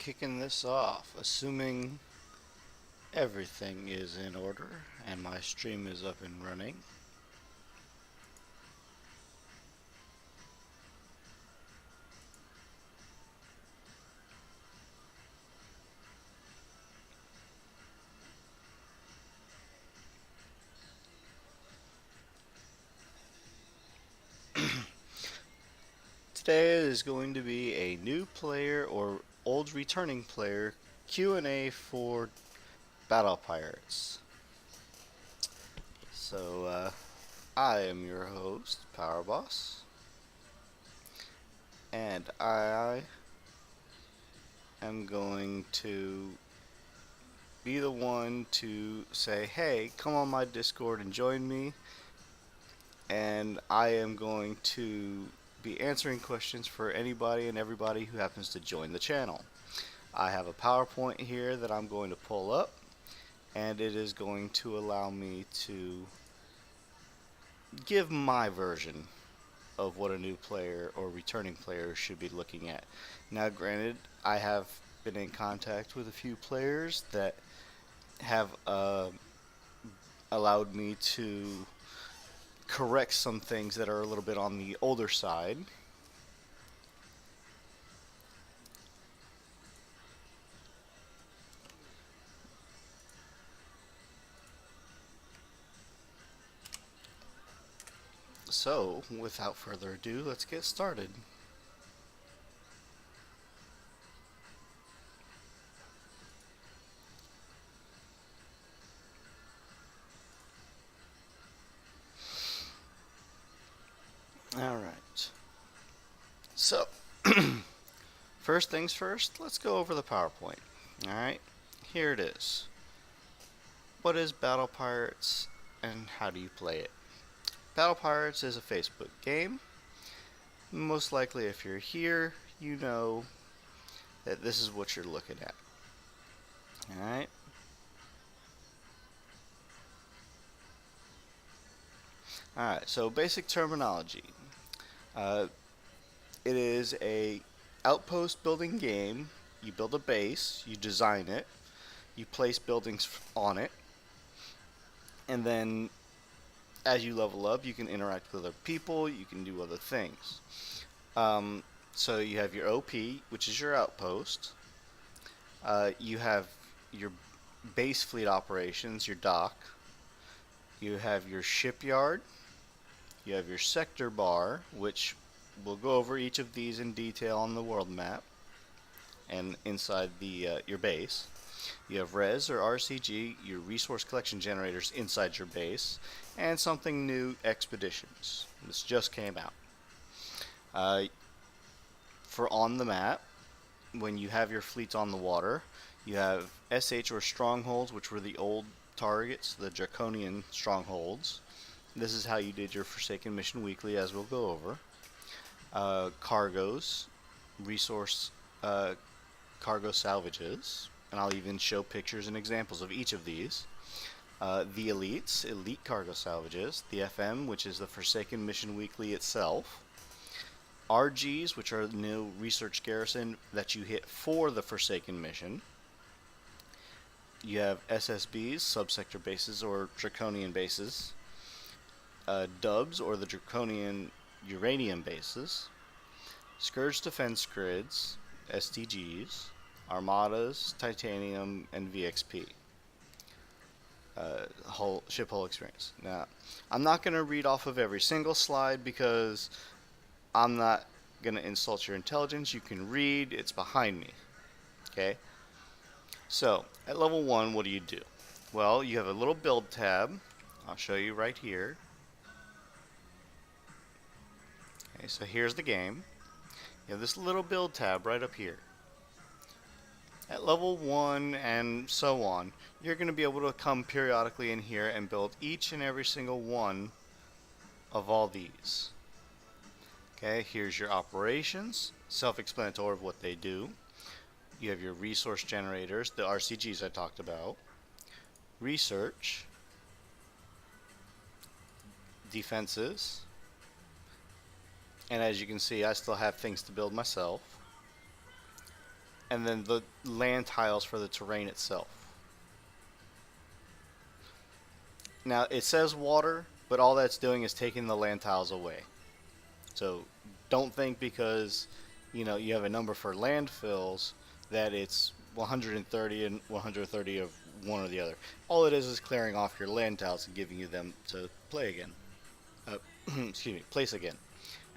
kicking this off, assuming everything is in order and my stream is up and running. Today is going to be a new player or old returning player Q&A for Battle Pirates. So, I am your host, Power Boss, and I am going to be the one to say, hey, come on my Discord and join me, and I am going to be answering questions for anybody and everybody who happens to join the channel. I have a PowerPoint here that I'm going to pull up, and it is going to allow me to give my version of what a new player or returning player should be looking at. Now, granted, I have been in contact with a few players that have allowed me to correct some things that are a little bit on the older side. So, without further ado, let's get started. Alright. So, first things first, let's go over the PowerPoint. Alright, here it is. What is Battle Pirates and how do you play it? Battle Pirates is a Facebook game. Most likely, if you're here, you know that this is what you're looking at. Alright? Alright, so basic terminology. It is a outpost building game. You build a base, you design it, you place buildings on it, and then as you level up, you can interact with other people, you can do other things. So you have your OP, which is your outpost. You have your base fleet operations, your dock. You have your shipyard. You have your sector bar, which we'll go over each of these in detail on the world map and inside the your base. You have res or RCG, your resource collection generators inside your base, and something new, expeditions. This just came out. For on the map, when you have your fleets on the water, you have SH or strongholds, which were the old targets, the draconian strongholds. This is how you did your Forsaken Mission Weekly, as we'll go over. Cargoes, resource cargo salvages, and I'll even show pictures and examples of each of these. The elites, elite cargo salvages. The FM, which is the Forsaken Mission Weekly itself. RGs, which are the new research garrison that you hit for the Forsaken Mission. You have SSBs, subsector bases or draconian bases. Dubs, or the draconian uranium bases. Scourge defense grids, STGs. Armadas, titanium, and VXP. Ship hull experience. Now, I'm not going to read off of every single slide because I'm not going to insult your intelligence. You can read, it's behind me. Okay? So, at level 1, what do you do? Well, you have a little build tab. I'll show you right here. Okay, so here's the game. You have this little build tab right up here. At level 1 and so on, you're going to be able to come periodically in here and build each and every single one of all these. Okay, here's your operations, self-explanatory of what they do. You have your resource generators, the RCGs I talked about. Research. Defenses. And as you can see, I still have things to build myself. and then the land tiles for the terrain itself. Now it says water, but all that's doing is taking the land tiles away. So don't think because you have a number for landfills that it's 130 and 130 of one or the other. All it is clearing off your land tiles and giving you them to play again. Excuse me, place again.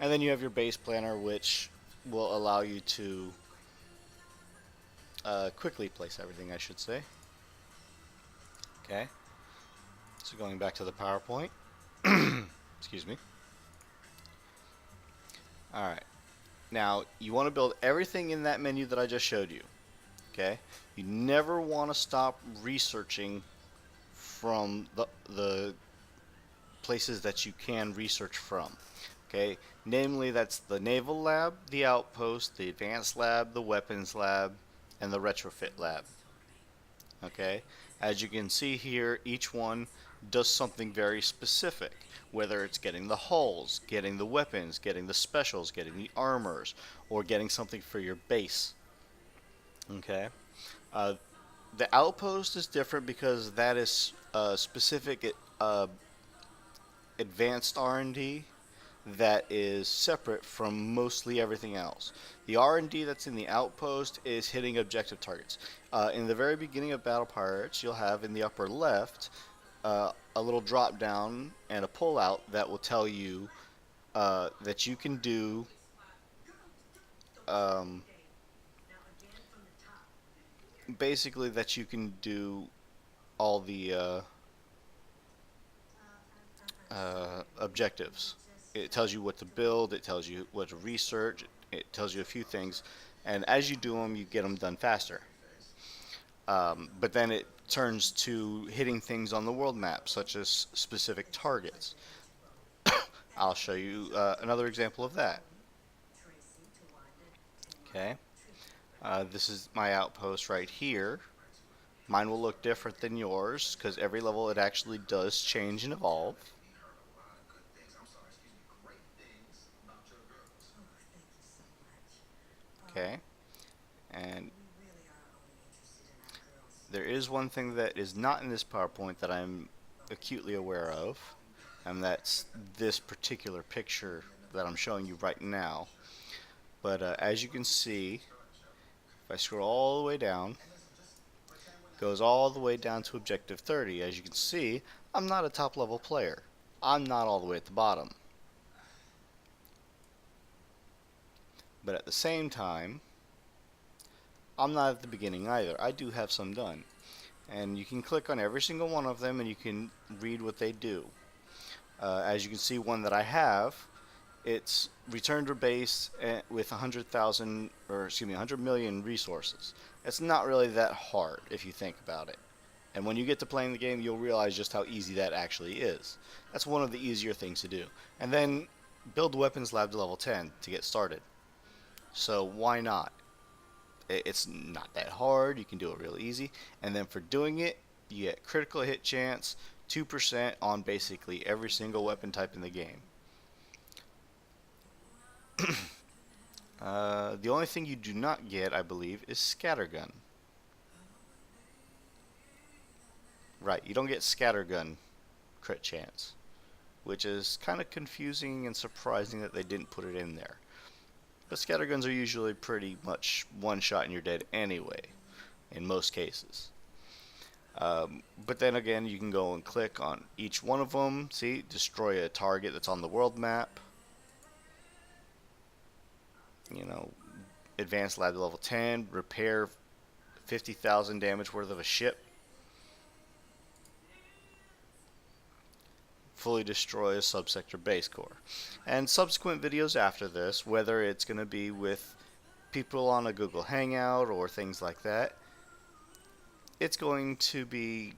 And then you have your base planner, which will allow you to quickly place everything, I should say. Okay. So going back to the PowerPoint. Excuse me. Alright. Now, you want to build everything in that menu that I just showed you. Okay? You never want to stop researching from the places that you can research from. Okay? Namely, that's the Naval Lab, the Outpost, the Advanced Lab, the Weapons Lab, and the Retrofit Lab. Okay? As you can see here, each one does something very specific, whether it's getting the hulls, getting the weapons, getting the specials, getting the armors, or getting something for your base. Okay? The Outpost is different because that is specific advanced R&D that is separate from mostly everything else. The R&D that's in the Outpost is hitting objective targets. In the very beginning of Battle Pirates, you'll have in the upper left a little drop down and a pull out that will tell you that you can do basically that you can do all the objectives. It tells you what to build, it tells you what to research, it tells you a few things, and as you do them, you get them done faster. But then it turns to hitting things on the world map, such as specific targets. I'll show you another example of that. Okay, this is my outpost right here. Mine will look different than yours, because every level it actually does change and evolve. Okay, and there is one thing that is not in this PowerPoint that I'm acutely aware of, and that's this particular picture that I'm showing you right now. But as you can see, if I scroll all the way down, it goes all the way down to Objective 30. As you can see, I'm not a top level player. I'm not all the way at the bottom. But at the same time, I'm not at the beginning either. I do have some done. And you can click on every single one of them and you can read what they do. As you can see, one that I have, it's return to base with 100,000, or excuse me, 100 million resources. It's not really that hard if you think about it. And when you get to playing the game, you'll realize just how easy that actually is. That's one of the easier things to do. And then build Weapons Lab to level 10 to get started. So why not? It's not that hard. You can do it real easy. And then for doing it, you get critical hit chance, 2% on basically every single weapon type in the game. The only thing you do not get, I believe, is Scattergun. Right, you don't get Scattergun crit chance, which is kind of confusing and surprising that they didn't put it in there. But scatterguns are usually pretty much one shot and you're dead anyway, in most cases. But then again, you can go and click on each one of them. See, destroy a target that's on the world map. You know, Advanced Lab to level 10, repair 50,000 damage worth of a ship. Fully destroy a subsector base core. And subsequent videos after this, whether it's going to be with people on a Google Hangout or things like that, it's going to be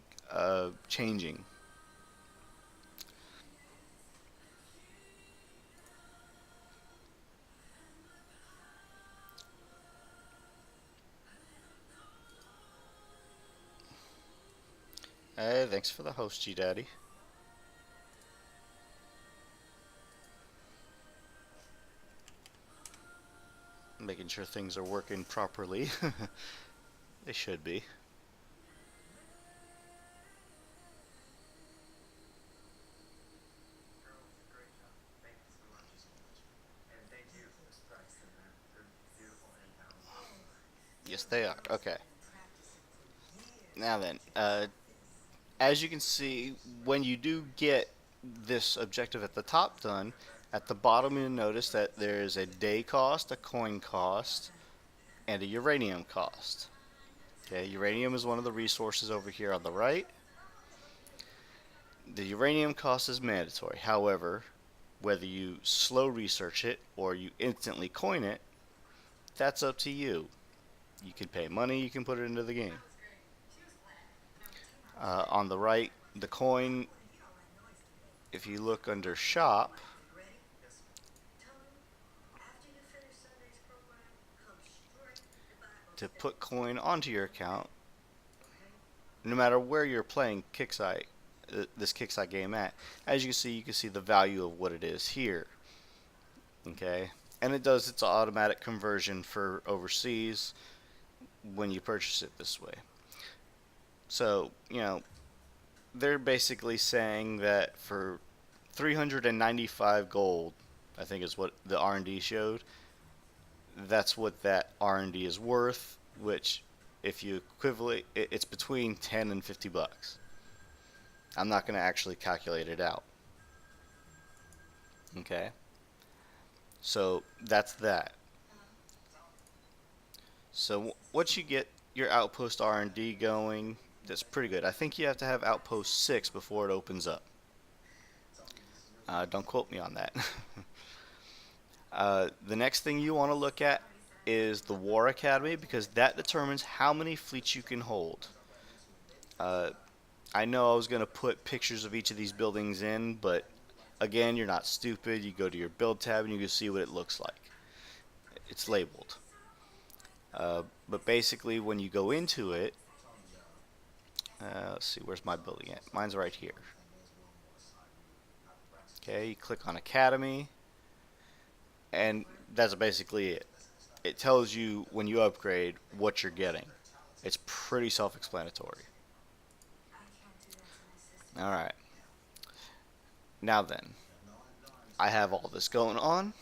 changing. Hey, thanks for the host, G-Daddy. Making sure things are working properly. They should be. Yes, they are. Okay. Now then, as you can see, when you do get this objective at the top done, at the bottom you'll notice that there's a day cost, a coin cost, and a uranium cost. Okay, uranium is one of the resources over here on the right. The uranium cost is mandatory. However, whether you slow research it or you instantly coin it, that's up to you. You can pay money, you can put it into the game. On the right, the coin, if you look under shop, to put coin onto your account, no matter where you're playing Kixeye, this Kixeye game at, as you can see the value of what it is here. Okay, and it does its automatic conversion for overseas when you purchase it this way. So, they're basically saying that for 395 gold, I think is what the R&D showed, that's what that R&D is worth, which if you equivalent, it's between 10 and 50 bucks. I'm not going to actually calculate it out. Okay? So that's that. So once you get your Outpost R&D going, that's pretty good. I think you have to have Outpost 6 before it opens up. Don't quote me on that. The next thing you want to look at is the War Academy, because that determines how many fleets you can hold. I know I was going to put pictures of each of these buildings in, but again, you're not stupid. You go to your build tab and you can see what it looks like. It's labeled. But basically, when you go into it, let's see, where's my building at? Mine's right here. Okay, you click on Academy, and that's basically it. It tells you when you upgrade what you're getting. It's pretty self-explanatory. Alright. Now then, I have all this going on.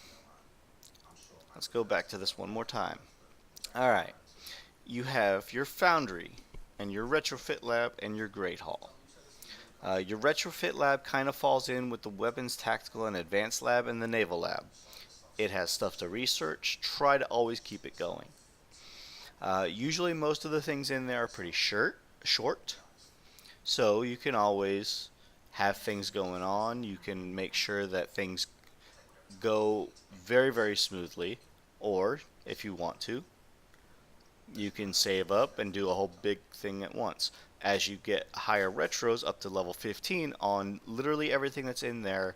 Let's go back to this one more time. Alright. You have your Foundry, and your Retrofit Lab, and your Great Hall. Your Retrofit Lab kind of falls in with the Weapons, Tactical, and Advanced Lab and the Naval Lab. It has stuff to research. Try to always keep it going. Usually most of the things in there are pretty short, so you can always have things going on. You can make sure that things go very, very smoothly, or if you want to, you can save up and do a whole big thing at once. As you get higher retros up to level 15 on literally everything that's in there,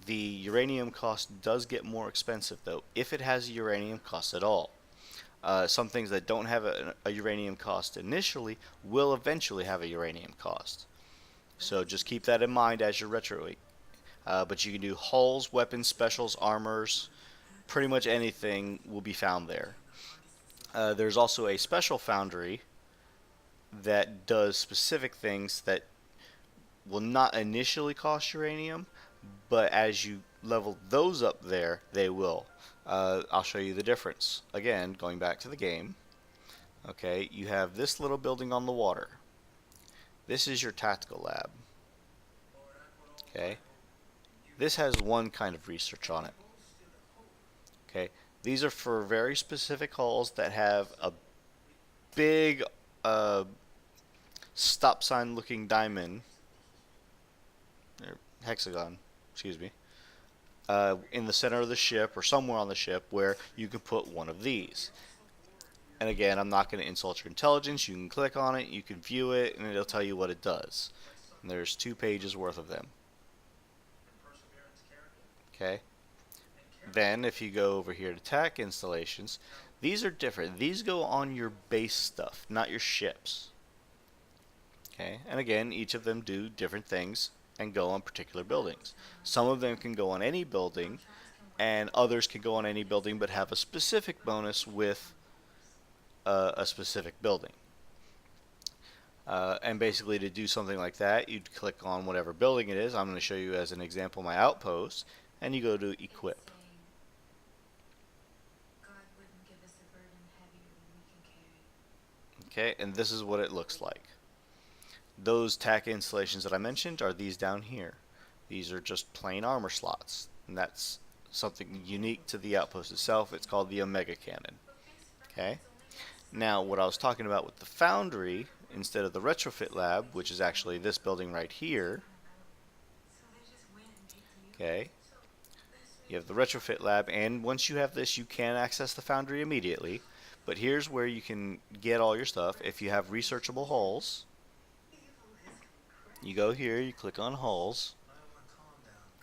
the uranium cost does get more expensive, though, if it has a uranium cost at all. Some things that don't have a uranium cost initially will eventually have a uranium cost. So just keep that in mind as you're retroing. But you can do hulls, weapons, specials, armors, pretty much anything will be found there. There's also a special foundry that does specific things that will not initially cost uranium, but as you level those up there, they will. I'll show you the difference. Again, going back to the game. Okay, you have this little building on the water. This is your tactical lab. Okay, this has one kind of research on it. Okay, these are for very specific hulls that have a big stop sign looking diamond, or hexagon, excuse me, in the center of the ship or somewhere on the ship where you can put one of these. And again, I'm not going to insult your intelligence. You can click on it, you can view it, and it'll tell you what it does. And there's 2 pages worth of them. Okay. Then if you go over here to tech installations, these are different. These go on your base stuff, not your ships. Okay. And again, each of them do different things and go on particular buildings. Some of them can go on any building, and others can go on any building but have a specific bonus with a specific building. And basically to do something like that, you'd click on whatever building it is. I'm going to show you as an example my outpost, and you go to equip. Okay, and this is what it looks like. Those tack installations that I mentioned are these down here. These are just plain armor slots, and that's something unique to the outpost itself. It's called the Omega Cannon. Okay. Now, what I was talking about with the Foundry, instead of the Retrofit Lab, which is actually this building right here, okay, you have the Retrofit Lab, and once you have this, you can access the Foundry immediately. But here's where you can get all your stuff. If you have researchable hulls, you go here, you click on hulls,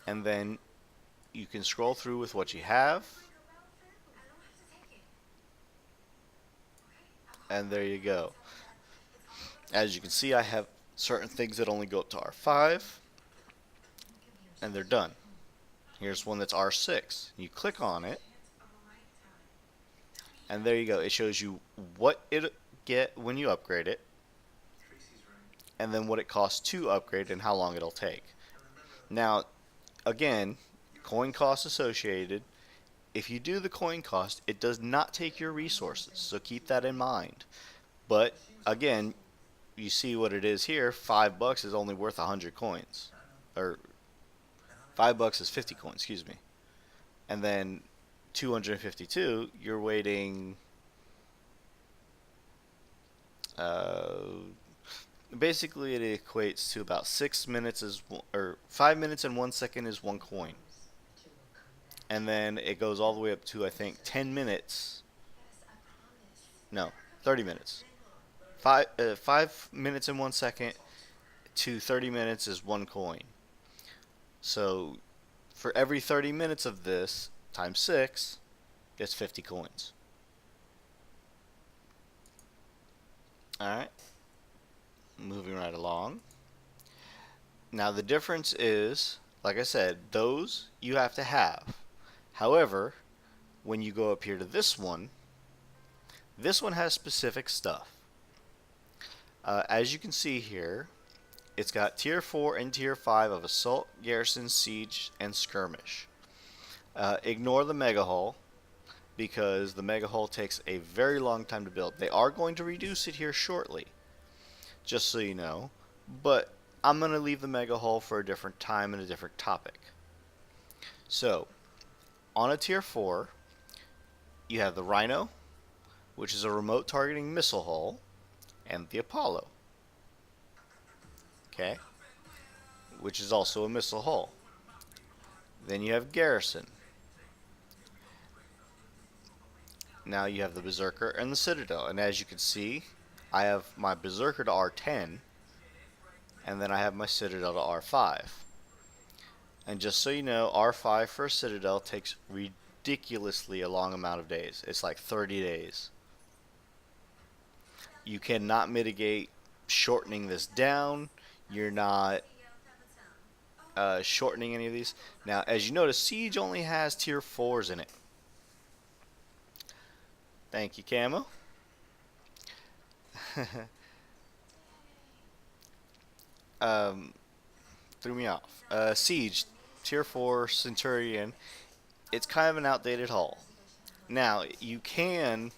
and then you can scroll through with what you have, and there you go. As you can see, I have certain things that only go up to R5, and they're done. Here's one that's R6. You click on it, and there you go. It shows you what it get when you upgrade it, and then what it costs to upgrade and how long it'll take. Now, again, coin cost associated. If you do the coin cost, it does not take your resources, so keep that in mind. But again, you see what it is here. $5 is only worth 100 coins, or $5 is 50 coins, excuse me. And then 252, you're waiting. Basically, it equates to about 6 minutes or 5 minutes and 1 second is 1 coin. And then it goes all the way up to, I think, 10 minutes. No, 30 minutes. 5 minutes and 1 second to 30 minutes is 1 coin. So for every 30 minutes of this, times 6, gets 50 coins. Alright. Moving right along. Now the difference is, like I said, those you have to have. However, when you go up here to this one has specific stuff. As you can see here, it's got tier 4 and tier 5 of assault, garrison, siege, and skirmish. Ignore the mega hull, because the mega hull takes a very long time to build. They are going to reduce it here shortly, just so you know, but I'm going to leave the mega hull for a different time and a different topic. So, on a tier 4, you have the Rhino, which is a remote targeting missile hull, and the Apollo, okay, which is also a missile hull. Then you have Garrison. Now you have the Berserker and the Citadel, and as you can see, I have my Berserker to R10, and then I have my Citadel to R5. And just so you know, R5 for a Citadel takes ridiculously a long amount of days. It's like 30 days. You cannot mitigate shortening this down. You're not shortening any of these. Now, as you notice, Siege only has tier 4s in it. Thank you, Camo. Threw me off. Siege, tier 4 Centurion. It's kind of an outdated hull. Now, you can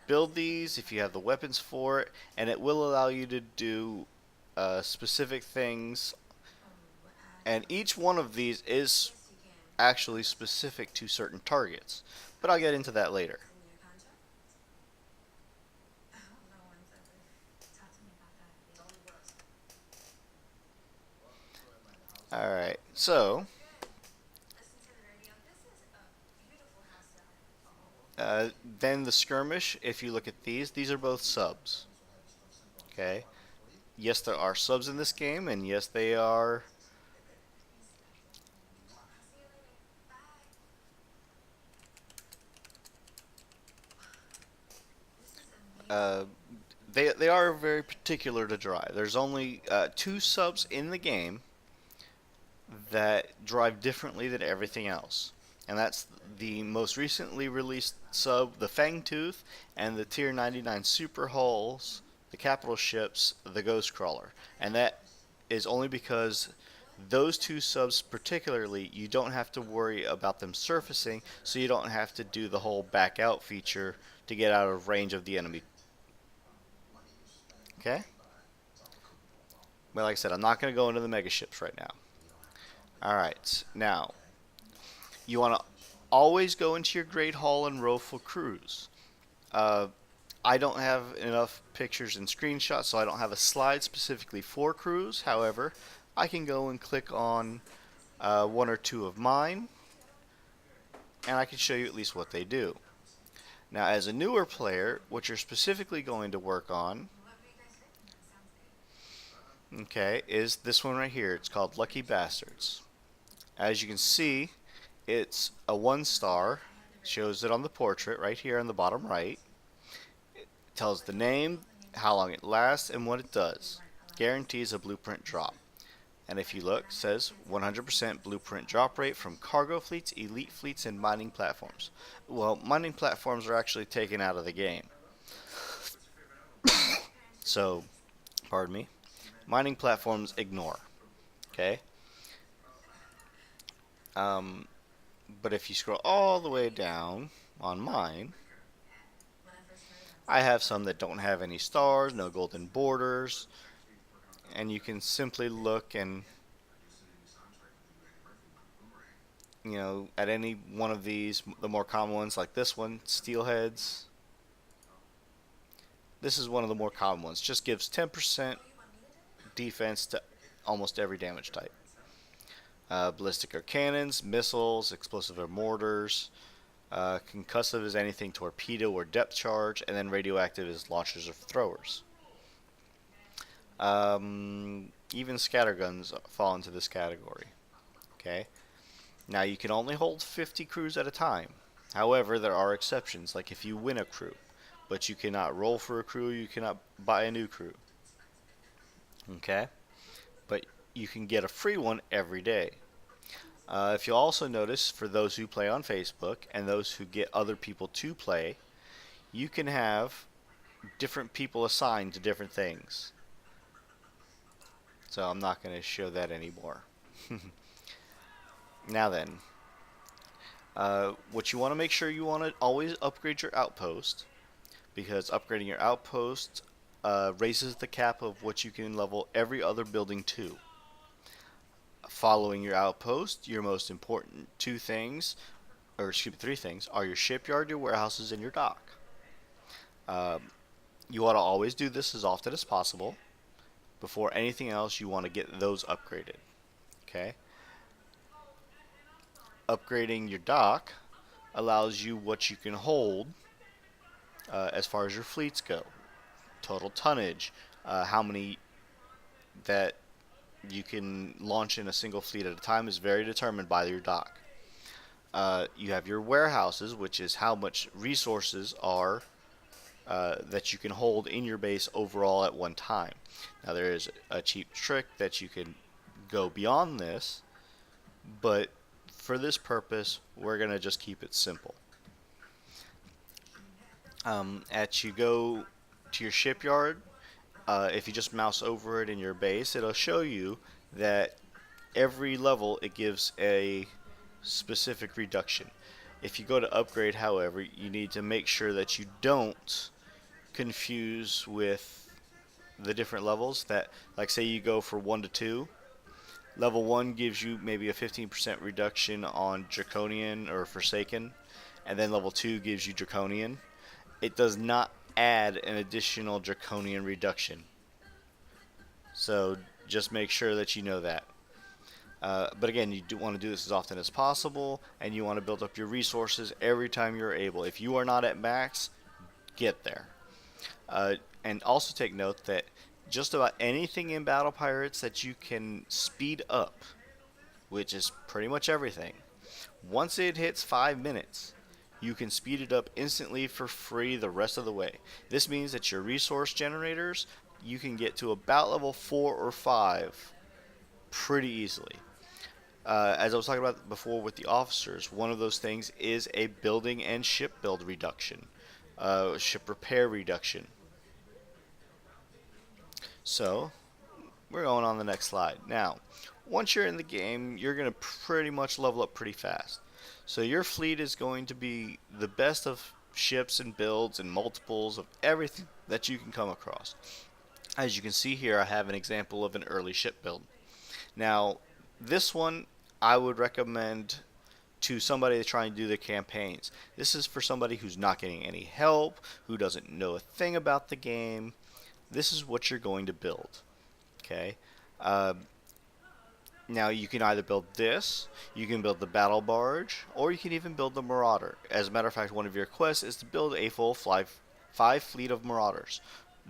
build these if you have the weapons for it, and it will allow you to do specific things. And each one of these is actually specific to certain targets, but I'll get into that later. Alright, so then the skirmish, if you look at these are both subs. Okay? Yes, there are subs in this game, and yes, they are they are very particular to drive. There's only 2 subs in the game that drive differently than everything else. and that's the most recently released sub, the Fangtooth, and the Tier 99 Super Hulls, the capital ships, the Ghost Crawler. And that is only because those two subs particularly, you don't have to worry about them surfacing, so you don't have to do the whole back out feature to get out of range of the enemy. Okay? Well, like I said, I'm not going to go into the mega ships right now. Alright, now, you want to always go into your Great Hall and row for crews. I don't have enough pictures and screenshots, so I don't have a slide specifically for crews. However, I can go and click on one or two of mine, and I can show you at least what they do. Now, as a newer player, what you're specifically going to work on, okay, is this one right here. It's called Lucky Bastards. As you can see, it's a 1-star. Shows it on the portrait right here on the bottom right. It tells the name, how long it lasts, and what it does. Guarantees a blueprint drop. And if you look, it says 100% blueprint drop rate from cargo fleets, elite fleets, and mining platforms. Well, mining platforms are actually taken out of the game. So, pardon me. Mining platforms ignore. Okay? But if you scroll all the way down on mine, I have some that don't have any stars, no golden borders, and you can simply look and, you know, at any one of these, the more common ones like this one, steelheads. This is one of the more common ones. Just gives 10% defense to almost every damage type. Ballistic are cannons, missiles, explosive are mortars. Concussive is anything torpedo or depth charge, and then radioactive is launchers or throwers. Even scatterguns fall into this category. Okay. Now you can only hold 50 crews at a time. However, there are exceptions, like if you win a crew, but you cannot roll for a crew, you cannot buy a new crew. Okay. But you can get a free one every day. If you'll also notice, for those who play on Facebook and those who get other people to play, you can have different people assigned to different things. So I'm not going to show that anymore. Now then, what you want to make sure you want to always upgrade your outpost, because upgrading your outpost raises the cap of what you can level every other building to. Following your outpost, your most important three things, are your shipyard, your warehouses, and your dock. You want to always do this as often as possible. Before anything else, you want to get those upgraded. Okay? Upgrading your dock allows you what you can hold as far as your fleets go. Total tonnage, how many that you can launch in a single fleet at a time is very determined by your dock. You have your warehouses, which is how much resources are that you can hold in your base overall at one time. Now there is a cheap trick that you can go beyond this, but for this purpose we're going to just keep it simple. As you go to your shipyard, if you just mouse over it in your base, it'll show you that every level it gives a specific reduction. If you go to upgrade, however, you need to make sure that you don't confuse with the different levels. That, like, say you go for 1 to 2, level 1 gives you maybe a 15% reduction on Draconian or Forsaken, and then level 2 gives you Draconian. It does not add an additional Draconian reduction. So just make sure that you know that. But again, you do want to do this as often as possible, and you want to build up your resources every time you're able. If you are not at max, get there. And also take note that just about anything in Battle Pirates that you can speed up, which is pretty much everything, once it hits 5 minutes, you can speed it up instantly for free the rest of the way. This means that your resource generators, you can get to about level 4 or 5 pretty easily. As I was talking about before with the officers, one of those things is a building and ship build reduction, ship repair reduction. So, we're going on the next slide. Now, once you're in the game, you're going to pretty much level up pretty fast. So your fleet is going to be the best of ships and builds and multiples of everything that you can come across. As you can see here, I have an example of an early ship build. Now, this one I would recommend to somebody that's trying to do the campaigns. This is for somebody who's not getting any help, who doesn't know a thing about the game. This is what you're going to build. Okay. Uh, Now you can either build this, you can build the battle barge, or you can even build the marauder. As a matter of fact, one of your quests is to build a full five fleet of marauders.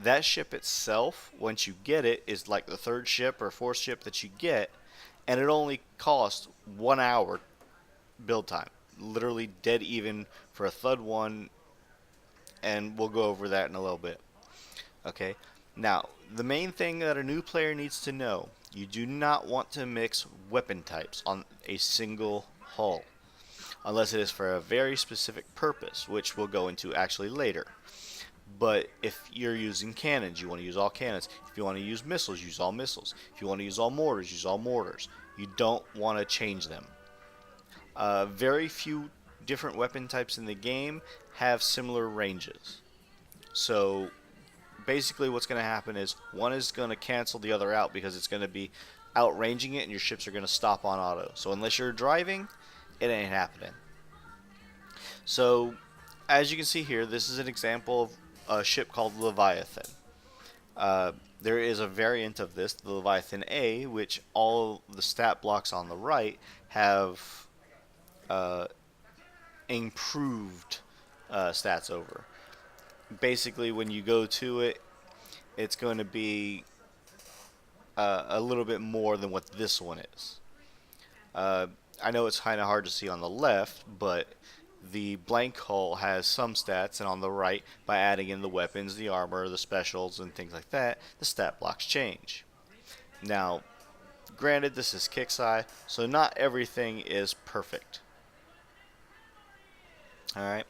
That ship itself, once you get it, is like the third ship or fourth ship that you get, and it only costs 1 hour build time. Literally dead even for a Thud 1, and we'll go over that in a little bit. Okay, now the main thing that a new player needs to know, you do not want to mix weapon types on a single hull unless it is for a very specific purpose, which we'll go into actually later. But if you're using cannons, you want to use all cannons. If you want to use missiles, use all missiles. If you want to use all mortars, use all mortars. You don't want to change them. Very few different weapon types in the game have similar ranges. So basically what's going to happen is one is going to cancel the other out because it's going to be outranging it and your ships are going to stop on auto. So unless you're driving, it ain't happening. So as you can see here, this is an example of a ship called Leviathan. There is a variant of this, the Leviathan A, which all the stat blocks on the right have improved stats over. Basically, when you go to it, it's going to be a little bit more than what this one is. I know it's kind of hard to see on the left, but the blank hull has some stats, and on the right, by adding in the weapons, the armor, the specials, and things like that, the stat blocks change. Now, granted, this is Kixeye, so not everything is perfect. Alright,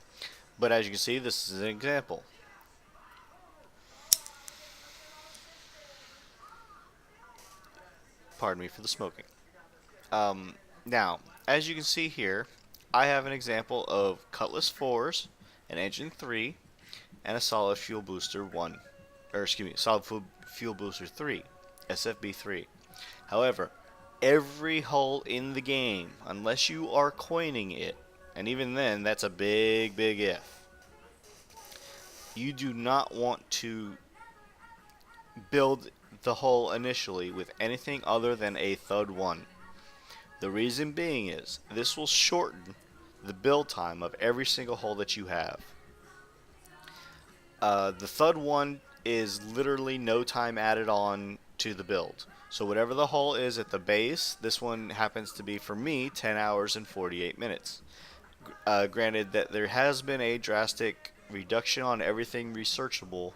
but as you can see, this is an example. Pardon me for the smoking. Now, as you can see here, I have an example of Cutlass 4s, an Engine 3, and a Solid Fuel Booster 1. Or excuse me, Solid Fuel Booster 3, SFB 3. However, every hull in the game, unless you are coining it, and even then, that's a big, big if, you do not want to build the hull initially with anything other than a Thud 1. The reason being is, this will shorten the build time of every single hull that you have. The Thud 1 is literally no time added on to the build. So whatever the hull is at the base, this one happens to be, for me, 10 hours and 48 minutes. Granted that there has been a drastic reduction on everything researchable,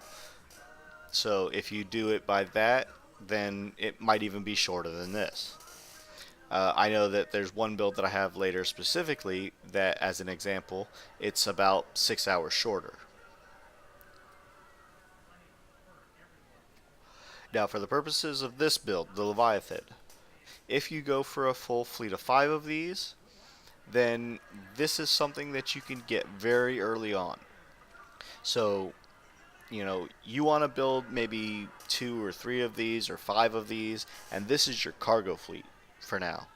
so if you do it by that, then it might even be shorter than this. I know that there's one build that I have later specifically that, as an example, it's about 6 hours shorter. Now, for the purposes of this build, the Leviathan, if you go for a full fleet of 5 of these, then this is something that you can get very early on. So, you want to build maybe 2 or 3 of these or 5 of these, and this is your cargo fleet for now.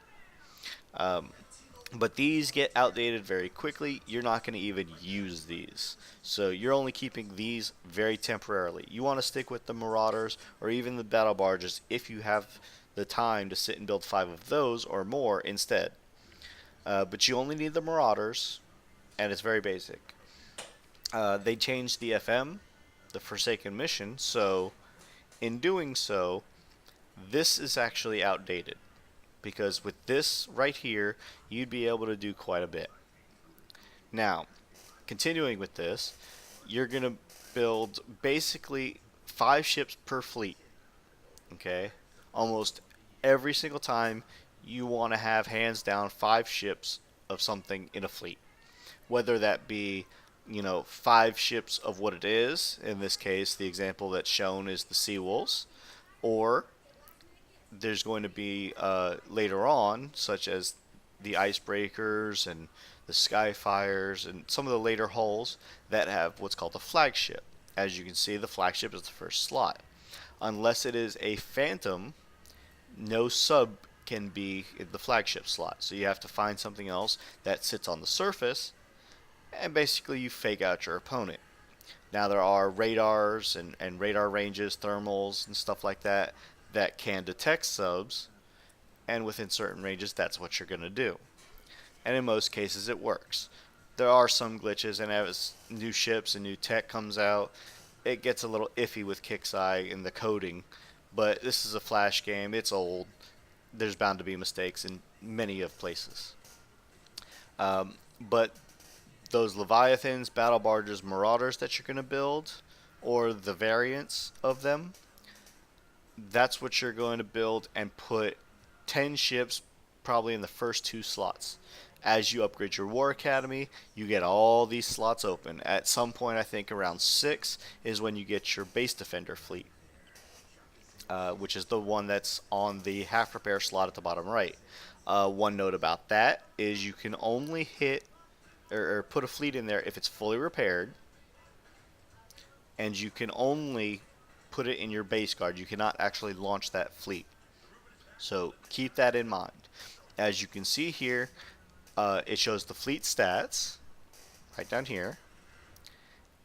But these get outdated very quickly. You're not going to even use these. So you're only keeping these very temporarily. You want to stick with the Marauders or even the Battle Barges if you have the time to sit and build 5 of those or more instead. But you only need the Marauders, and it's very basic. They changed the FM, the Forsaken Mission, so in doing so, this is actually outdated. Because with this right here, you'd be able to do quite a bit. Now, continuing with this, you're going to build basically 5 ships per fleet. Okay? Almost every single time you want to have hands down 5 ships of something in a fleet. Whether that be, 5 ships of what it is, in this case, the example that's shown is the Seawolves, or there's going to be later on, such as the Icebreakers and the Skyfires and some of the later hulls that have what's called the flagship. As you can see, the flagship is the first slot. Unless it is a Phantom, no sub can be in the flagship slot. So you have to find something else that sits on the surface, and basically you fake out your opponent. Now there are radars and radar ranges, thermals, and stuff like that that can detect subs, and within certain ranges that's what you're going to do. And in most cases it works. There are some glitches, and as new ships and new tech comes out, it gets a little iffy with KIXEYE and the coding, but this is a Flash game, it's old, there's bound to be mistakes in many of places. But those Leviathans, Battle Barges, Marauders that you're going to build, or the variants of them, that's what you're going to build and put 10 ships probably in the first 2 slots. As you upgrade your War Academy, you get all these slots open. At some point, I think around 6 is when you get your Base Defender fleet, which is the one that's on the half repair slot at the bottom right. One note about that is you can only hit or put a fleet in there if it's fully repaired, and you can only put it in your base guard. You cannot actually launch that fleet. So keep that in mind. As you can see here, it shows the fleet stats right down here,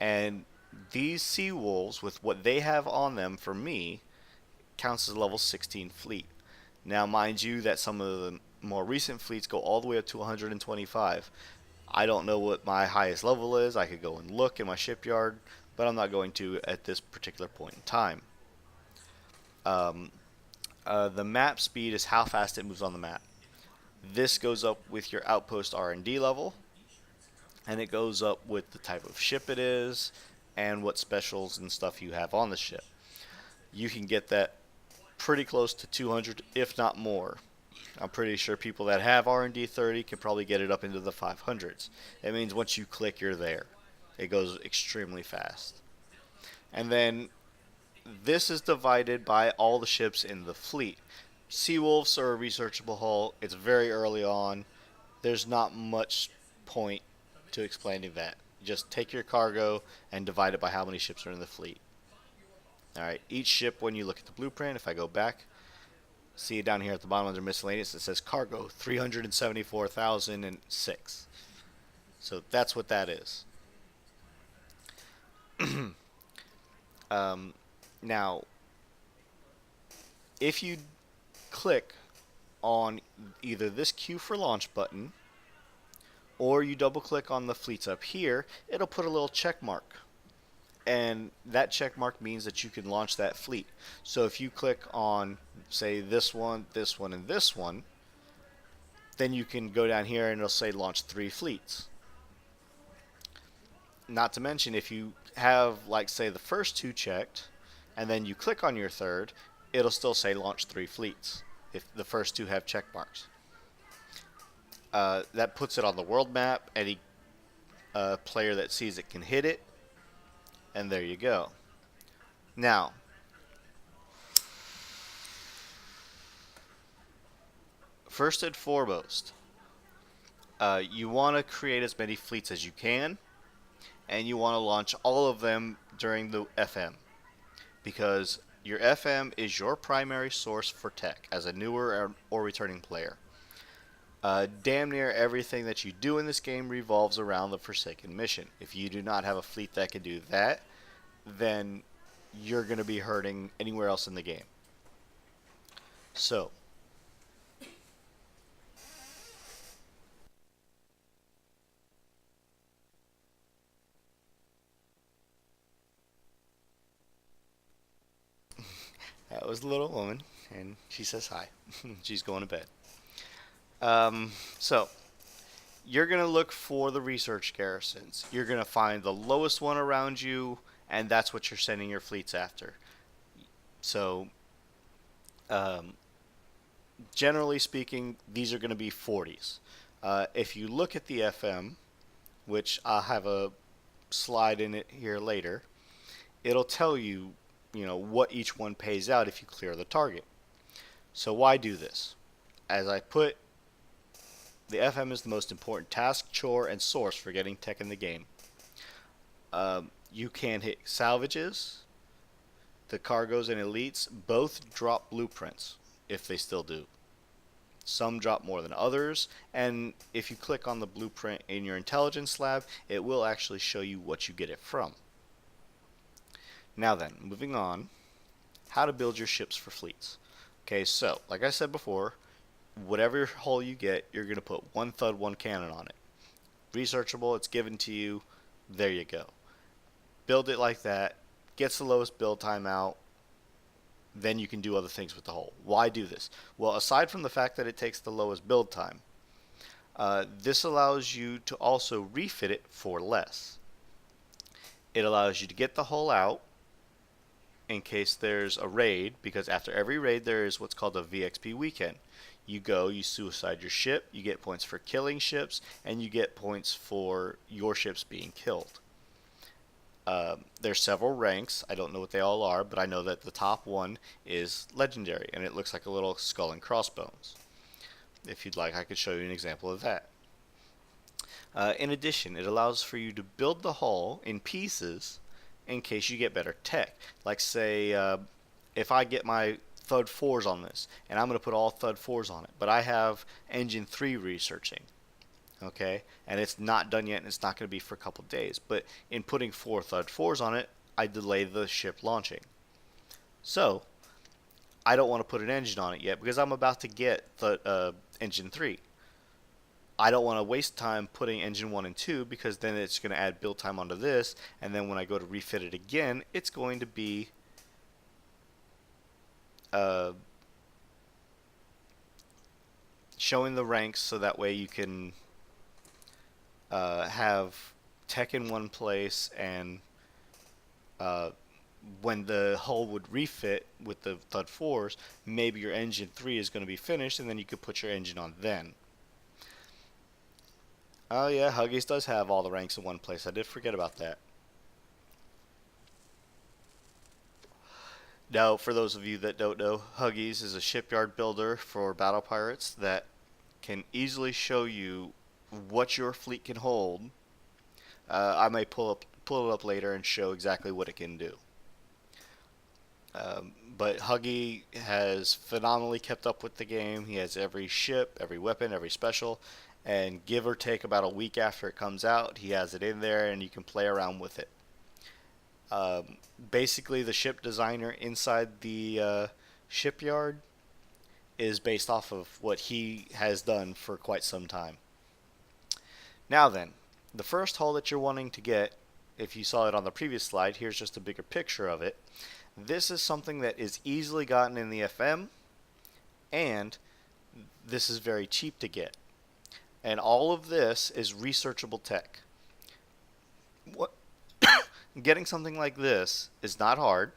and these Seawolves with what they have on them for me counts as a level 16 fleet. Now mind you that some of the more recent fleets go all the way up to 125. I don't know what my highest level is. I could go and look in my shipyard, but I'm not going to at this particular point in time. The map speed is how fast it moves on the map. This goes up with your outpost R&D level, and it goes up with the type of ship it is and what specials and stuff you have on the ship. You can get that pretty close to 200, if not more. I'm pretty sure people that have R&D 30 can probably get it up into the 500s. It means once you click, you're there. It goes extremely fast. And then this is divided by all the ships in the fleet. Seawolves are a researchable hull. It's very early on. There's not much point to explaining that. Just take your cargo and divide it by how many ships are in the fleet. Alright, each ship, when you look at the blueprint, if I go back, see down here at the bottom under miscellaneous, it says cargo 374,006. So that's what that is. Now, if you click on either this Q for launch button, or you double click on the fleets up here, it'll put a little check mark. And that check mark means that you can launch that fleet. So if you click on, say, this one, and this one, then you can go down here and it'll say launch 3 fleets. Not to mention, if you have, like, say, the first 2 checked, and then you click on your third, it'll still say launch 3 fleets if the first 2 have check marks. That puts it on the world map. Any player that sees it can hit it, and there you go. Now, first and foremost, you want to create as many fleets as you can, and you want to launch all of them during the FM, because your FM is your primary source for tech as a newer or returning player. Damn near everything that you do in this game revolves around the Forsaken mission. If you do not have a fleet that can do that, then you're going to be hurting anywhere else in the game. So, that was the little woman, and she says hi. She's going to bed. So, you're going to look for the research garrisons. You're going to find the lowest one around you, and that's what you're sending your fleets after. So, generally speaking, these are going to be 40s. If you look at the FM, which I'll have a slide in it here later, it'll tell you, what each one pays out if you clear the target. So why do this? As I put, the FM is the most important task, chore, and source for getting tech in the game. You can hit salvages. The cargoes and elites both drop blueprints, if they still do. Some drop more than others, and if you click on the blueprint in your intelligence lab, it will actually show you what you get it from. Now then, moving on, how to build your ships for fleets. Okay, so, like I said before, whatever hull you get, you're going to put one thud, one cannon on it. Researchable, it's given to you, there you go. Build it like that, gets the lowest build time out, then you can do other things with the hull. Why do this? Well, aside from the fact that it takes the lowest build time, this allows you to also refit it for less. It allows you to get the hull out in case there's a raid, because after every raid there is what's called a VXP weekend. You go, you suicide your ship, you get points for killing ships, and you get points for your ships being killed. There's several ranks. I don't know what they all are, but I know that the top one is legendary, and it looks like a little skull and crossbones. If you'd like, I could show you an example of that. In addition, it allows for you to build the hull in pieces in case you get better tech. Like say, if I get my Thud 4s on this, and I'm going to put all Thud 4s on it, but I have Engine 3 researching. Okay, and it's not done yet, and it's not going to be for a couple days. But in putting 4 Thud 4s on it, I delay the ship launching. So, I don't want to put an engine on it yet because I'm about to get Engine 3. I don't want to waste time putting Engine 1 and 2 because then it's going to add build time onto this, and then when I go to refit it again, it's going to be showing the ranks so that way you can have tech in one place, and when the hull would refit with the Thud 4s, maybe your Engine 3 is going to be finished, and then you could put your engine on then. Oh yeah, Huggies does have all the ranks in one place. I did forget about that. Now, for those of you that don't know, Huggies is a shipyard builder for battle pirates that can easily show you what your fleet can hold. I may pull it up later and show exactly what it can do. But Huggy has phenomenally kept up with the game. He has every ship, every weapon, every special, and give or take about a week after it comes out, he has it in there and you can play around with it. Basically, the ship designer inside the shipyard is based off of what he has done for quite some time. Now then, the first hull that you're wanting to get, if you saw it on the previous slide, here's just a bigger picture of it. This is something that is easily gotten in the FM, and this is very cheap to get. And all of this is researchable tech. What getting something like this is not hard.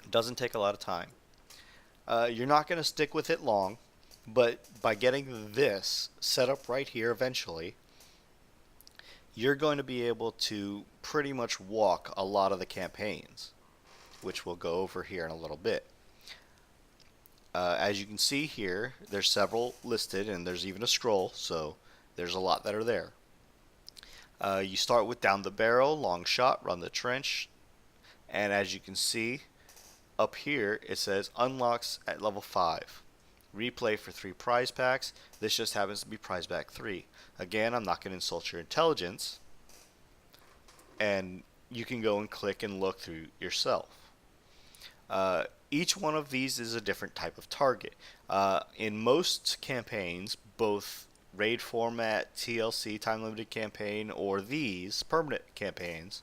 It doesn't take a lot of time. You're not going to stick with it long, but by getting this set up right here eventually, you're going to be able to pretty much walk a lot of the campaigns, which we'll go over here in a little bit. As you can see here, there's several listed, and there's even a scroll, so there's a lot that are there. You start with down the barrel, long shot, run the trench, and as you can see up here it says unlocks at level 5. Replay for 3 prize packs. This just happens to be prize pack 3. Again, I'm not going to insult your intelligence, and you can go and click and look through yourself. Each one of these is a different type of target. In most campaigns, both raid format, TLC, time limited campaign, or these permanent campaigns,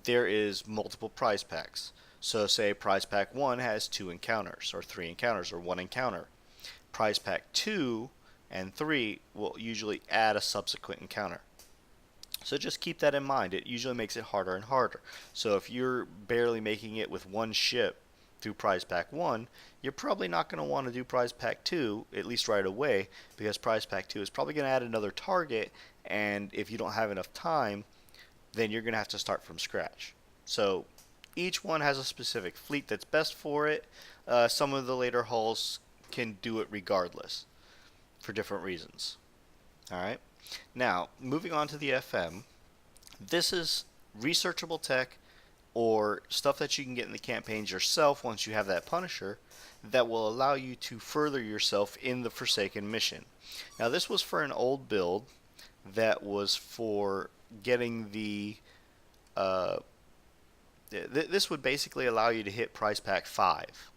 there is multiple prize packs. So say prize pack 1 has 2 encounters, or 3 encounters, or 1 encounter. Prize pack 2 and 3 will usually add a subsequent encounter. So just keep that in mind. It usually makes it harder and harder. So if you're barely making it with one ship through Prize Pack 1, you're probably not going to want to do Prize Pack 2, at least right away, because Prize Pack 2 is probably going to add another target, and if you don't have enough time, then you're going to have to start from scratch. So each one has a specific fleet that's best for it. Some of the later hulls can do it regardless for different reasons. Alright, now moving on to the FM, this is researchable tech or stuff that you can get in the campaigns yourself once you have that Punisher that will allow you to further yourself in the Forsaken mission. Now this was for an old build that was for getting the this would basically allow you to hit Prize Pack 5.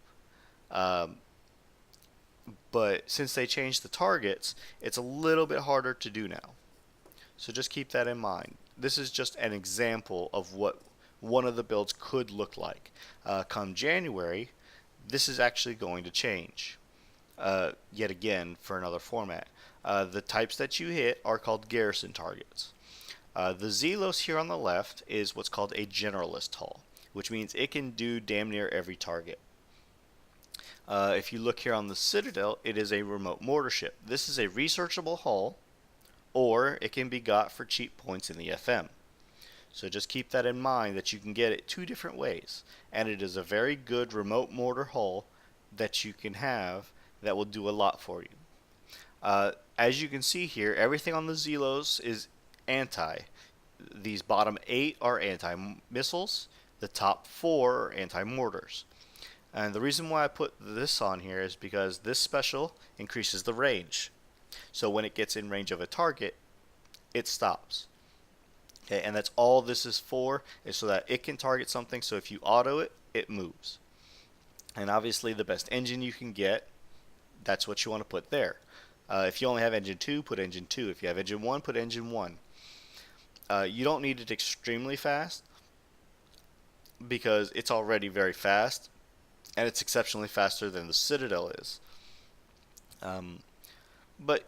But since they changed the targets, it's a little bit harder to do now. So just keep that in mind. This is just an example of what one of the builds could look like. Come January, this is actually going to change. Yet again, for another format. The types that you hit are called garrison targets. The Zelos here on the left is what's called a generalist hull, which means it can do damn near every target. If you look here on the Citadel, it is a remote mortar ship. This is a researchable hull, or it can be got for cheap points in the FM. So just keep that in mind that you can get it two different ways, and it is a very good remote mortar hull that you can have that will do a lot for you. As you can see here, everything on the Zelos is anti. These bottom 8 are anti-missiles, the top 4 are anti-mortars. And the reason why I put this on here is because this special increases the range. So when it gets in range of a target, it stops. Okay, and that's all this is for, is so that it can target something, so if you auto it, it moves. And obviously the best engine you can get, that's what you want to put there. If you only have engine 2, put engine 2. If you have engine 1, put engine 1. You don't need it extremely fast, because it's already very fast, and it's exceptionally faster than the Citadel is. But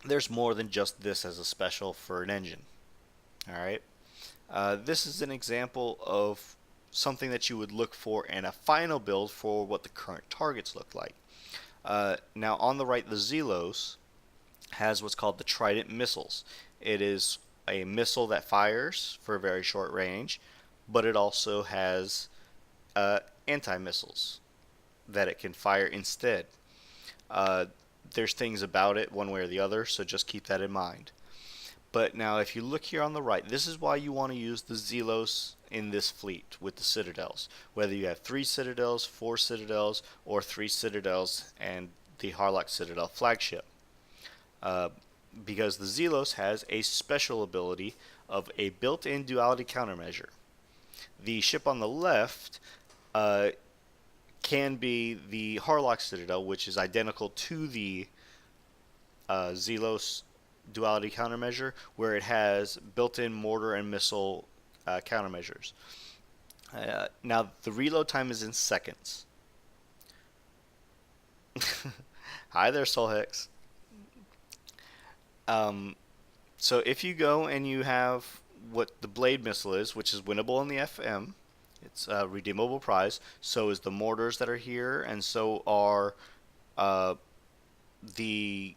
there's more than just this as a special for an engine. Alright, this is an example of something that you would look for in a final build for what the current targets look like. Now on the right, the Zelos has what's called the Trident missiles. It is a missile that fires for a very short range, but it also has anti-missiles that it can fire instead. There's things about it one way or the other, so just keep that in mind. But now if you look here on the right, this is why you want to use the Zelos in this fleet with the Citadels. Whether you have 3 Citadels, 4 Citadels, or 3 Citadels and the Harlock Citadel flagship. Because the Zelos has a special ability of a built-in duality countermeasure. The ship on the left can be the Harlock Citadel, which is identical to the Zelos duality countermeasure, where it has built-in mortar and missile countermeasures. Now the reload time is in seconds. Hi there, Solhex. So if you go and you have what the blade missile is, which is winnable in the FM, it's a redeemable prize. So is the mortars that are here, and so are the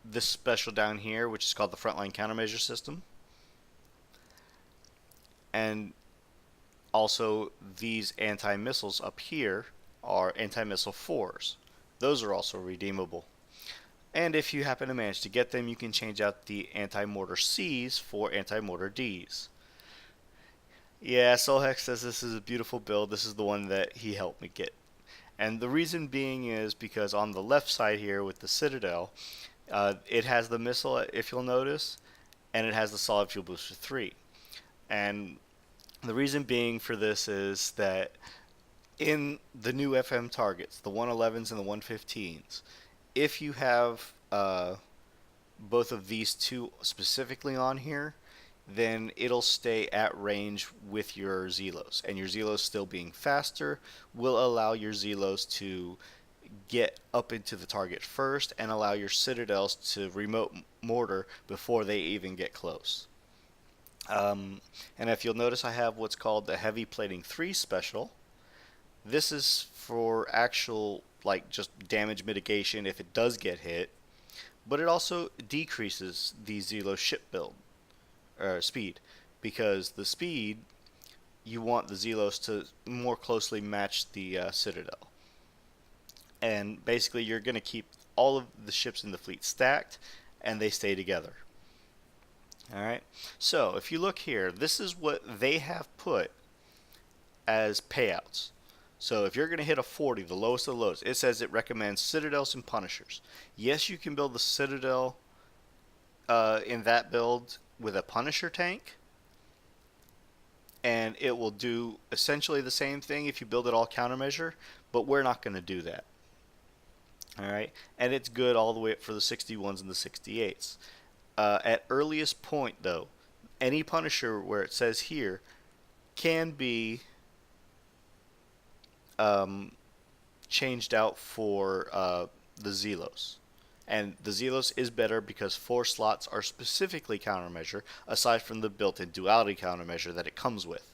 this special down here, which is called the Frontline Countermeasure System. And also these anti-missiles up here are anti-missile 4s. Those are also redeemable. And if you happen to manage to get them, you can change out the anti-mortar C's for anti-mortar D's. Yeah, Solhex says this is a beautiful build. This is the one that he helped me get. And the reason being is because on the left side here with the Citadel, it has the missile, if you'll notice, and it has the solid fuel booster 3. And the reason being for this is that in the new FM targets, the 111s and the 115s, if you have both of these two specifically on here, then it'll stay at range with your Zelos. And your Zelos still being faster will allow your Zelos to get up into the target first and allow your Citadels to remote mortar before they even get close. And if you'll notice, I have what's called the Heavy Plating 3 special. This is for actual, like, just damage mitigation if it does get hit, but it also decreases the Zelo ship build speed, because the speed, you want the Zelos to more closely match the Citadel. And basically, you're going to keep all of the ships in the fleet stacked, and they stay together. Alright, so if you look here, this is what they have put as payouts. So if you're going to hit a 40, the lowest of the lowest, it says it recommends Citadels and Punishers. Yes, you can build the Citadel in that build with a Punisher tank, and it will do essentially the same thing if you build it all countermeasure, but we're not going to do that. Alright, and it's good all the way up for the 61s and the 68s. At earliest point, though, any Punisher where it says here can be changed out for the Zelos. And the Zelos is better because 4 slots are specifically countermeasure, aside from the built-in duality countermeasure that it comes with.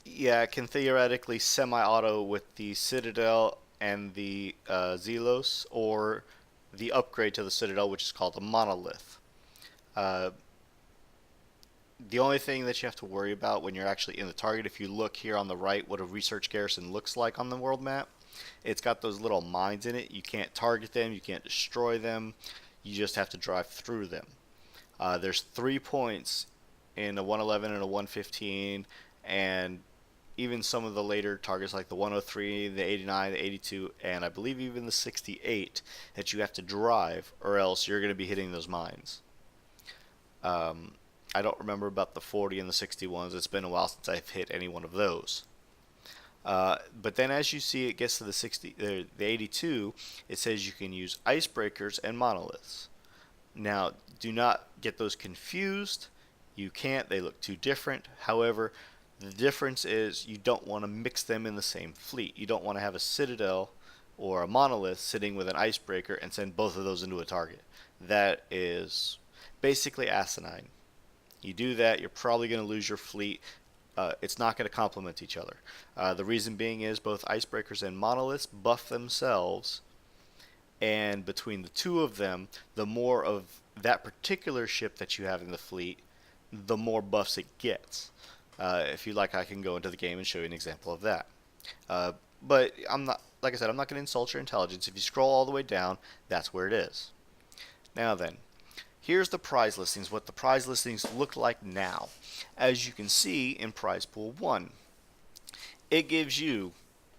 Yeah, it can theoretically semi-auto with the Citadel and the Zelos, or the upgrade to the Citadel, which is called a Monolith. Uh, the only thing that you have to worry about when you're actually in the target, if you look here on the right what a research garrison looks like on the world map, it's got those little mines in it. You can't target them, you can't destroy them, you just have to drive through them. There's 3 points in a 111 and a 115, and even some of the later targets like the 103, the 89, the 82, and I believe even the 68 that you have to drive, or else you're going to be hitting those mines. I don't remember about the 40 and the 61s. It's been a while since I've hit any one of those. But then as you see it gets to the 82, it says you can use icebreakers and monoliths. Now, do not get those confused. You can't. They look too different. However, the difference is you don't want to mix them in the same fleet. You don't want to have a Citadel or a Monolith sitting with an Icebreaker and send both of those into a target. That is basically asinine. You do that, you're probably going to lose your fleet. It's not going to complement each other. The reason being is both Icebreakers and Monoliths buff themselves, and between the two of them, the more of that particular ship that you have in the fleet, the more buffs it gets. If you like, I can go into the game and show you an example of that. But I'm not, like I said, I'm not going to insult your intelligence. If you scroll all the way down, that's where it is. Now then, here's the prize listings, what the prize listings look like now. As you can see in Prize Pool 1, it gives you,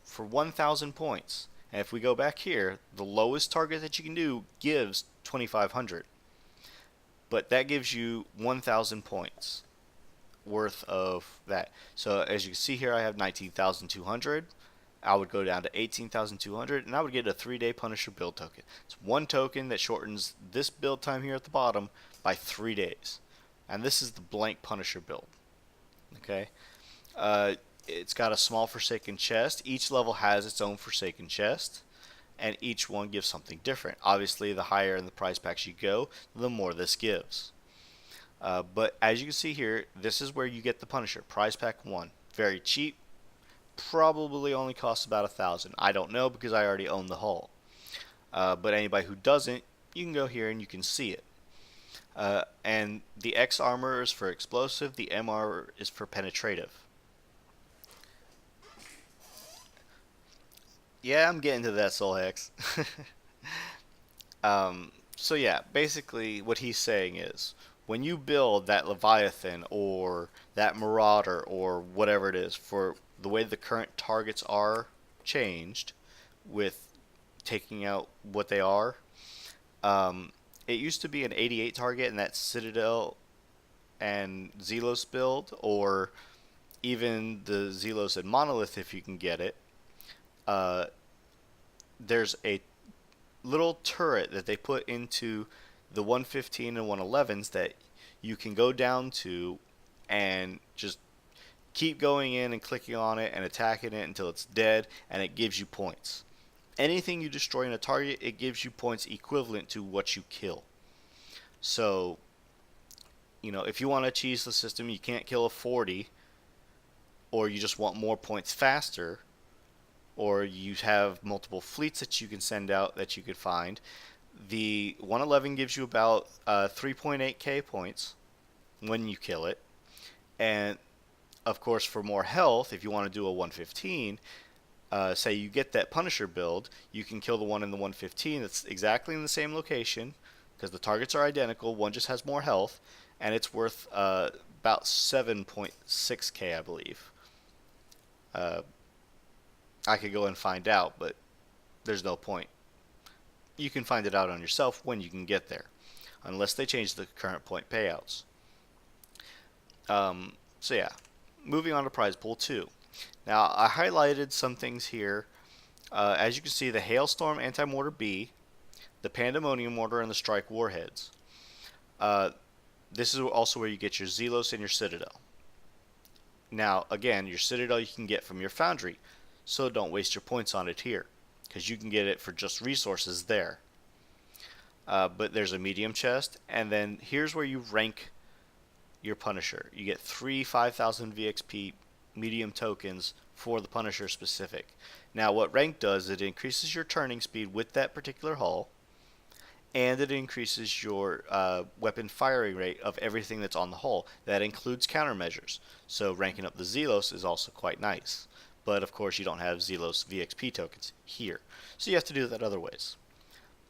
for 1,000 points, and if we go back here, the lowest target that you can do gives 2,500. But that gives you 1,000 points worth of that. So as you can see here, I have 19,200. I would go down to 18,200, and I would get a 3-day Punisher build token. It's one token that shortens this build time here at the bottom by 3 days. And this is the blank Punisher build. Okay, it's got a small Forsaken chest. Each level has its own Forsaken chest, and each one gives something different. Obviously, the higher in the prize packs you go, the more this gives. But as you can see here, this is where you get the Punisher. Prize Pack 1. Very cheap. Probably only costs about 1,000. I don't know because I already own the hull. But anybody who doesn't, you can go here and you can see it. And the X armor is for explosive. The M armor is for penetrative. Yeah, I'm getting to that, Soul Hex. So yeah, basically what he's saying is, when you build that Leviathan or that Marauder or whatever it is, for the way the current targets are changed with taking out what they are, it used to be an 88 target in that Citadel and Zelos build, or even the Zelos and Monolith if you can get it. There's a little turret that they put into the 115 and 111s that you can go down to and just keep going in and clicking on it and attacking it until it's dead, and it gives you points. Anything you destroy in a target, it gives you points equivalent to what you kill. So, if you want to cheese the system, you can't kill a 40, or you just want more points faster, or you have multiple fleets that you can send out that you could find. The 111 gives you about 3.8k points when you kill it. And of course, for more health, if you want to do a 115, say you get that Punisher build, you can kill the one in the 115 that's exactly in the same location because the targets are identical. One just has more health, and it's worth about 7.6k, I believe. Uh, I could go and find out, but there's no point. You can find it out on yourself when you can get there, unless they change the current point payouts. So yeah, moving on to prize pool 2. Now I highlighted some things here. As you can see, the Hailstorm Anti-Mortar B, the Pandemonium Mortar, and the Strike Warheads. This is also where you get your Zelos and your Citadel. Now, again, your Citadel you can get from your Foundry, so don't waste your points on it here, because you can get it for just resources there. But there's a medium chest, and then here's where you rank your Punisher. You get 3 5,000 VXP medium tokens for the Punisher specific. Now, what rank does, it increases your turning speed with that particular hull, and it increases your weapon firing rate of everything that's on the hull. That includes countermeasures. So ranking up the Zelos is also quite nice. But of course you don't have Zelos VXP tokens here. So you have to do that other ways.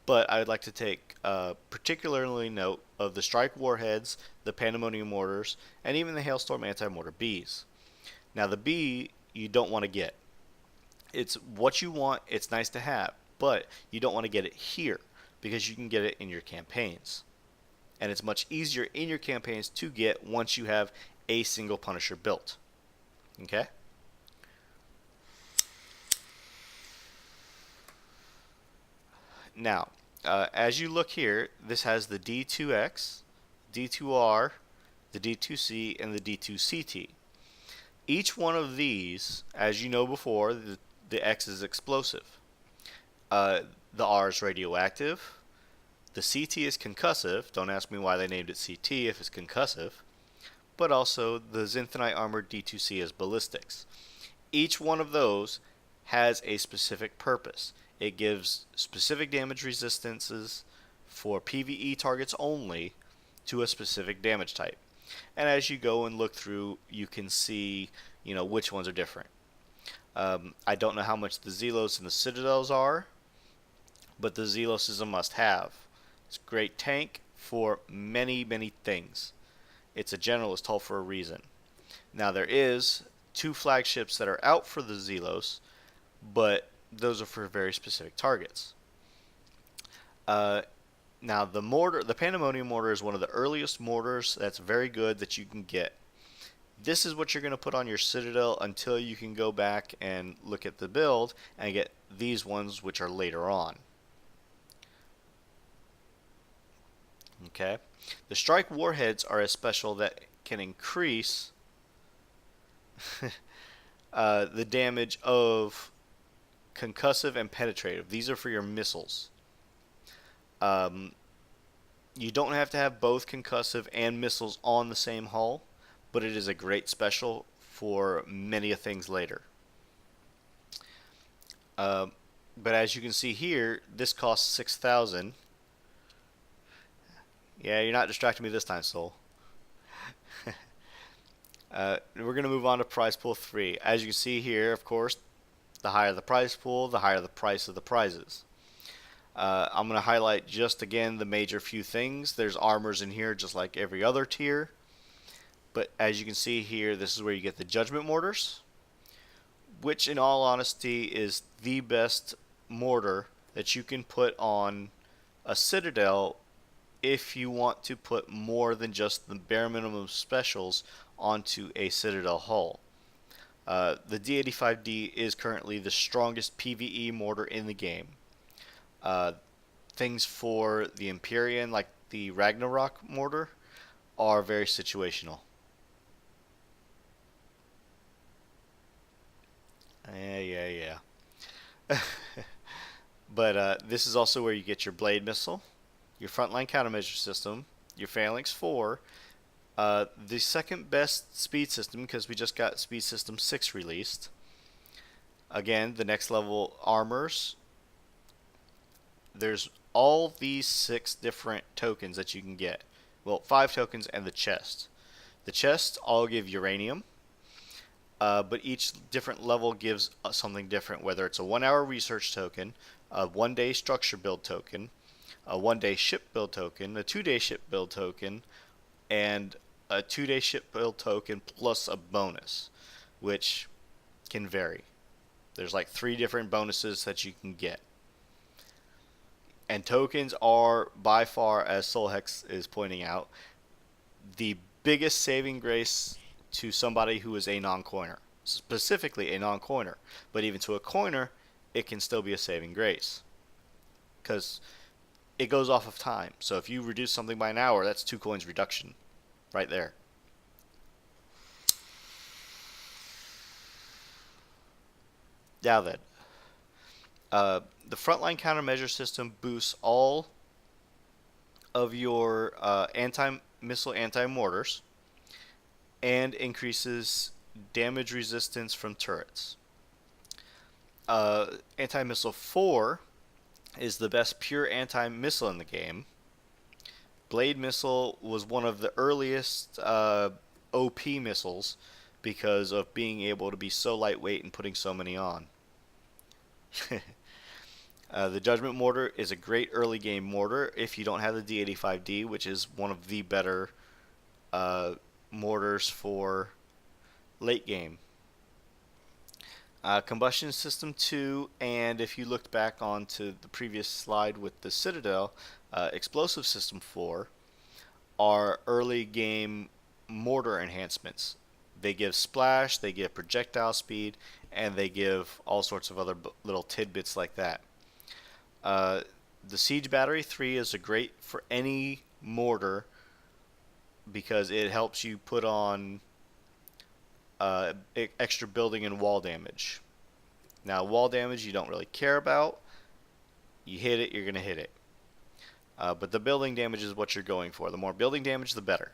But I would like to take particularly note of the Strike Warheads, the Pandemonium Mortars, and even the Hailstorm Anti-Mortar Bs. Now the B you don't want to get. It's what you want, it's nice to have, but you don't want to get it here, because you can get it in your campaigns. And it's much easier in your campaigns to get once you have a single Punisher built. Okay? Now, as you look here, this has the D2X, D2R, the D2C, and the D2CT. Each one of these, as you know before, the X is explosive. The R is radioactive. The CT is concussive. Don't ask me why they named it CT if it's concussive. But also the Zenthonite Armored D2C is ballistics. Each one of those has a specific purpose. It gives specific damage resistances for PvE targets only to a specific damage type. And as you go and look through, you can see, which ones are different. I don't know how much the Zelos and the Citadels are, but the Zelos is a must-have. It's a great tank for many, many things. It's a generalist hull for a reason. Now there is 2 flagships that are out for the Zelos, but those are for very specific targets. Now the Pandemonium Mortar is one of the earliest mortars that's very good that you can get. This is what you're going to put on your Citadel until you can go back and look at the build and get these ones, which are later on. Okay, the Strike Warheads are a special that can increase the damage of concussive and penetrative. These are for your missiles. You don't have to have both concussive and missiles on the same hull, but it is a great special for many things later. But as you can see here, this costs 6,000. Yeah, you're not distracting me this time, Soul. We're going to move on to prize pool 3. As you can see here, of course, the higher the prize pool, the higher the price of the prizes. I'm going to highlight just again the major few things. There's armors in here just like every other tier. But as you can see here, this is where you get the Judgment Mortars, which in all honesty is the best mortar that you can put on a Citadel if you want to put more than just the bare minimum specials onto a Citadel hull. The D85D is currently the strongest PvE mortar in the game. Things for the Empyrean, like the Ragnarok mortar, are very situational. Yeah. But this is also where you get your Blade Missile, your Frontline Countermeasure System, your Phalanx 4, the second best speed system, because we just got Speed System 6 released. Again, the next level armors. There's all these 6 different tokens that you can get. Well, 5 tokens and the chest. The chests all give uranium, but each different level gives something different, whether it's a 1-hour research token, a 1-day structure build token, a 1-day ship build token, a 2-day ship build token, and a 2-day ship build token plus a bonus, which can vary. There's like 3 different bonuses that you can get. And tokens are, by far, as Solhex is pointing out, the biggest saving grace to somebody who is a non-coiner. Specifically a non-coiner. But even to a coiner, it can still be a saving grace. Because it goes off of time. So if you reduce something by an hour, that's 2 coins reduction. Right there. Now then. The frontline countermeasure system boosts all of your anti-missile, anti-mortars, and increases damage resistance from turrets. Anti-missile 4 is the best pure anti-missile in the game. Blade missile was one of the earliest OP missiles because of being able to be so lightweight and putting so many on. The Judgment Mortar is a great early game mortar if you don't have the D85D, which is one of the better mortars for late game. Combustion System 2, and if you looked back onto the previous slide with the Citadel, Explosive System 4 are early game mortar enhancements. They give splash, they give projectile speed, and they give all sorts of other little tidbits like that. The Siege Battery 3 is a great for any mortar because it helps you put on extra building and wall damage. Now, wall damage you don't really care about. You hit it, you're going to hit it. But the building damage is what you're going for. The more building damage, the better.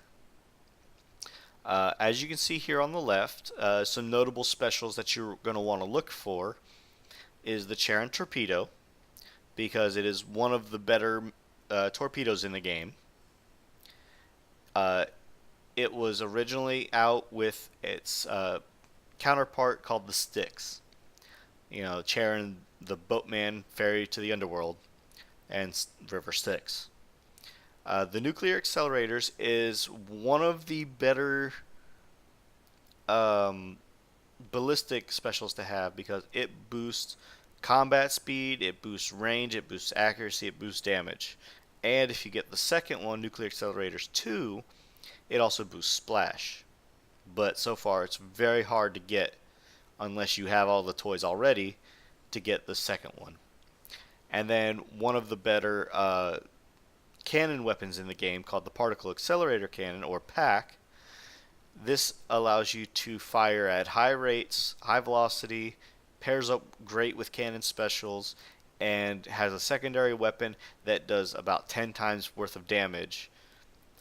As you can see here on the left, some notable specials that you're going to want to look for is the Charon Torpedo, because it is one of the better torpedoes in the game. It was originally out with its counterpart called the Styx. You know, Charon, the boatman ferry to the underworld, and River Styx. The Nuclear Accelerators is one of the better ballistic specials to have because it boosts combat speed, it boosts range, it boosts accuracy, it boosts damage. And if you get the second one, Nuclear Accelerators 2, it also boosts splash. But so far it's very hard to get unless you have all the toys already to get the second one. And then one of the better cannon weapons in the game called the Particle Accelerator Cannon, or PAC. This allows you to fire at high rates, high velocity, pairs up great with cannon specials, and has a secondary weapon that does about 10 times worth of damage.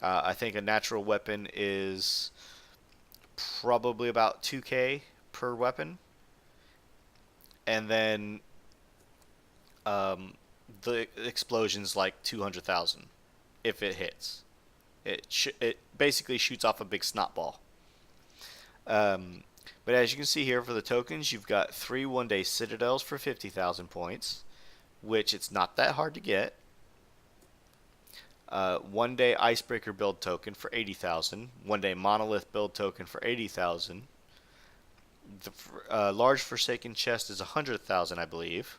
I think a natural weapon is probably about 2k per weapon. And then the explosion's like 200,000 if it hits. It basically shoots off a big snot ball. But as you can see here for the tokens, you've got 3 1-day Citadels for 50,000 points, which it's not that hard to get. 1-day Icebreaker build token for 80,000. 1-day Monolith build token for 80,000. The large Forsaken chest is 100,000, I believe.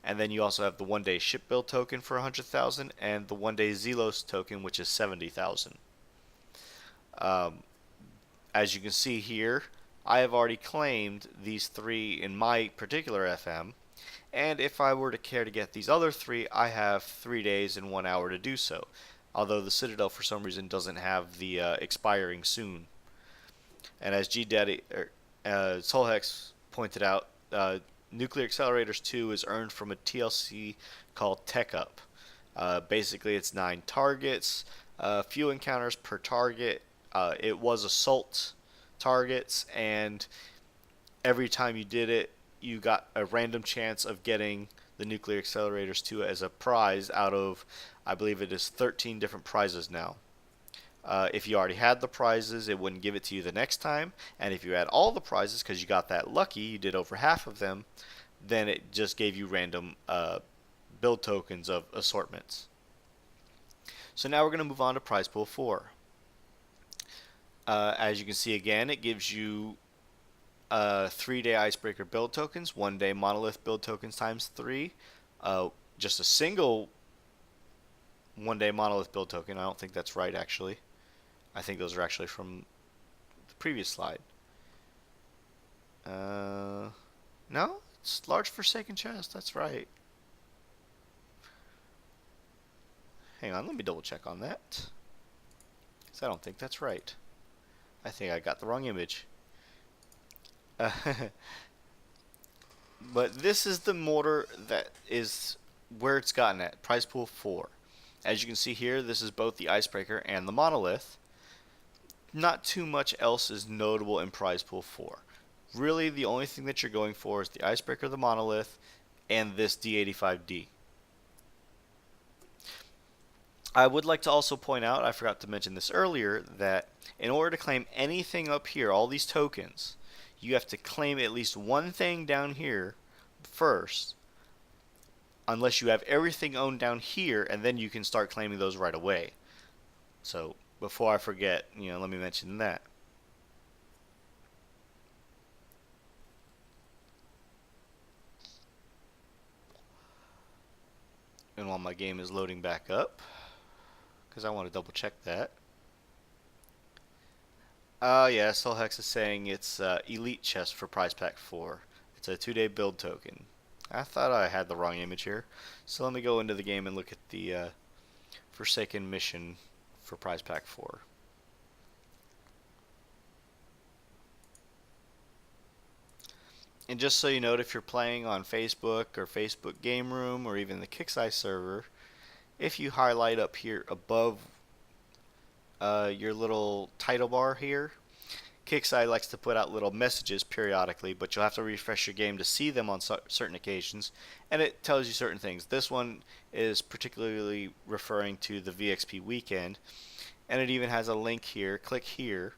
And then you also have the 1-day ship build token for 100,000 and the 1-day Zelos token, which is 70,000. As you can see here, I have already claimed these 3 in my particular FM, and if I were to care to get these other 3, I have 3 days and 1 hour to do so. Although the Citadel for some reason doesn't have the expiring soon. And as Solhex pointed out, Nuclear Accelerators 2 is earned from a TLC called Tech Up. Basically, it's 9 targets, Few encounters per target. It was assault targets, and every time you did it, you got a random chance of getting the nuclear accelerators 2 as a prize out of, I believe it is 13 different prizes now. If you already had the prizes, it wouldn't give it to you the next time. And if you had all the prizes, because you got that lucky, you did over half of them, then it just gave you random build tokens of assortments. So now we're going to move on to Prize Pool 4. As you can see again, it gives you 3-day Icebreaker build tokens, 1-day Monolith build tokens times 3, just a single 1-day Monolith build token. I don't think that's right, actually. I think those are actually from the previous slide. No, it's large Forsaken chest. That's right. Hang on, let me double check on that, because I don't think that's right. I think I got the wrong image. But this is the mortar that is where it's gotten at, Prize Pool 4. As you can see here, this is both the Icebreaker and the Monolith. Not too much else is notable in Prize Pool 4. Really, the only thing that you're going for is the Icebreaker, the Monolith, and this D85D. I would like to also point out, I forgot to mention this earlier, that in order to claim anything up here, all these tokens, you have to claim at least one thing down here first, unless you have everything owned down here, and then you can start claiming those right away. So before I forget, let me mention that. And while my game is loading back up, because I want to double check that. Yeah, Solhex is saying it's Elite Chest for Prize Pack 4. It's a 2-day build token. I thought I had the wrong image here. So let me go into the game and look at the Forsaken mission for Prize Pack 4. And just so you know, if you're playing on Facebook or Facebook Game Room or even the KixEye server, if you highlight up here above your little title bar here, KixEye likes to put out little messages periodically, but you'll have to refresh your game to see them on certain occasions, and it tells you certain things. This one is particularly referring to the VXP weekend, and it even has a link here. Click here,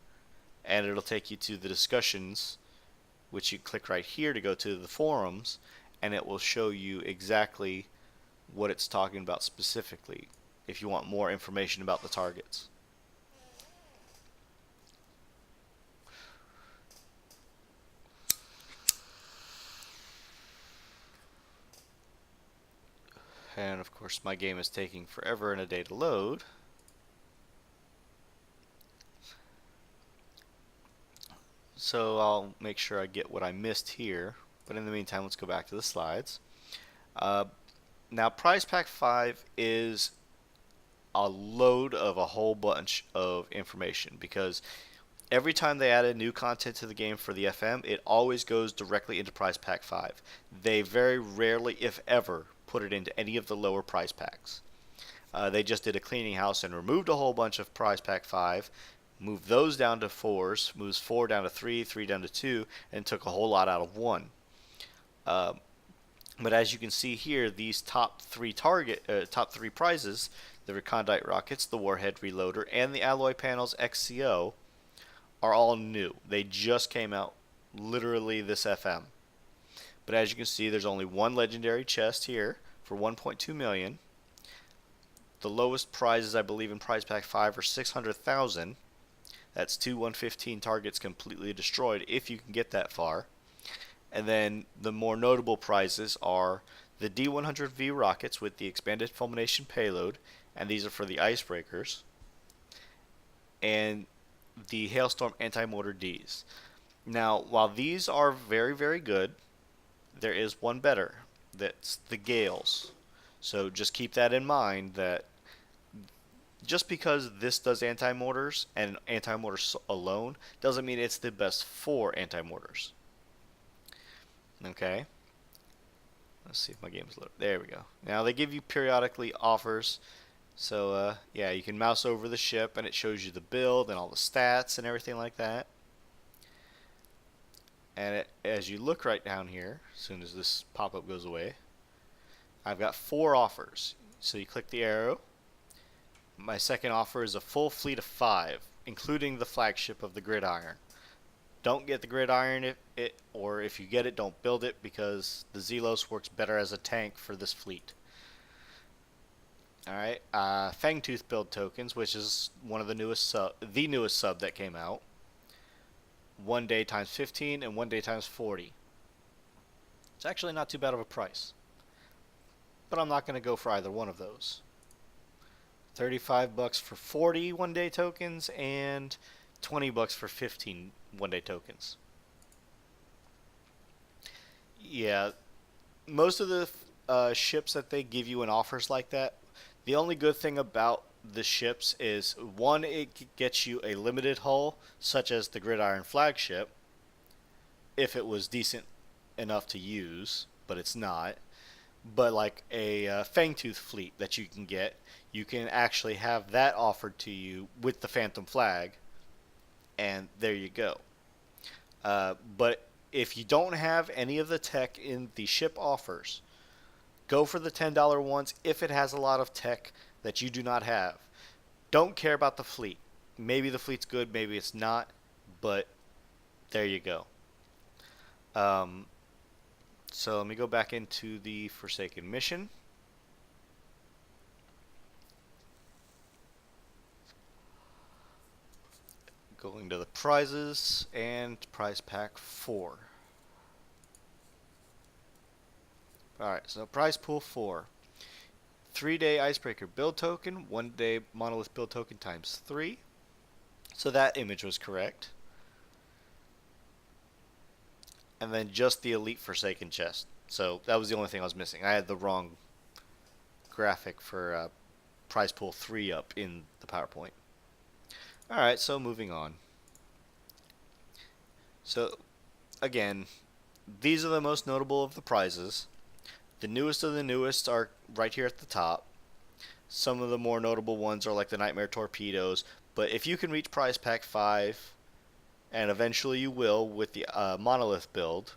and it'll take you to the discussions, which you click right here to go to the forums, and it will show you exactly what it's talking about specifically if you want more information about the targets. And of course my game is taking forever and a day to load. So I'll make sure I get what I missed here. But in the meantime, let's go back to the slides. Now Prize Pack 5 is a load of a whole bunch of information, because every time they added new content to the game for the FM, it always goes directly into Prize Pack 5. They very rarely, if ever, put it into any of the lower prize packs. They just did a cleaning house and removed a whole bunch of Prize Pack 5, moved those down to 4s, moves 4 down to 3, 3 down to 2, and took a whole lot out of 1. But as you can see here, these top three prizes, the Recondite Rockets, the Warhead Reloader, and the Alloy Panels XCO, are all new. They just came out literally this FM. But as you can see, there's only one legendary chest here for 1.2 million. The lowest prizes, I believe, in Prize Pack 5 are 600,000. That's 2 115 targets completely destroyed if you can get that far. And then the more notable prizes are the D100V rockets with the expanded fulmination payload, and these are for the Icebreakers, and the Hailstorm anti-mortar Ds. Now, while these are very, very good, there is one better. That's the Gales. So just keep that in mind, that just because this does anti-mortars and anti-mortars alone doesn't mean it's the best for anti-mortars. Okay, let's see if my game is loaded. There we go. Now they give you periodically offers So yeah, you can mouse over the ship and it shows you the build and all the stats and everything like that. And as you look right down here, as soon as this pop-up goes away, I've got 4 offers. So you click the arrow. My second offer is a full fleet of 5, including the flagship of the Gridiron. Don't get the Gridiron or if you get it, don't build it because the Zelos works better as a tank for this fleet. Alright, Fangtooth build tokens, which is one of the newest sub that came out. 1 day times 15 and 1 day times 40. It's actually not too bad of a price. But I'm not going to go for either one of those. $35 for 40 1-day tokens and $20 for 15 1-day tokens. Yeah, most of the ships that they give you in offers like that, the only good thing about the ships is, one, it gets you a limited hull, such as the Gridiron flagship, if it was decent enough to use, but it's not. But like a Fangtooth fleet that you can get, you can actually have that offered to you with the Phantom flag, and there you go. But if you don't have any of the tech in the ship offers, go for the $10 ones if it has a lot of tech that you do not have. Don't care about the fleet. Maybe the fleet's good, maybe it's not, but there you go. So let me go back into the Forsaken mission. Going to the prizes and prize pack 4. Alright, so prize pool 4. 3-day Icebreaker build token, 1-day Monolith build token times 3. So that image was correct. And then just the Elite Forsaken chest. So that was the only thing I was missing. I had the wrong graphic for prize pool 3 up in the PowerPoint. Alright, so moving on. So, again, these are the most notable of the prizes. The newest of the newest are right here at the top. Some of the more notable ones are like the Nightmare Torpedoes. But if you can reach prize pack 5, and eventually you will with the Monolith build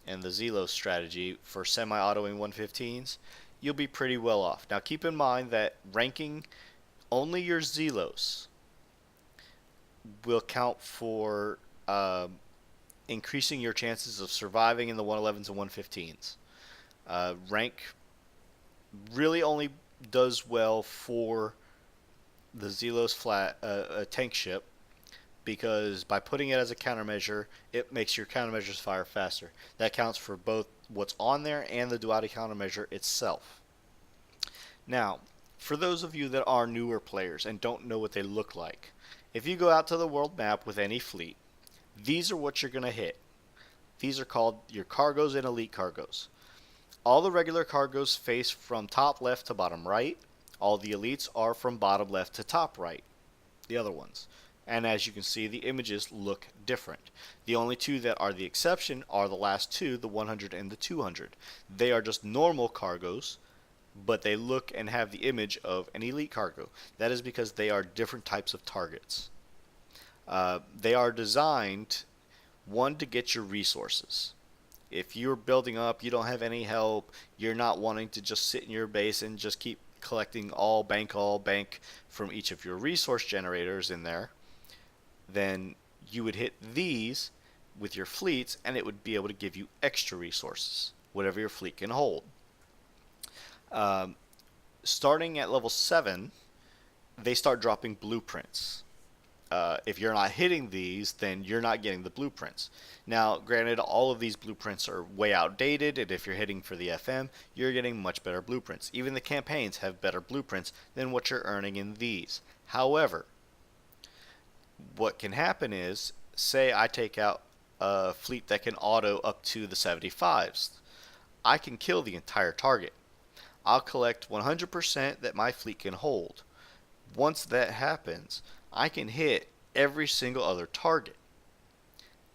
and the Zelos strategy for semi-autoing 115s, you'll be pretty well off. Now keep in mind that ranking only your Zelos will count for increasing your chances of surviving in the 111s and 115s. Rank really only does well for the Zelos tank ship, because by putting it as a countermeasure, it makes your countermeasures fire faster. That counts for both what's on there and the duality countermeasure itself. Now, for those of you that are newer players and don't know what they look like, if you go out to the world map with any fleet, these are what you're going to hit. These are called your cargoes and elite cargoes. All the regular cargoes face from top left to bottom right. All the elites are from bottom left to top right, the other ones. And as you can see, the images look different. The only two that are the exception are the last two, the 100 and the 200. They are just normal cargoes, but they look and have the image of an elite cargo. That is because they are different types of targets. They are designed, one, to get your resources. If you're building up, you don't have any help, you're not wanting to just sit in your base and just keep collecting all bank from each of your resource generators in there, then you would hit these with your fleets and it would be able to give you extra resources, whatever your fleet can hold. Starting at level 7, they start dropping blueprints. If you're not hitting these, then you're not getting the blueprints. Now, granted, all of these blueprints are way outdated, and if you're hitting for the FM, you're getting much better blueprints. Even the campaigns have better blueprints than what you're earning in these. However, what can happen is, say I take out a fleet that can auto up to the 75s. I can kill the entire target. I'll collect 100% that my fleet can hold. Once that happens, I can hit every single other target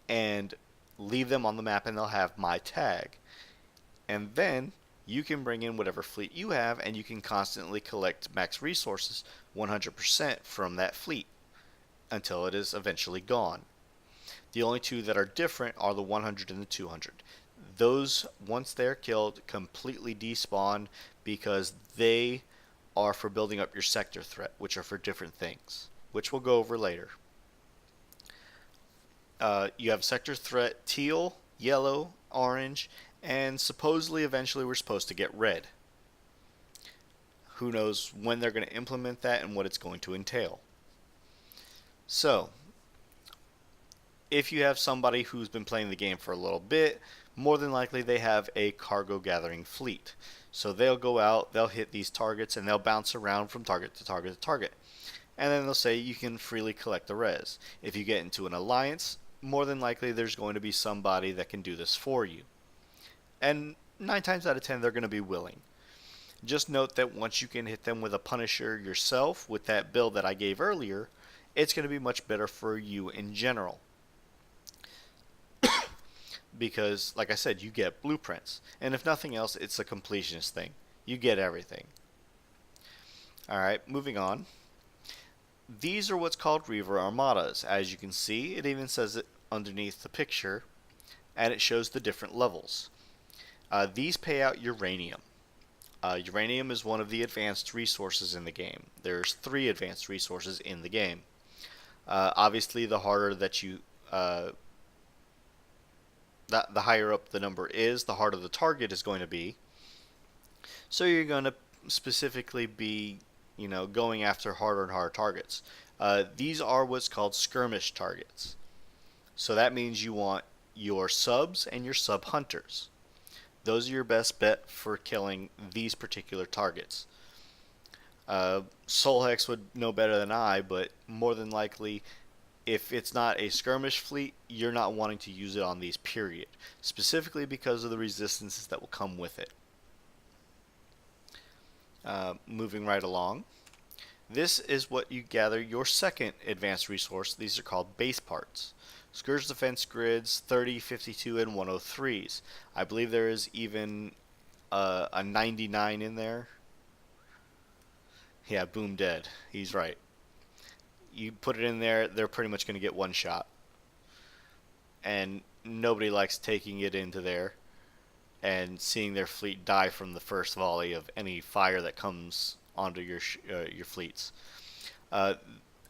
and leave them on the map and they'll have my tag. And then you can bring in whatever fleet you have, and you can constantly collect max resources 100% from that fleet until it is eventually gone. The only two that are different are the 100 and the 200. Those, once they're killed, completely despawn because they are for building up your sector threat, which are for different things, which we'll go over later. You have sector threat teal, yellow, orange, and supposedly eventually we're supposed to get red. Who knows when they're going to implement that and what it's going to entail. So, if you have somebody who's been playing the game for a little bit, more than likely they have a cargo gathering fleet. So they'll go out, they'll hit these targets, and they'll bounce around from target to target to target. And then they'll say you can freely collect the res. If you get into an alliance, more than likely there's going to be somebody that can do this for you. And 9 times out of 10 they're going to be willing. Just note that once you can hit them with a Punisher yourself with that build that I gave earlier, it's going to be much better for you in general. Because, like I said, you get blueprints. And if nothing else, it's a completionist thing. You get everything. Alright, moving on. These are what's called Reaver Armadas. As you can see, it even says it underneath the picture, and it shows the different levels. These pay out uranium. Uranium is one of the advanced resources in the game. There's 3 advanced resources in the game. Obviously, the harder that you... the higher up the number is, the harder the target is going to be. So you're going to specifically be, going after harder and harder targets. These are what's called skirmish targets. So that means you want your subs and your sub hunters. Those are your best bet for killing these particular targets. Solhex would know better than I, but more than likely, if it's not a skirmish fleet, you're not wanting to use it on these, period. Specifically because of the resistances that will come with it. Moving right along. This is what you gather your second advanced resource. These are called base parts. Scourge defense grids, 30, 52, and 103s. I believe there is even a 99 in there. Yeah, boom, dead. He's right. You put it in there, they're pretty much going to get one shot. And nobody likes taking it into there and seeing their fleet die from the first volley of any fire that comes onto your fleets.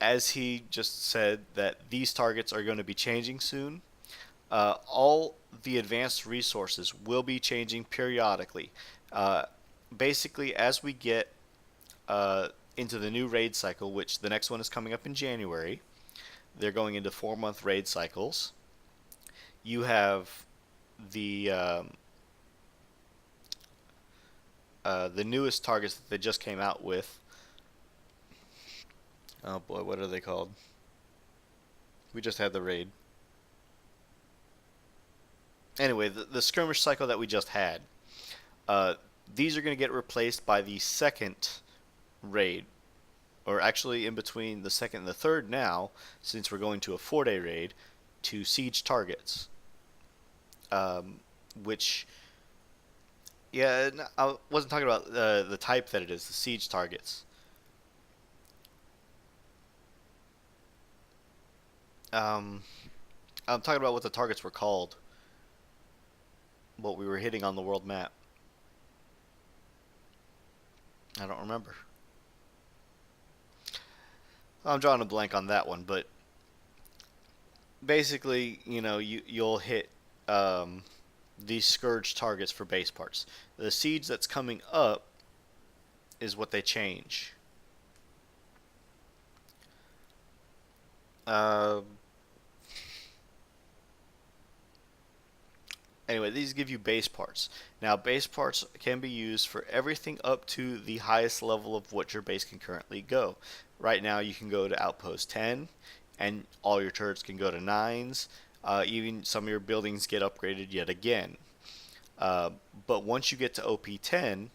As he just said, that these targets are going to be changing soon. All the advanced resources will be changing periodically. Basically, as we get into the new raid cycle, which the next one is coming up in January, they're going into 4-month raid cycles. You have the newest targets that they just came out with. Oh boy, what are they called? We just had the raid. Anyway, the skirmish cycle that we just had. These are going to get replaced by the second raid. Or actually in between the second and the third now, since we're going to a 4-day raid, to siege targets. Which... Yeah, I wasn't talking about the type that it is, the siege targets. I'm talking about what the targets were called. What we were hitting on the world map. I don't remember. I'm drawing a blank on that one, but basically, you'll hit these scourge targets for base parts. The siege that's coming up is what they change. Anyway, these give you base parts. Now, base parts can be used for everything up to the highest level of what your base can currently go. Right now, you can go to Outpost 10, and all your turrets can go to 9s. Even some of your buildings get upgraded yet again. But once you get to OP10,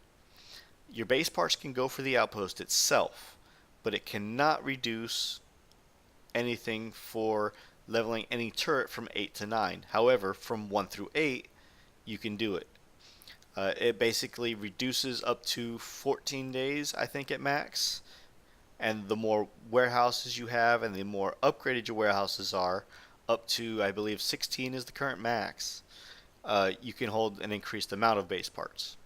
your base parts can go for the outpost itself, but it cannot reduce anything for leveling any turret from 8 to 9. However, from 1 through 8, you can do it. It basically reduces up to 14 days, I think, at max. And the more warehouses you have and the more upgraded your warehouses are, up to, I believe, 16 is the current max, you can hold an increased amount of base parts.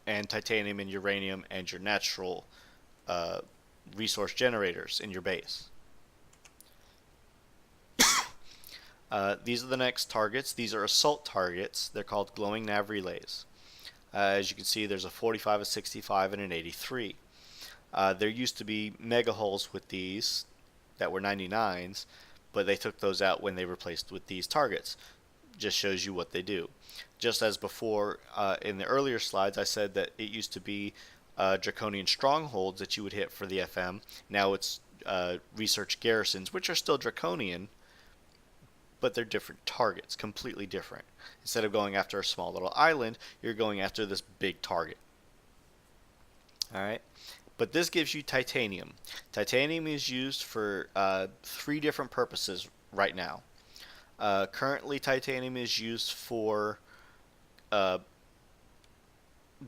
And titanium and uranium and your natural uh, resource generators in your base. These are the next targets. These are assault targets. They're called glowing nav relays. As you can see, there's a 45, a 65, and an 83. There used to be mega hulls with these that were 99s, but they took those out when they replaced with these targets. Just shows you what they do. Just as before in the earlier slides, I said that it used to be draconian strongholds that you would hit for the FM. Now it's research garrisons, which are still draconian, but they're different targets, completely different. Instead of going after a small little island, you're going after this big target. Alright? But this gives you titanium. Titanium is used for 3 different purposes right now. Currently, titanium is used for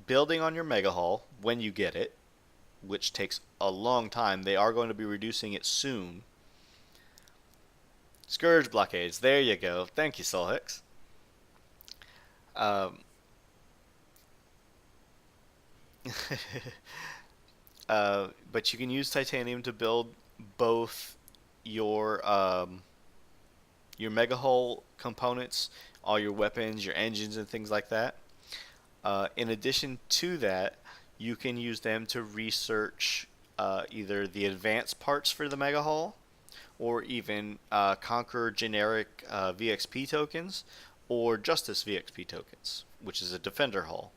building on your mega hull when you get it, which takes a long time. They are going to be reducing it soon. Scourge blockades. There you go. Thank you, Solhix. But you can use titanium to build both your mega hull components, all your weapons, your engines, and things like that. In addition to that, you can use them to research either the advanced parts for the mega hull, or even Conqueror generic VXP tokens, or Justice VXP tokens, which is a Defender hull.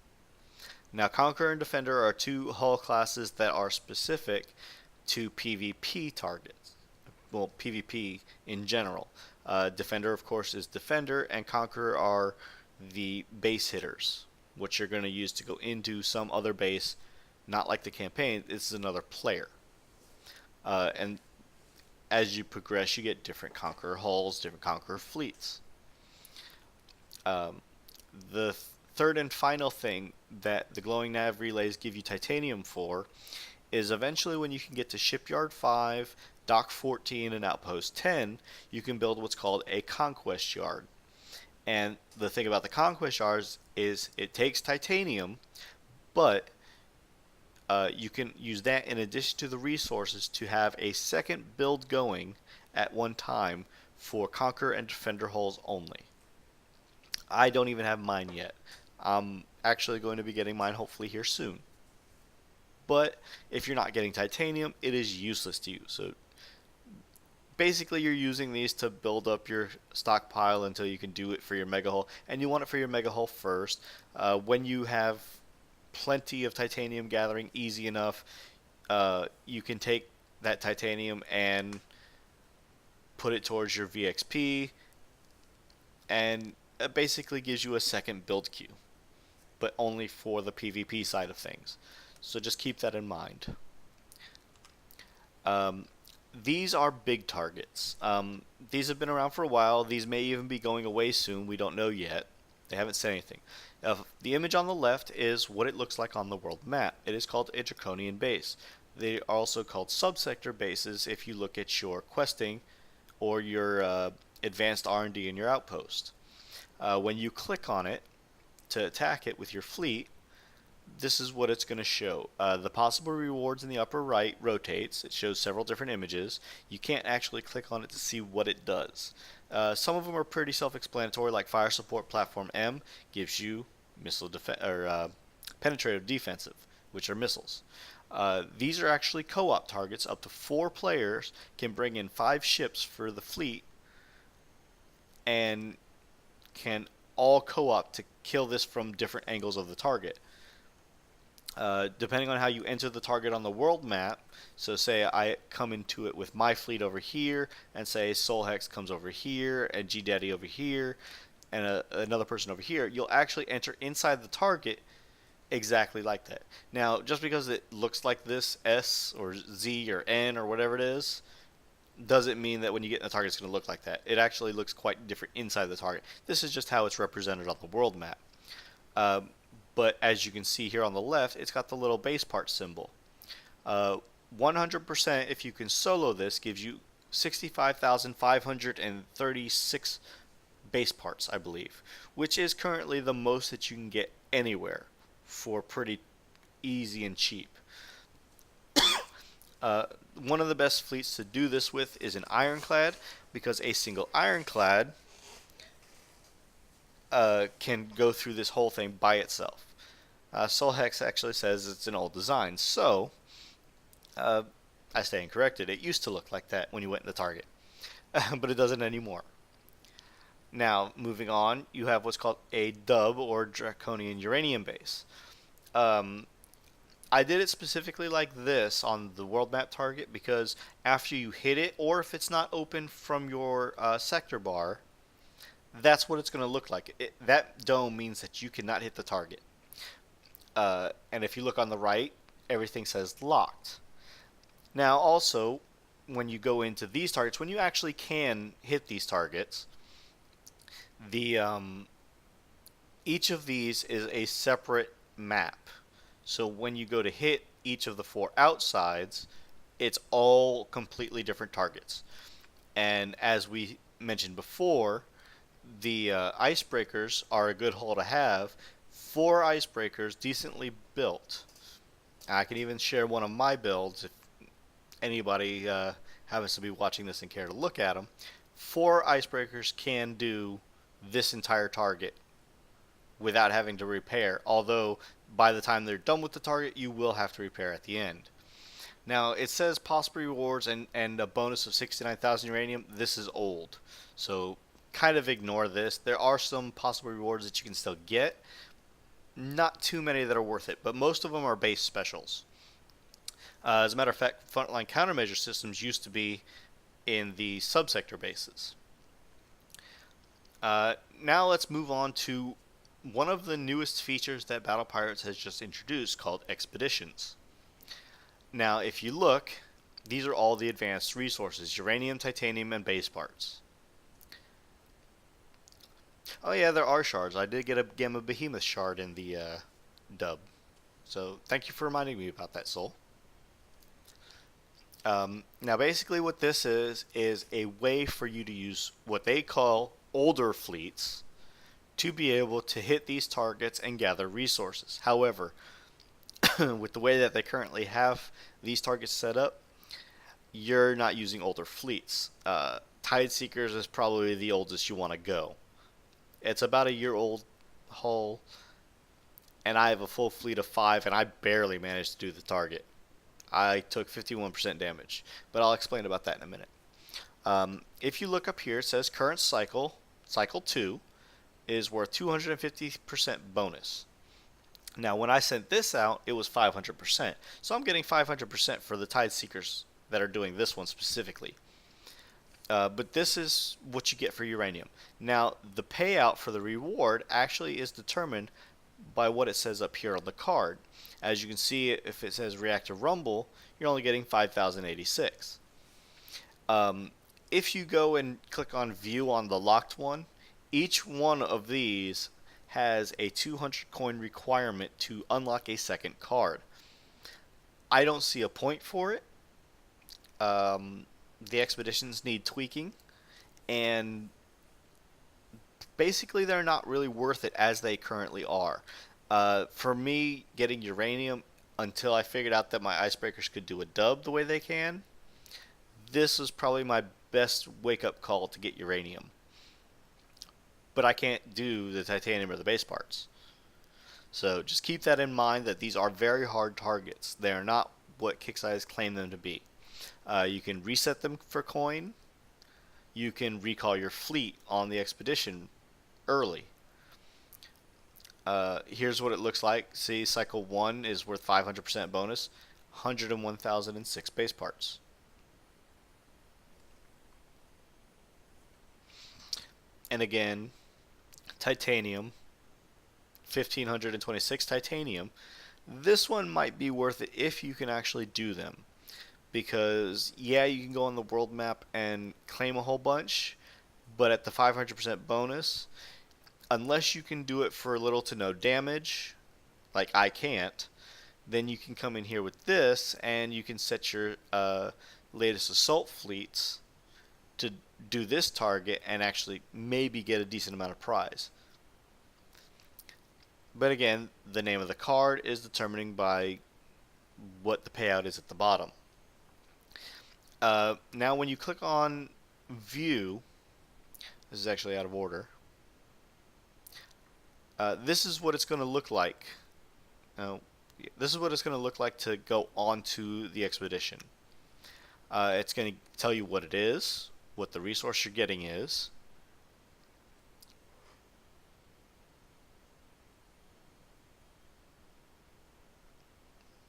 Now, Conqueror and Defender are 2 hull classes that are specific to PvP targets. Well, PvP in general. Defender, of course, is Defender, and Conqueror are the base hitters, which you're going to use to go into some other base, not like the campaign. This is another player. And as you progress, you get different Conqueror hulls, different Conqueror fleets. The third and final thing that the glowing nav relays give you titanium for is eventually when you can get to Shipyard 5, Dock 14, and Outpost 10, you can build what's called a Conquest Yard. And the thing about the Conquest Yards is it takes titanium, but you can use that in addition to the resources to have a second build going at one time for Conqueror and Defender hulls only. I don't even have mine yet. I'm actually going to be getting mine hopefully here soon. But if you're not getting titanium, it is useless to you. So basically you're using these to build up your stockpile until you can do it for your mega hull. And you want it for your mega hull first. When you have plenty of titanium gathering easy enough, you can take that titanium and put it towards your VXP, and it basically gives you a second build queue, but only for the PvP side of things. So just keep that in mind. These are big targets. These have been around for a while. These may even be going away soon. We don't know yet. They haven't said anything. The image on the left is what it looks like on the world map. It is called a draconian base. They are also called subsector bases if you look at your questing or your advanced R&D in your outpost. When you click on it to attack it with your fleet, this is what it's going to show. The possible rewards in the upper right rotates. It shows several different images. You can't actually click on it to see what it does. Some of them are pretty self-explanatory, like Fire Support Platform M gives you missile penetrative defensive, which are missiles. These are actually co-op targets. Up to 4 players can bring in 5 ships for the fleet and can all co-op to kill this from different angles of the target. Depending on how you enter the target on the world map, so say I come into it with my fleet over here, and say Solhex comes over here, and G-Daddy over here, and another person over here, you'll actually enter inside the target exactly like that. Now, just because it looks like this, S or Z or N or whatever it is, doesn't mean that when you get in the target it's going to look like that. It actually looks quite different inside the target. This is just how it's represented on the world map. Uh, but as you can see here on the left, it's got the little base part symbol. 100% if you can solo this gives you 65,536 base parts, I believe, which is currently the most that you can get anywhere for pretty easy and cheap. One of the best fleets to do this with is an ironclad, because a single ironclad can go through this whole thing by itself. Solhex actually says it's an old design, so I stand corrected. It used to look like that when you went in the target, but it doesn't anymore. Now, moving on, you have what's called a dub, or draconian uranium base. I did it specifically like this on the world map target because after you hit it, or if it's not open from your sector bar, that's what it's going to look like. That dome means that you cannot hit the target. And if you look on the right, everything says locked. Now, also, when you go into these targets, when you actually can hit these targets, the each of these is a separate map. So when you go to hit each of the 4 outsides, it's all completely different targets. And as we mentioned before, the icebreakers are a good hull to have. 4 icebreakers decently built. I can even share one of my builds if anybody happens to be watching this and care to look at them. 4 icebreakers can do this entire target without having to repair, although by the time they're done with the target, you will have to repair at the end. Now, it says possible rewards and a bonus of 69,000 uranium. This is old, so kind of ignore this. There are some possible rewards that you can still get. Not too many that are worth it, but most of them are base specials. As a matter of fact, frontline countermeasure systems used to be in the subsector bases. Now let's move on to one of the newest features that Battle Pirates has just introduced, called Expeditions. Now, if you look, these are all the advanced resources: uranium, titanium, and base parts. Oh yeah, there are shards. I did get a Gamma Behemoth shard in the dub. So thank you for reminding me about that, Soul. Now basically what this is a way for you to use what they call older fleets to be able to hit these targets and gather resources. However, with the way that they currently have these targets set up, you're not using older fleets. Tideseekers is probably the oldest you want to go. It's about a year old hull, and I have a full fleet of 5, and I barely managed to do the target. I took 51% damage, but I'll explain about that in a minute. If you look up here, it says current cycle, cycle 2, is worth 250% bonus. Now, when I sent this out, it was 500%. So I'm getting 500% for the Tideseekers that are doing this one specifically. But this is what you get for uranium. Now, the payout for the reward actually is determined by what it says up here on the card. As you can see, if it says Reactor Rumble, you're only getting 5,086. If you go and click on View on the locked one, each one of these has a 200 coin requirement to unlock a second card. I don't see a point for it. The expeditions need tweaking, and basically they're not really worth it as they currently are. For me, getting uranium, until I figured out that my icebreakers could do a dub the way they can, this was probably my best wake-up call to get uranium. But I can't do the titanium or the base parts. So just keep that in mind, that these are very hard targets. They are not what KixEyes claim them to be. You can reset them for coin. You can recall your fleet on the expedition early. Here's what it looks like. See, cycle 1 is worth 500% bonus, 101,006 base parts. And again, titanium, 1,526 titanium. This one might be worth it if you can actually do them. Because, yeah, you can go on the world map and claim a whole bunch, but at the 500% bonus, unless you can do it for little to no damage, like I can't, then you can come in here with this and you can set your latest assault fleets to do this target and actually maybe get a decent amount of prize. But again, the name of the card is determining by what the payout is at the bottom. Now when you click on view, this is actually out of order. This is what it's going to look like. This is what it's going to look like to go onto the expedition. It's going to tell you what it is, what the resource you're getting is.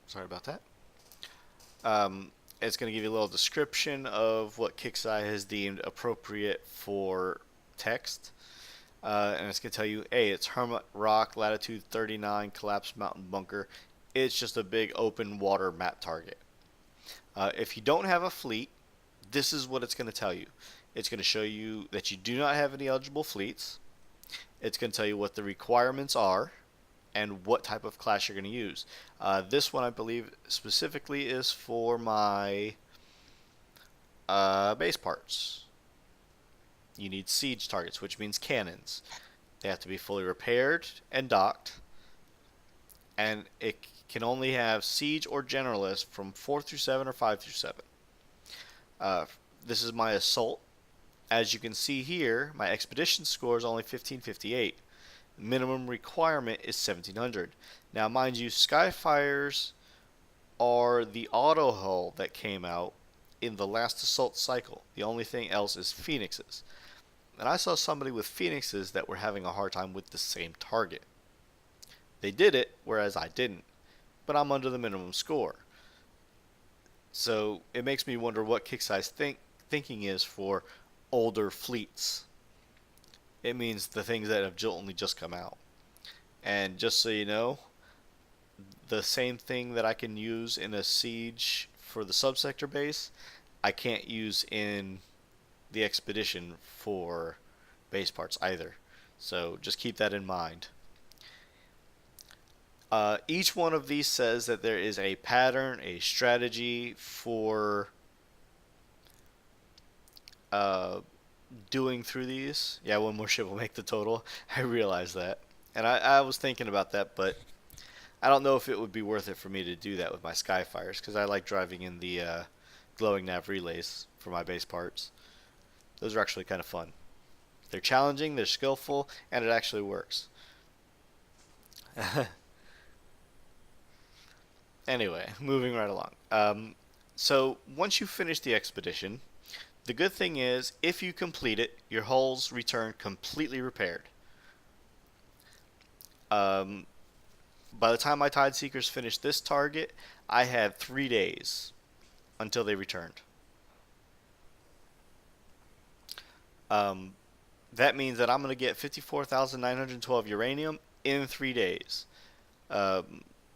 Sorry about that. It's going to give you a little description of what KIXEYE has deemed appropriate for text. And it's going to tell you, hey, it's Hermit Rock, latitude 39, collapsed mountain bunker. It's just a big open water map target. If you don't have a fleet, this is what it's going to tell you. It's going to show you that you do not have any eligible fleets. It's going to tell you what the requirements are and what type of class you're going to use. This one, I believe, specifically is for my base parts. You need siege targets, which means cannons. They have to be fully repaired and docked. And it can only have siege or generalist from 4 through 7 or 5 through 7. This is my assault. As you can see here, my expedition score is only 1558. Minimum requirement is 1700. Now, mind you, Skyfires are the auto hull that came out in the last assault cycle. The only thing else is Phoenixes. And I saw somebody with Phoenixes that were having a hard time with the same target. They did it, whereas I didn't. But I'm under the minimum score. So it makes me wonder what KIXEYE's thinking is for older fleets. It means the things that have only just come out. And just so you know, the same thing that I can use in a siege for the subsector base, I can't use in the expedition for base parts either. So just keep that in mind. Each one of these says that there is a pattern, a strategy for doing through these. Yeah, one more ship will make the total. I realize that. And I was thinking about that, but I don't know if it would be worth it for me to do that with my Skyfires, because I like driving in the glowing nav relays for my base parts. Those are actually kind of fun. They're challenging, they're skillful, and it actually works. Anyway, moving right along. So once you finish the expedition, the good thing is, if you complete it, your hulls return completely repaired. By the time my Tideseekers finished this target, I had 3 days until they returned. That means that I'm going to get 54,912 uranium in 3 days.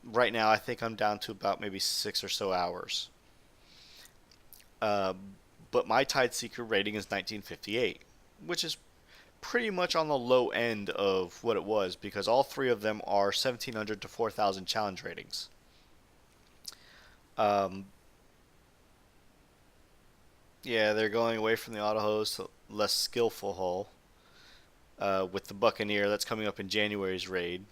Right now, I think I'm down to about maybe 6 or so hours. But my Tideseeker rating is 1958, which is pretty much on the low end of what it was, because all 3 of them are 1700 to 4000 challenge ratings. Yeah, they're going away from the auto host, less skillful hull, with the Buccaneer that's coming up in January's raid.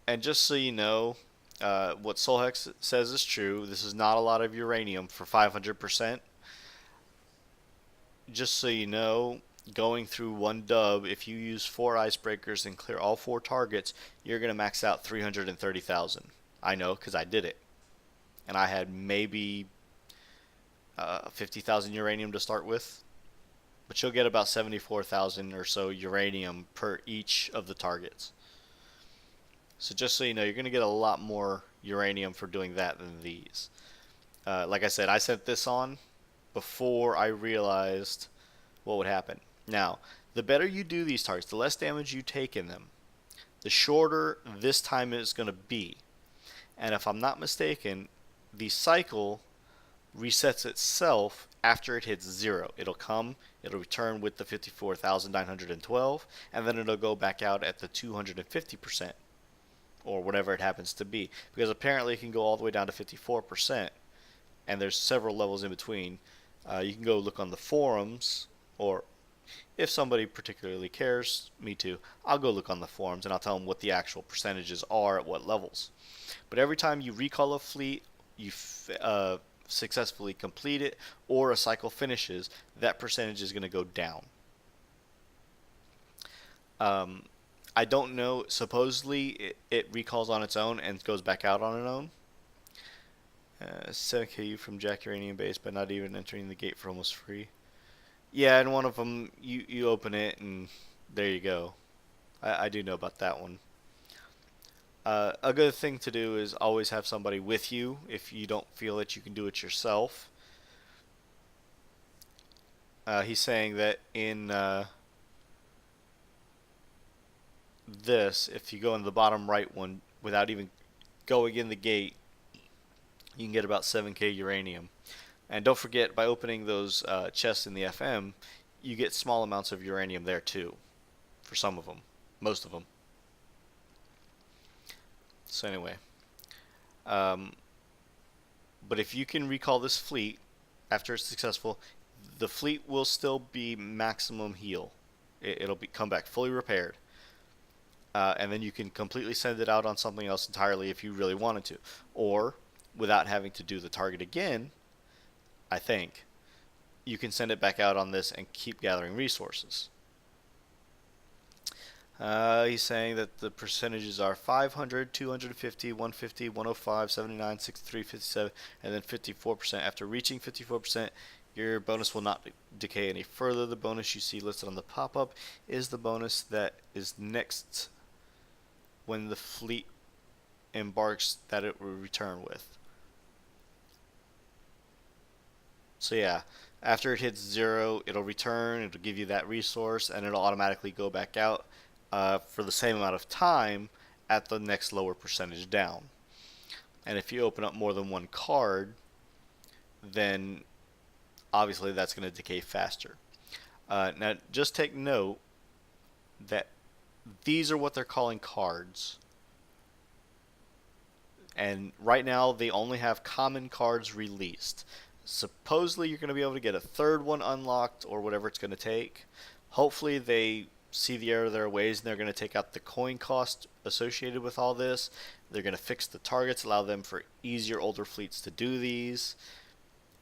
And just so you know, what Solhex says is true. This is not a lot of uranium for 500%. Just so you know, going through one dub, if you use 4 icebreakers and clear all 4 targets, you're going to max out 330,000. I know, because I did it. And I had maybe 50,000 uranium to start with. But you'll get about 74,000 or so uranium per each of the targets. So just so you know, you're going to get a lot more uranium for doing that than these. Like I said, I sent this on before I realized what would happen. Now, the better you do these targets, the less damage you take in them, the shorter this time is going to be. And if I'm not mistaken, the cycle resets itself after it hits 0. It'll return with the 54,912, and then it'll go back out at the 250%, or whatever it happens to be. Because apparently it can go all the way down to 54%, and there's several levels in between. You can go look on the forums, or if somebody particularly cares, me too, I'll go look on the forums and I'll tell them what the actual percentages are at what levels. But every time you recall a fleet, you successfully complete it, or a cycle finishes, that percentage is going to go down. Um, I don't know. Supposedly, it recalls on its own and goes back out on its own. 7KU from Jack Uranium Base by not even entering the gate for almost free. Yeah, and one of them, you open it and there you go. I do know about that one. A good thing to do is always have somebody with you if you don't feel that you can do it yourself. He's saying that in this, if you go in the bottom right one without even going in the gate, you can get about 7k uranium. And don't forget, by opening those chests in the FM, you get small amounts of uranium there too, for some of them, most of them. So anyway, but if you can recall this fleet after it's successful, the fleet will still be maximum heal. It'll come back fully repaired. And then you can completely send it out on something else entirely if you really wanted to. Or, without having to do the target again, I think, you can send it back out on this and keep gathering resources. He's saying that the percentages are 500, 250, 150, 105, 79, 63, 57, and then 54%. After reaching 54%, your bonus will not decay any further. The bonus you see listed on the pop-up is the bonus that is next when the fleet embarks that it will return with. So yeah, after it hits 0, it'll return, it'll give you that resource, and it'll automatically go back out for the same amount of time at the next lower percentage down. And if you open up more than one card, then obviously that's going to decay faster. Now, just take note that these are what they're calling cards. And right now, they only have common cards released. Supposedly, you're going to be able to get a third one unlocked, or whatever it's going to take. Hopefully, they see the error of their ways, and they're going to take out the coin cost associated with all this. They're going to fix the targets, allow them for easier, older fleets to do these.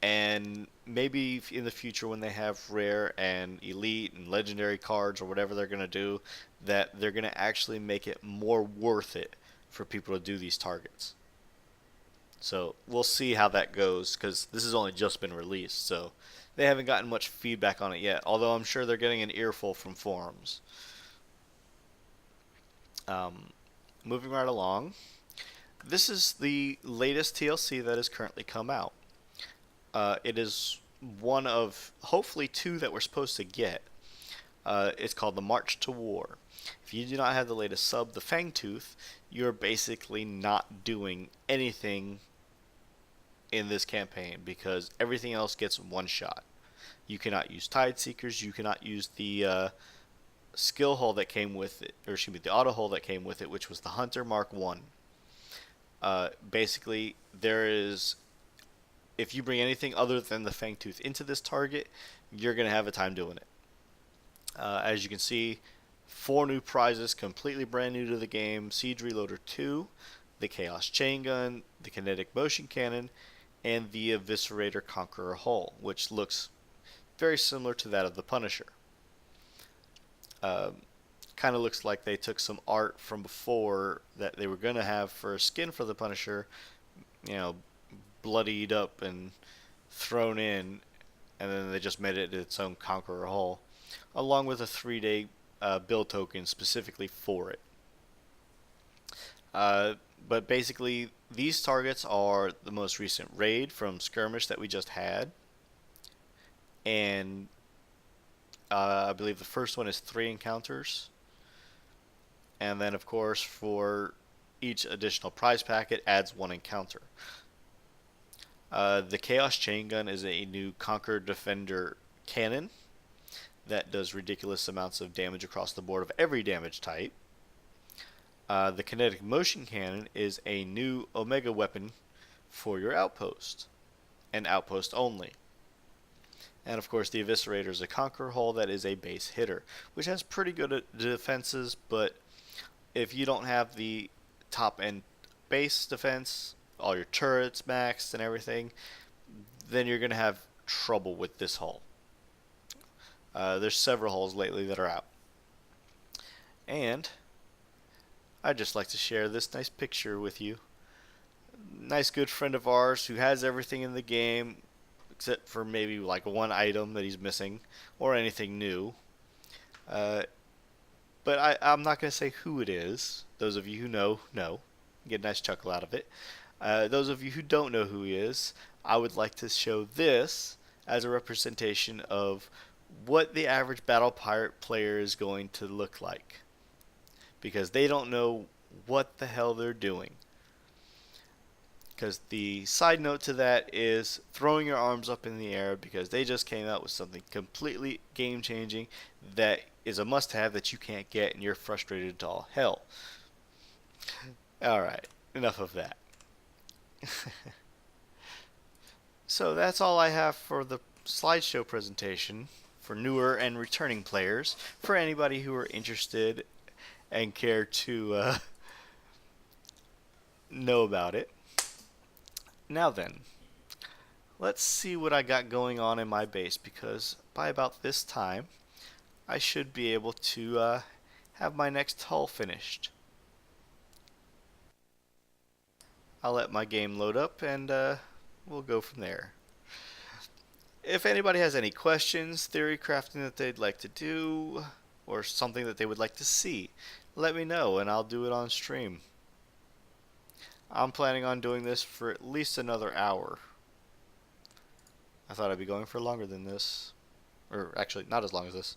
And maybe in the future, when they have rare and elite and legendary cards or whatever they're going to do, that they're going to actually make it more worth it for people to do these targets. So we'll see how that goes, because this has only just been released, so they haven't gotten much feedback on it yet, although I'm sure they're getting an earful from forums. Moving right along, this is the latest TLC that has currently come out. It is one of hopefully 2 that we're supposed to get. It's called the March to War. If you do not have the latest sub, the Fangtooth, you're basically not doing anything in this campaign, because everything else gets one shot. You cannot use Tide Seekers, you cannot use the skill hull that came with it, or excuse me, the auto hull that came with it, which was the Hunter Mark 1. Basically, if you bring anything other than the Fangtooth into this target, you're going to have a time doing it. As you can see, 4 new prizes completely brand new to the game: Siege Reloader 2, the Chaos Chain Gun, the Kinetic Motion Cannon, and the Eviscerator Conqueror hull, which looks very similar to that of the Punisher. Kind of looks like they took some art from before that they were going to have for a skin for the Punisher, bloodied up and thrown in, and then they just made it its own Conqueror hull, along with a 3-day build token specifically for it. But basically, these targets are the most recent raid from Skirmish that we just had, and I believe the first one is 3 encounters, and then of course for each additional prize pack it adds 1 encounter. The Chaos Chain Gun is a new Conquer Defender cannon that does ridiculous amounts of damage across the board of every damage type. The Kinetic Motion Cannon is a new Omega weapon for your outpost, and outpost only. And of course, the Eviscerator is a Conqueror hull that is a base hitter, which has pretty good defenses, but if you don't have the top end base defense, all your turrets maxed and everything, then you're going to have trouble with this hull. There's several hulls lately that are out. And I'd just like to share this nice picture with you. Nice good friend of ours who has everything in the game except for maybe like one item that he's missing or anything new. But I'm not going to say who it is. Those of you who know. Get a nice chuckle out of it. Those of you who don't know who he is, I would like to show this as a representation of what the average Battle Pirate player is going to look like. Because they don't know what the hell they're doing. Because the side note to that is throwing your arms up in the air, because they just came out with something completely game changing that is a must have that you can't get and you're frustrated to all hell. Alright, enough of that. So that's all I have for the slideshow presentation for newer and returning players. For anybody who are interested and care to know about it. Now then, let's see what I got going on in my base, because by about this time I should be able to have my next hull finished. I'll let my game load up and we'll go from there. If anybody has any questions, theory crafting that they'd like to do, or something that they would like to see, let me know and I'll do it on stream. I'm planning on doing this for at least another hour. I thought I'd be going for longer than this. Or actually, not as long as this.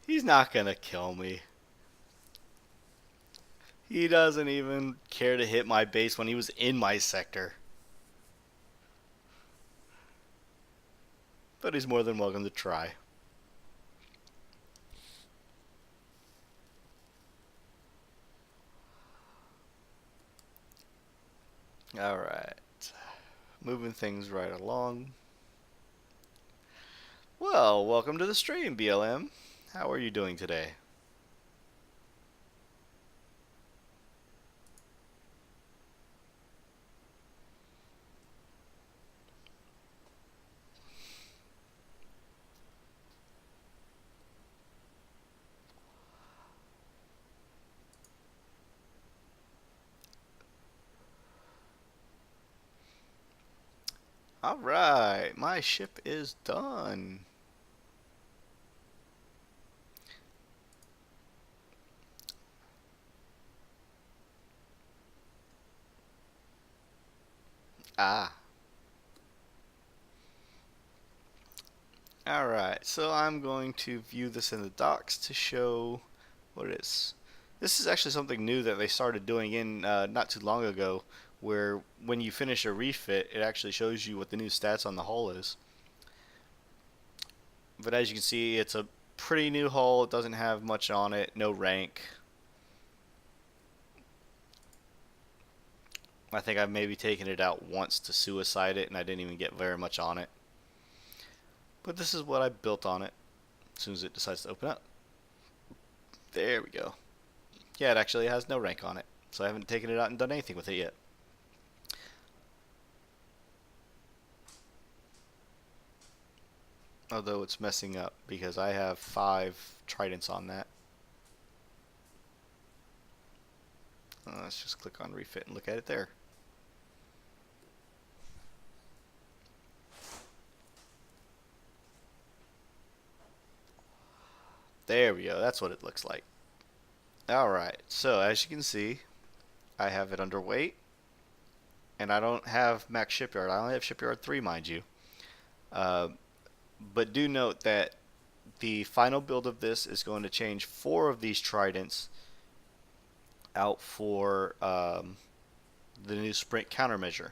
He's not gonna kill me. He doesn't even care to hit my base when he was in my sector. But he's more than welcome to try. Alright. Moving things right along. Well, welcome to the stream, BLM. How are you doing today? Alright, my ship is done. Ah. Alright, so I'm going to view this in the docs to show what it is. This is actually something new that they started doing in not too long ago, where when you finish a refit, it actually shows you what the new stats on the hull is. But as you can see, it's a pretty new hull. It doesn't have much on it, no rank. I think I've maybe taken it out once to suicide it, and I didn't even get very much on it. But this is what I built on it as soon as it decides to open up. There we go. Yeah, it actually has no rank on it, so I haven't taken it out and done anything with it yet. Although it's messing up because I have 5 tridents on that. Let's just click on refit and look at it there. There we go. That's what it looks like. Alright, so as you can see, I have it underweight. And I don't have max shipyard. I only have shipyard 3, mind you. Uh, but do note that the final build of this is going to change 4 of these tridents out for the new sprint countermeasure.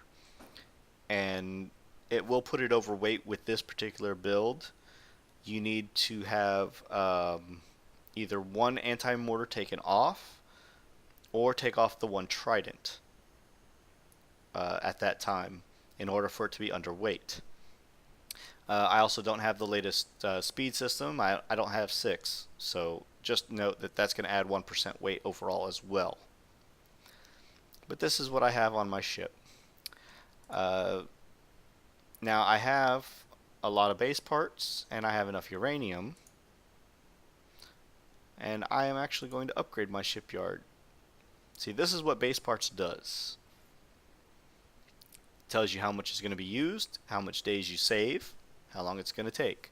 And it will put it overweight with this particular build. You need to have either one anti-mortar taken off or take off the one trident at that time in order for it to be underweight. I also don't have the latest speed system. I don't have 6, so just note that that's going to add 1% weight overall as well. But this is what I have on my ship. Now I have a lot of base parts and I have enough uranium, and I am actually going to upgrade my shipyard. See, this is what base parts does. It tells you how much is going to be used, how much days you save, how long it's going to take.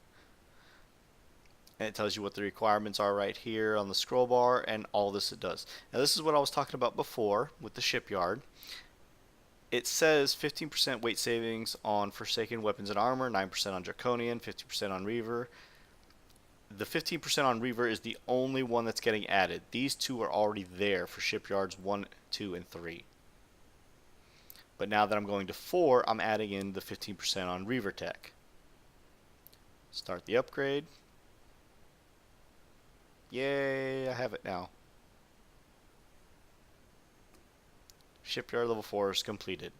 And it tells you what the requirements are right here on the scroll bar, and all this it does. Now this is what I was talking about before with the shipyard. It says 15% weight savings on Forsaken weapons and armor, 9% on Draconian, 50% on Reaver. The 15% on Reaver is the only one that's getting added. These two are already there for shipyards 1, 2, and 3. But now that I'm going to 4, I'm adding in the 15% on Reaver tech. Start the upgrade. Yay, I have it now. Shipyard level 4 is completed.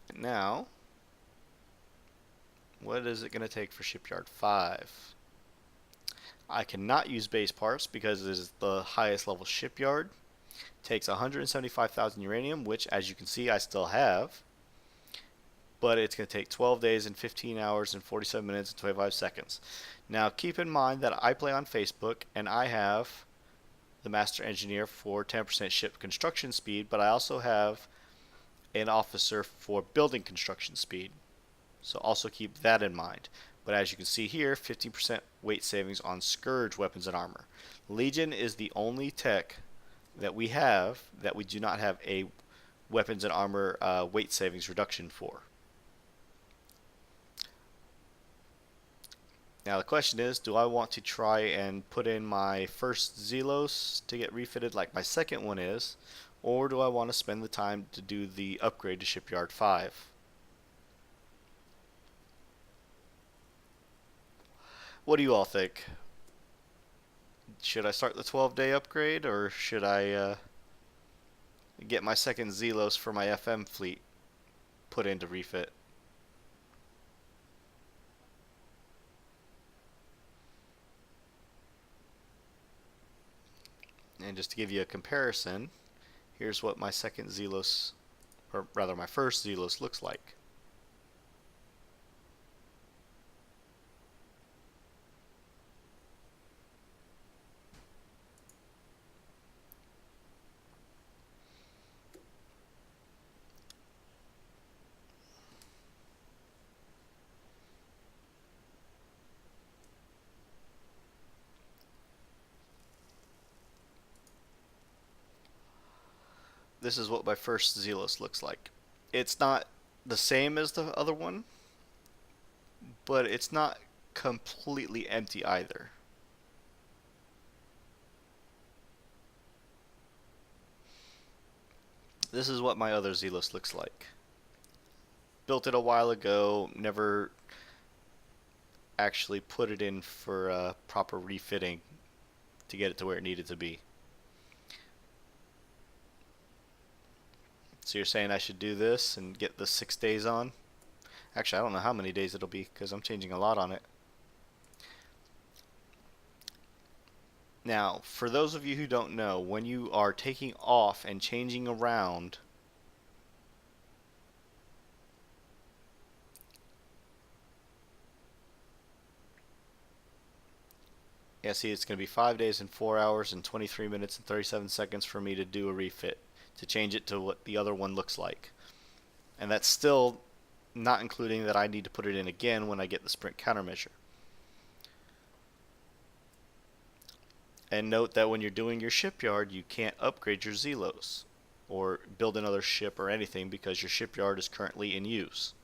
And now, what is it going to take for shipyard 5? I cannot use base parts because it is the highest level shipyard. It takes 175,000 uranium, which as you can see I still have. But it's going to take 12 days and 15 hours and 47 minutes and 25 seconds. Now keep in mind that I play on Facebook and I have the Master Engineer for 10% ship construction speed, but I also have an officer for building construction speed. So also keep that in mind. But as you can see here, 15% weight savings on Scourge weapons and armor. Legion is the only tech that we have that we do not have a weapons and armor weight savings reduction for. Now the question is, do I want to try and put in my first Zelos to get refitted like my second one is, or do I want to spend the time to do the upgrade to Shipyard 5? What do you all think? Should I start the 12-day upgrade, or should I get my second Zelos for my FM fleet put into refit? And just to give you a comparison, here's what my second Zelos, or rather my first Zelos, looks like. This is what my first Zelos looks like. It's not the same as the other one, but it's not completely empty either. This is what my other Zelos looks like. Built it a while ago, never actually put it in for proper refitting to get it to where it needed to be. So you're saying I should do this and get the 6 days on? Actually, I don't know how many days it'll be because I'm changing a lot on it. Now, for those of you who don't know, when you are taking off and changing around, yeah, see, it's going to be 5 days and 4 hours and 23 minutes and 37 seconds for me to do a refit, to change it to what the other one looks like. And that's still not including that I need to put it in again when I get the sprint countermeasure. And note that when you're doing your shipyard, you can't upgrade your Zelos or build another ship or anything because your shipyard is currently in use.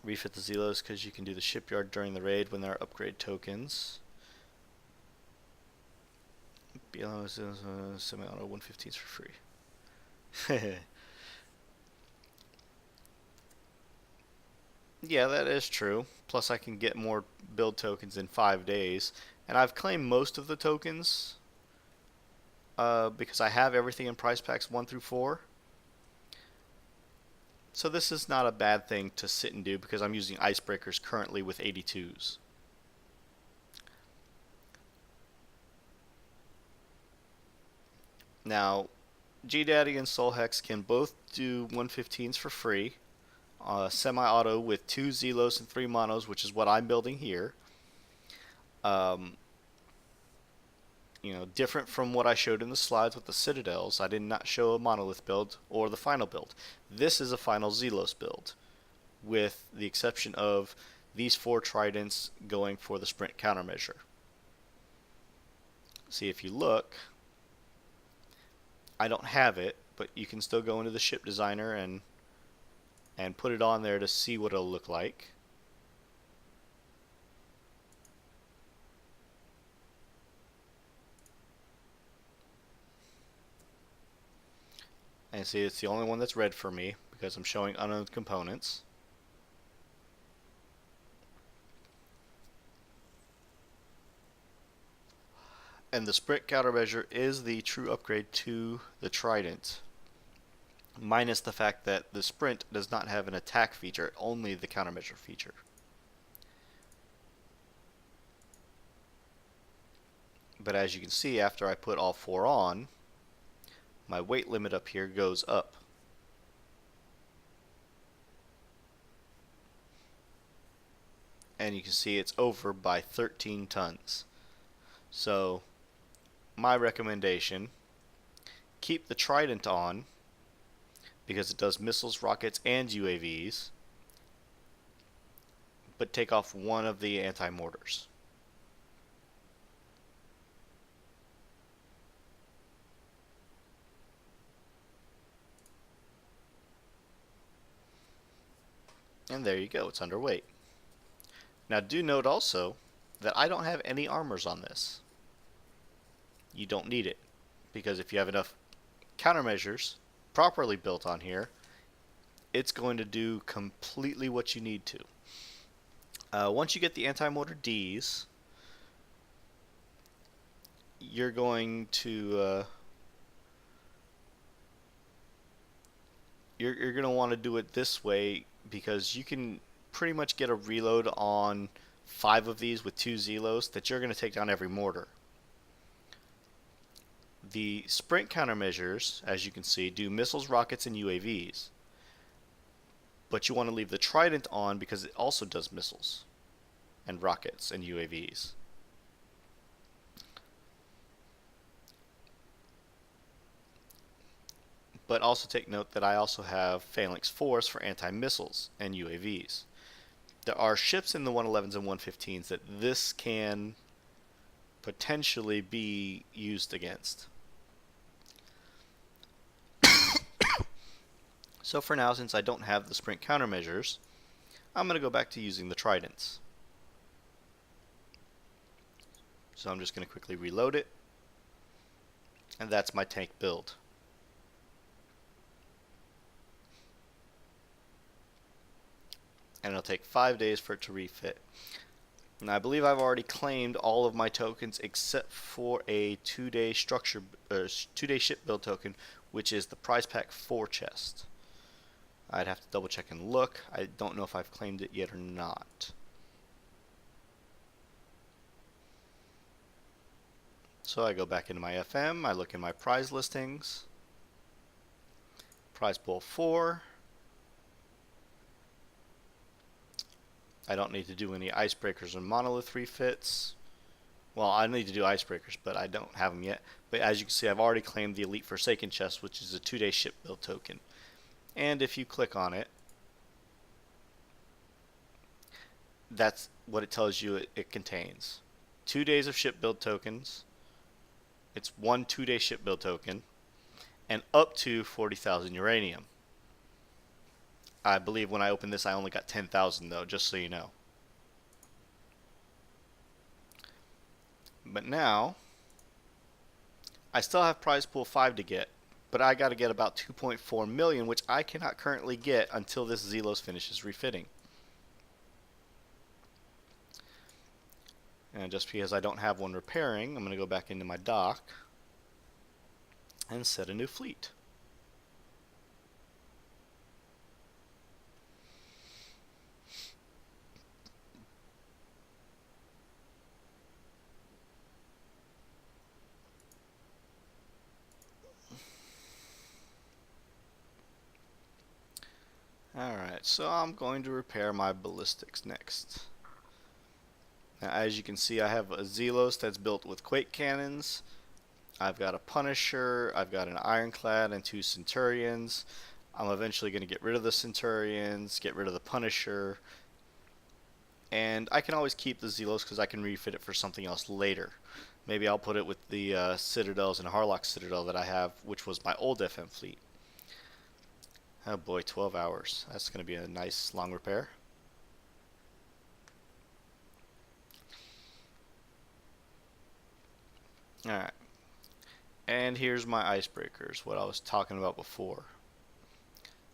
Refit the Zelos because you can do the shipyard during the raid when there are upgrade tokens. Semi-auto 115s for free. Yeah, that is true. Plus I can get more build tokens in 5 days. And I've claimed most of the tokens because I have everything in price packs 1 through 4. So this is not a bad thing to sit and do because I'm using icebreakers currently with 82s. Now, GDaddy and Solhex can both do 115s for free. Semi-auto with 2 Zelos and 3 Monos, which is what I'm building here. Different from what I showed in the slides with the Citadels, I did not show a Monolith build or the final build. This is a final Zelos build, with the exception of these 4 Tridents going for the sprint countermeasure. See, if you look, I don't have it, but you can still go into the ship designer and put it on there to see what it'll look like. And see, it's the only one that's red for me because I'm showing unowned components. And the sprint countermeasure is the true upgrade to the Trident, minus the fact that the sprint does not have an attack feature, only the countermeasure feature. But as you can see, after I put all 4 on, my weight limit up here goes up. And you can see it's over by 13 tons. So, my recommendation, keep the Trident on, because it does missiles, rockets, and UAVs, but take off one of the anti-mortars. And there you go, it's underweight. Now do note also that I don't have any armors on this. You don't need it, because if you have enough countermeasures properly built on here, it's going to do completely what you need to. Once you get the anti-mortar Ds, you're going to you're going to want to do it this way because you can pretty much get a reload on 5 of these with 2 Zelos that you're going to take down every mortar. The sprint countermeasures, as you can see, do missiles, rockets, and UAVs. But you want to leave the Trident on because it also does missiles and rockets and UAVs. But also take note that I also have Phalanx Force for anti-missiles and UAVs. There are ships in the 111s and 115s that this can potentially be used against. So for now, since I don't have the sprint countermeasures, I'm going to go back to using the Tridents. So I'm just going to quickly reload it, and that's my tank build. And it'll take 5 days for it to refit. And I believe I've already claimed all of my tokens except for a 2-day structure, 2-day ship build token, which is the prize pack 4 chest. I'd have to double check and look. I don't know if I've claimed it yet or not. So I go back into my FM, I look in my prize listings, prize pool 4. I don't need to do any icebreakers or monolith refits. Well, I need to do icebreakers, but I don't have them yet. But as you can see, I've already claimed the Elite Forsaken chest, which is a 2-day ship build token. And if you click on it, that's what it tells you it contains. 2 days of ship build tokens. It's one 2-day ship build token. And up to 40,000 uranium. I believe when I opened this, I only got 10,000 though, just so you know. But now, I still have prize pool 5 to get, but I got to get about 2.4 million, which I cannot currently get until this Zelos finishes refitting. And just because I don't have one repairing, I'm going to go back into my dock and set a new fleet. Alright, so I'm going to repair my ballistics next. Now, as you can see, I have a Zelos that's built with Quake cannons. I've got a Punisher, I've got an Ironclad and 2 Centurions. I'm eventually going to get rid of the Centurions, get rid of the Punisher, and I can always keep the Zelos because I can refit it for something else later. Maybe I'll put it with the Citadels and Harlock Citadel that I have, which was my old FM fleet. Oh boy, 12 hours. That's going to be a nice long repair. Alright. And here's my icebreakers, what I was talking about before.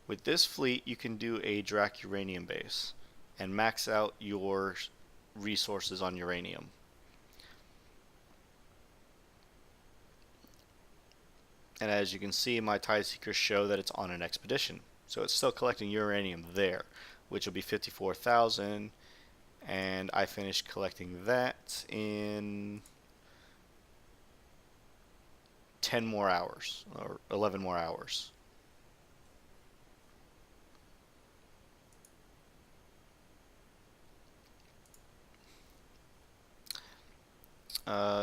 With this fleet, you can do a Drac uranium base and max out your resources on uranium. And as you can see, my Tide Seekers show that it's on an expedition. So it's still collecting uranium there, which will be 54,000. And I finished collecting that in 10 more hours, or 11 more hours.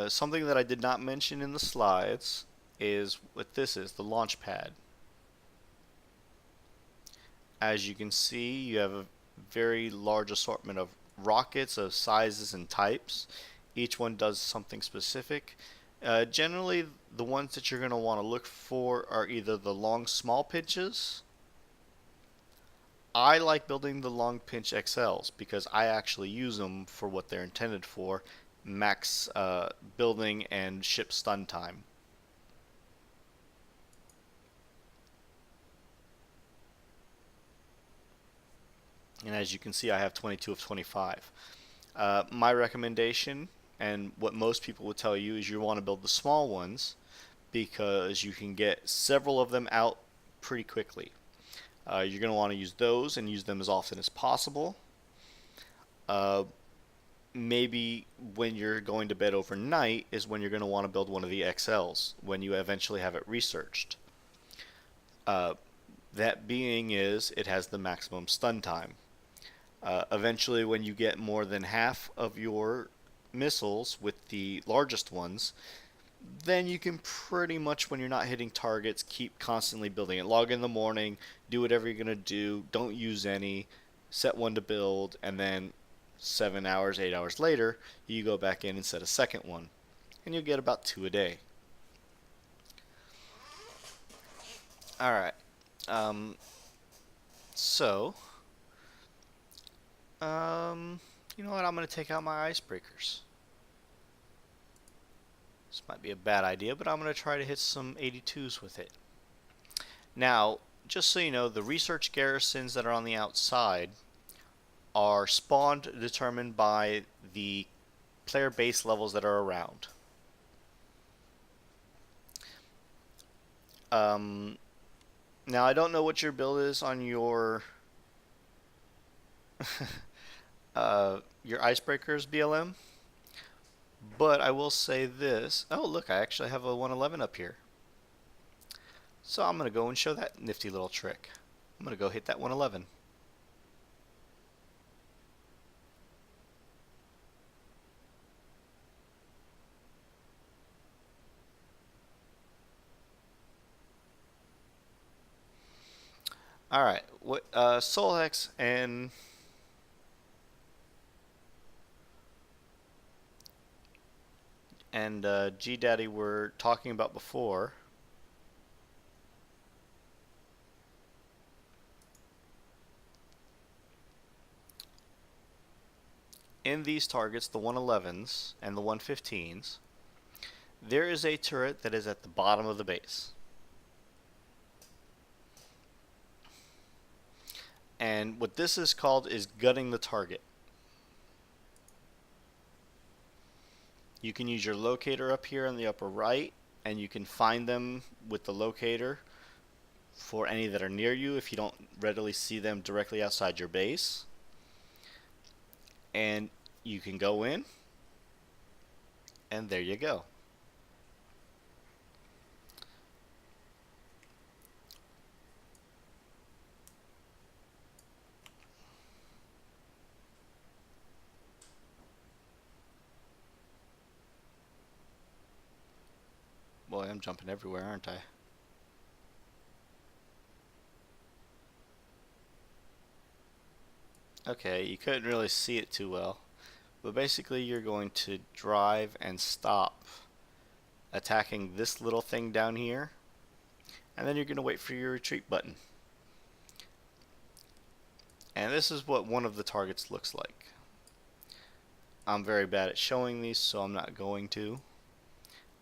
Something that I did not mention in the slides is what this is, the launch pad. As you can see, you have a very large assortment of rockets of sizes and types. Each one does something specific. Generally, the ones that you're going to want to look for are either the long small pinches. I like building the long pinch XLs because I actually use them for what they're intended for, max building and ship stun time. And as you can see, I have 22 of 25. My recommendation, and what most people would tell you, is you want to build the small ones because you can get several of them out pretty quickly. You're going to want to use those and use them as often as possible. Maybe when you're going to bed overnight is when you're going to want to build one of the XLs when you eventually have it researched. That being is it has the maximum stun time. Eventually, when you get more than half of your missiles with the largest ones, then you can pretty much, when you're not hitting targets, keep constantly building it. Log in the morning, do whatever you're going to do, don't use any, set one to build, and then 7 hours, 8 hours later, you go back in and set a second one. And you'll get about 2 a day. Alright. You know what? I'm going to take out my icebreakers. This might be a bad idea, but I'm going to try to hit some 82s with it. Now, just so you know, the research garrisons that are on the outside are spawned determined by the player base levels that are around. Now, I don't know what your build is on your your icebreakers BLM, But I will say this. Oh, look, I actually have a 111 up here. So I'm going to go and show that nifty little trick. I'm going to go hit that 111. All right, what Solhex and GDaddy were talking about before. In these targets, the 111s and the 115s, there is a turret that is at the bottom of the base. And what this is called is gutting the target. You can use your locator up here in the upper right, and you can find them with the locator for any that are near you if you don't readily see them directly outside your base. And you can go in, and there you go. Boy, I'm jumping everywhere, aren't I? Okay, you couldn't really see it too well. But basically you're going to drive and stop attacking this little thing down here. And then you're going to wait for your retreat button. And this is what one of the targets looks like. I'm very bad at showing these, so I'm not going to.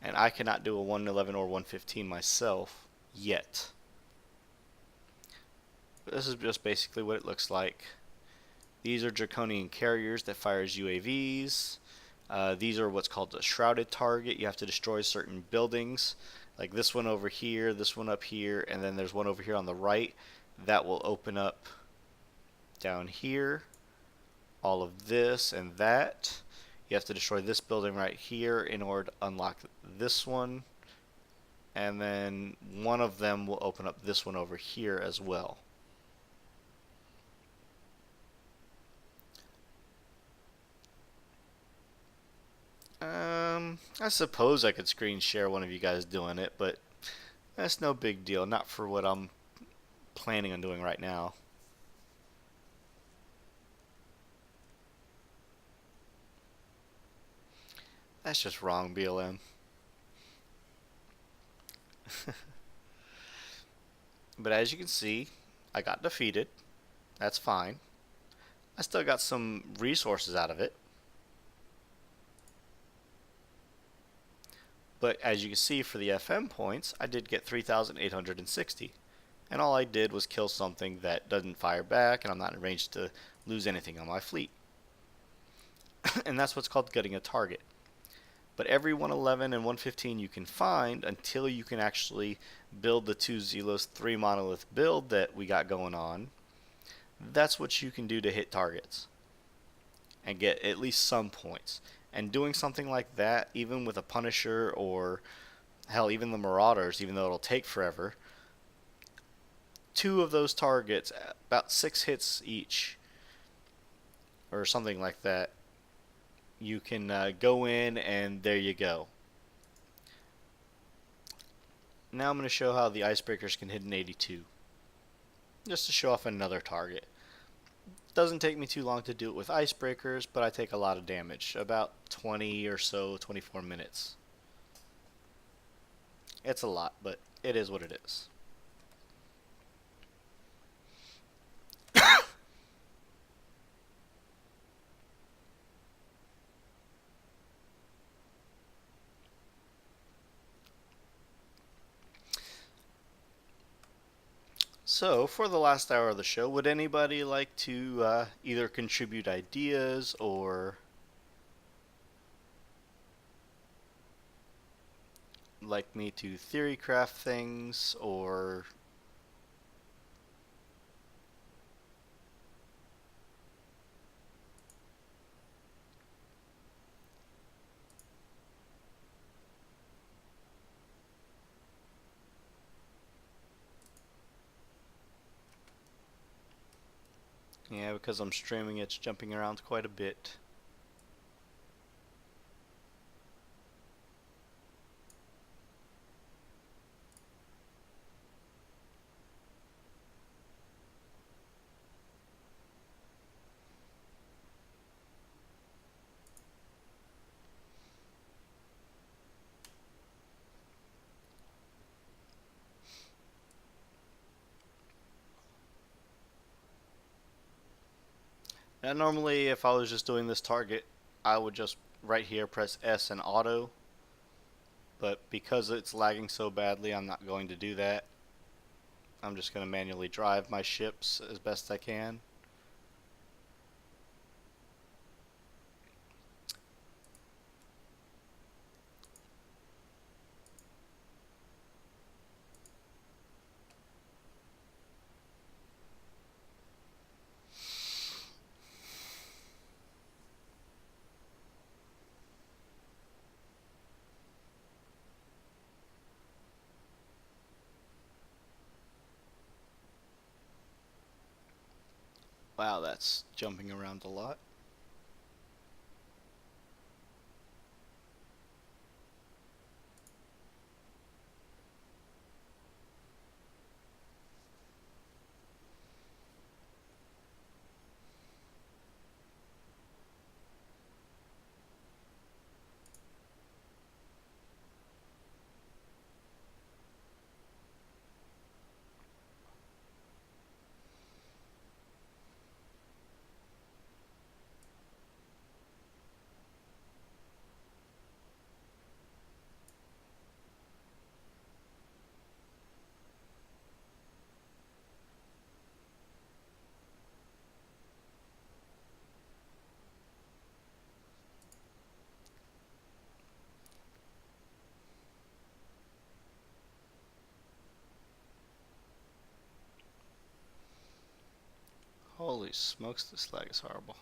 And I cannot do a 111 or 115 myself yet. But this is just basically what it looks like. These are Draconian carriers that fires UAVs. These are what's called a shrouded target. You have to destroy certain buildings, like this one over here, this one up here, and then there's one over here on the right that will open up down here. All of this and that. You have to destroy this building right here in order to unlock this one. And then one of them will open up this one over here as well. I suppose I could screen share one of you guys doing it, but that's no big deal. Not for what I'm planning on doing right now. That's just wrong, BLM. But as you can see, I got defeated. That's fine. I still got some resources out of it. But as you can see for the FM points, I did get 3,860. And all I did was kill something that doesn't fire back, and I'm not in range to lose anything on my fleet. And that's what's called gutting a target. But every 111 and 115 you can find until you can actually build the 2 Zelos 3 monolith build that we got going on. That's what you can do to hit targets and get at least some points. And doing something like that, even with a Punisher or hell, even the Marauders, even though it'll take forever, 2 of those targets, about 6 hits each, or something like that, you can go in and there you go. Now I'm going to show how the icebreakers can hit an 82. Just to show off another target. Doesn't take me too long to do it with icebreakers, but I take a lot of damage. About 20 or so, 24 minutes. It's a lot, but it is what it is. So, for the last hour of the show, would anybody like to either contribute ideas or like me to theory craft things or Yeah, because I'm streaming, it's jumping around quite a bit. Now, normally, if I was just doing this target, I would just right here press S and auto. But because it's lagging so badly, I'm not going to do that. I'm just going to manually drive my ships as best I can. Wow, that's jumping around a lot. Holy smokes, this lag is horrible.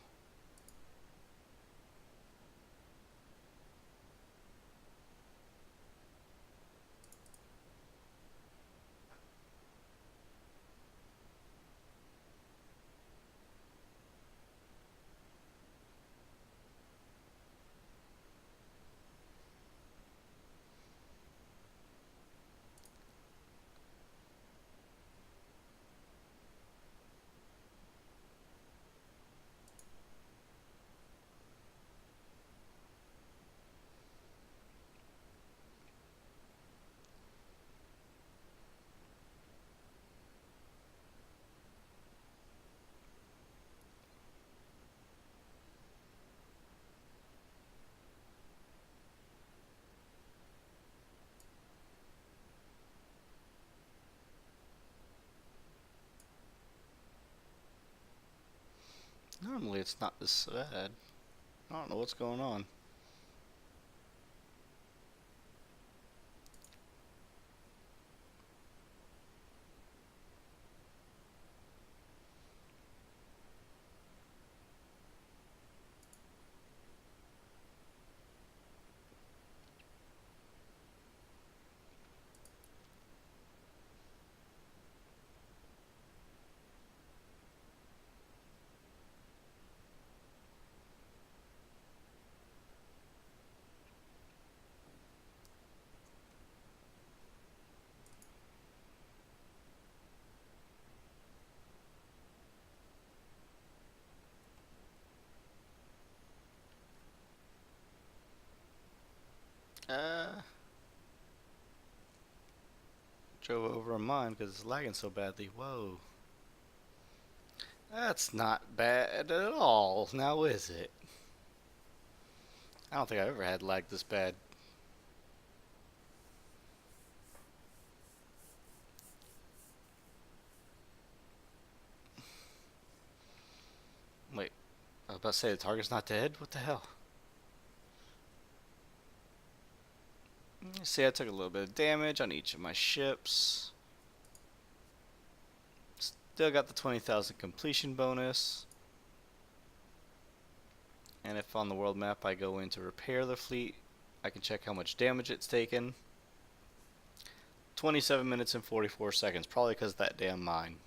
Normally it's not this bad. I don't know what's going on. Uh, Drove over a mine because it's lagging so badly. Whoa. That's not bad at all, now is it? I don't think I've ever had lag this bad. Wait, I was about to say the target's not dead? What the hell? See, I took a little bit of damage on each of my ships. Still got the 20,000 completion bonus. And if on the world map I go in to repair the fleet, I can check how much damage it's taken. 27 minutes and 44 seconds, probably because of that damn mine.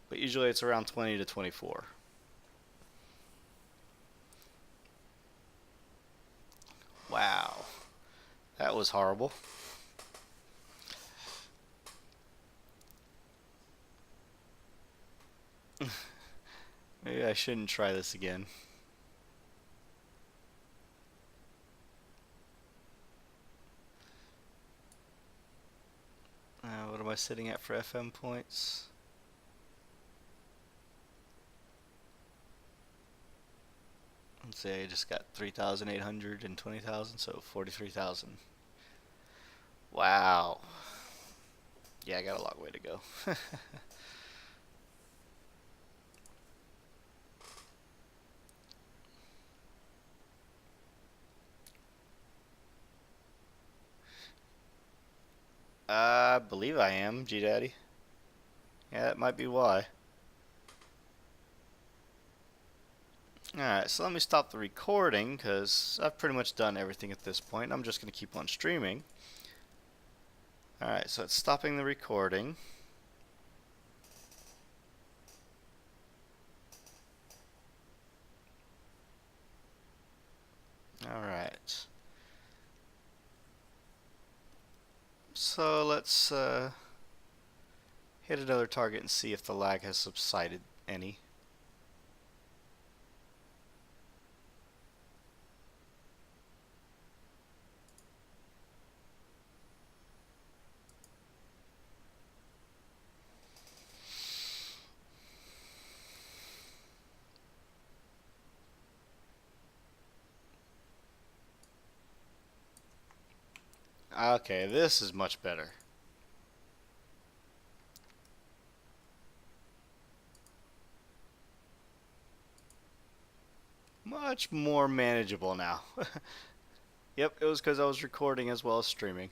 but usually it's around 20 to 24. Wow, that was horrible. Maybe I shouldn't try this again. What am I sitting at for FM points? Let's say I just got 3,800 and 20,000, so 43,000. Wow. Yeah, I got a long way to go. I believe I am, G-Daddy. Yeah, that might be why. Alright, so let me stop the recording, because I've pretty much done everything at this point. I'm just going to keep on streaming. Alright, so it's stopping the recording. Alright. So let's hit another target and see if the lag has subsided any. Okay, this is much better. Much more manageable now. Yep, it was because I was recording as well as streaming.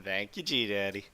Thank you, G-Daddy.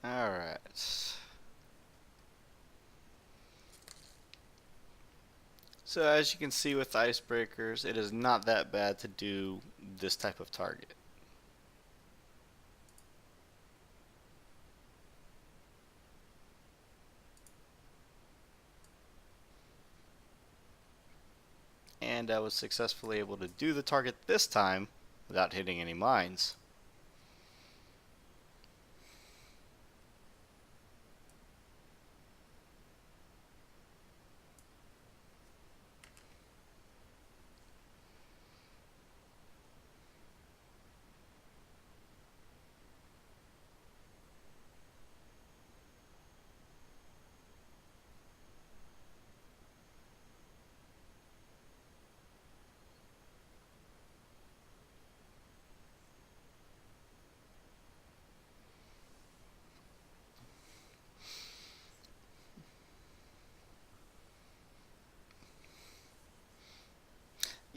Alright. So as you can see with icebreakers, it is not that bad to do this type of target. And I was successfully able to do the target this time without hitting any mines.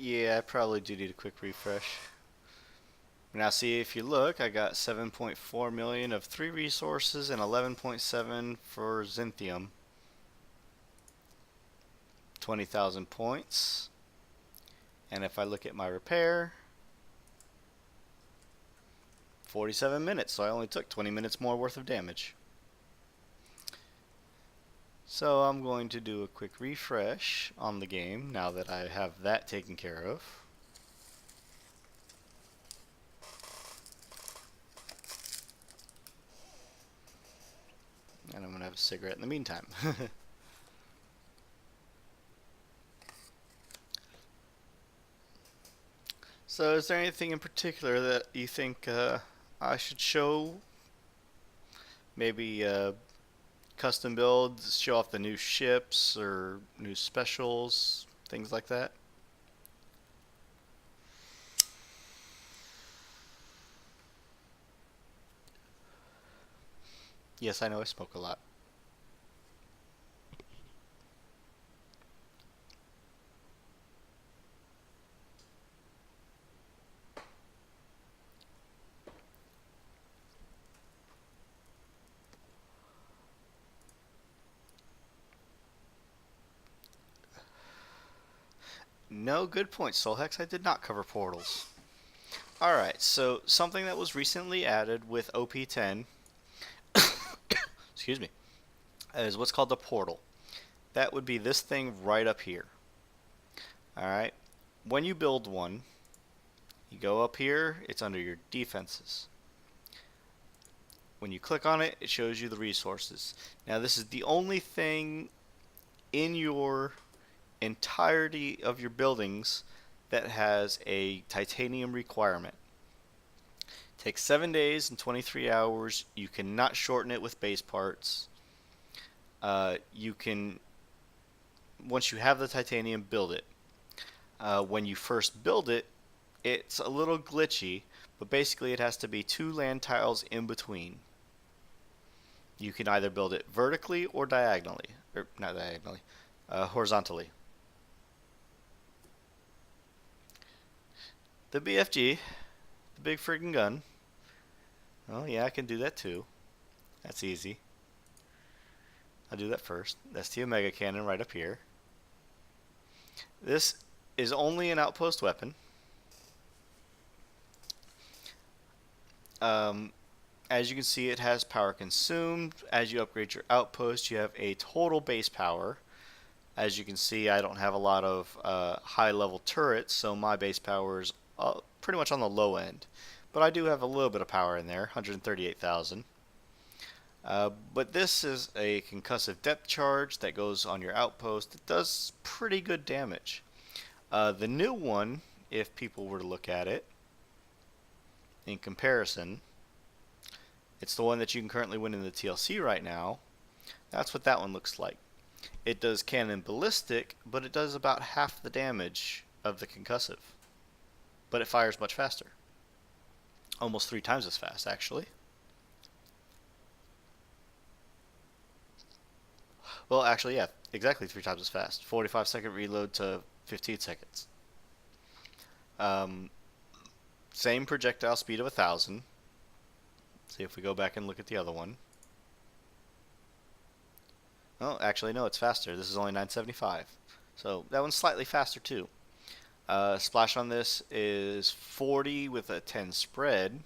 Yeah, I probably do need a quick refresh. Now see, if you look, I got 7.4 million of 3 resources and 11.7 for Zintium. 20,000 points. And if I look at my repair, 47 minutes, so I only took 20 minutes more worth of damage. So I'm going to do a quick refresh on the game now that I have that taken care of. And I'm going to have a cigarette in the meantime. So is there anything in particular that you think I should show? Maybe custom builds, show off the new ships or new specials, things like that? Yes, I know I smoke a lot. No, good point, Solhex. I did not cover portals. Alright, so something that was recently added with OP10, excuse me, is what's called the portal. That would be this thing right up here. Alright, when you build one, you go up here, it's under your defenses. When you click on it, it shows you the resources. Now this is the only thing in your entirety of your buildings that has a titanium requirement. It takes 7 days and 23 hours. You cannot shorten it with base parts. You can, once you have the titanium, build it. When you first build it, it's a little glitchy, but basically it has to be 2 land tiles in between. You can either build it vertically or diagonally, or not diagonally, horizontally. The BFG, the big friggin' gun. Oh yeah, I can do that too. That's easy. I'll do that first. That's the Omega Cannon right up here. This is only an outpost weapon. As you can see, it has power consumed. As you upgrade your outpost, you have a total base power. As you can see, I don't have a lot of high level turrets, so my base power is pretty much on the low end. But I do have a little bit of power in there, 138,000. But this is a concussive depth charge that goes on your outpost. It does pretty good damage. The new one, if people were to look at it in comparison, it's the one that you can currently win in the TLC right now. That's what that one looks like. It does cannon ballistic, but it does about half the damage of the concussive. But it fires much faster. Almost 3 times as fast, actually. Well, actually, yeah, exactly 3 times as fast. 45-second reload to 15 seconds. Same projectile speed of 1,000. See if we go back and look at the other one. Oh, actually, no, it's faster. This is only 975. So that one's slightly faster, too. Splash on this is 40 with a 10 spread.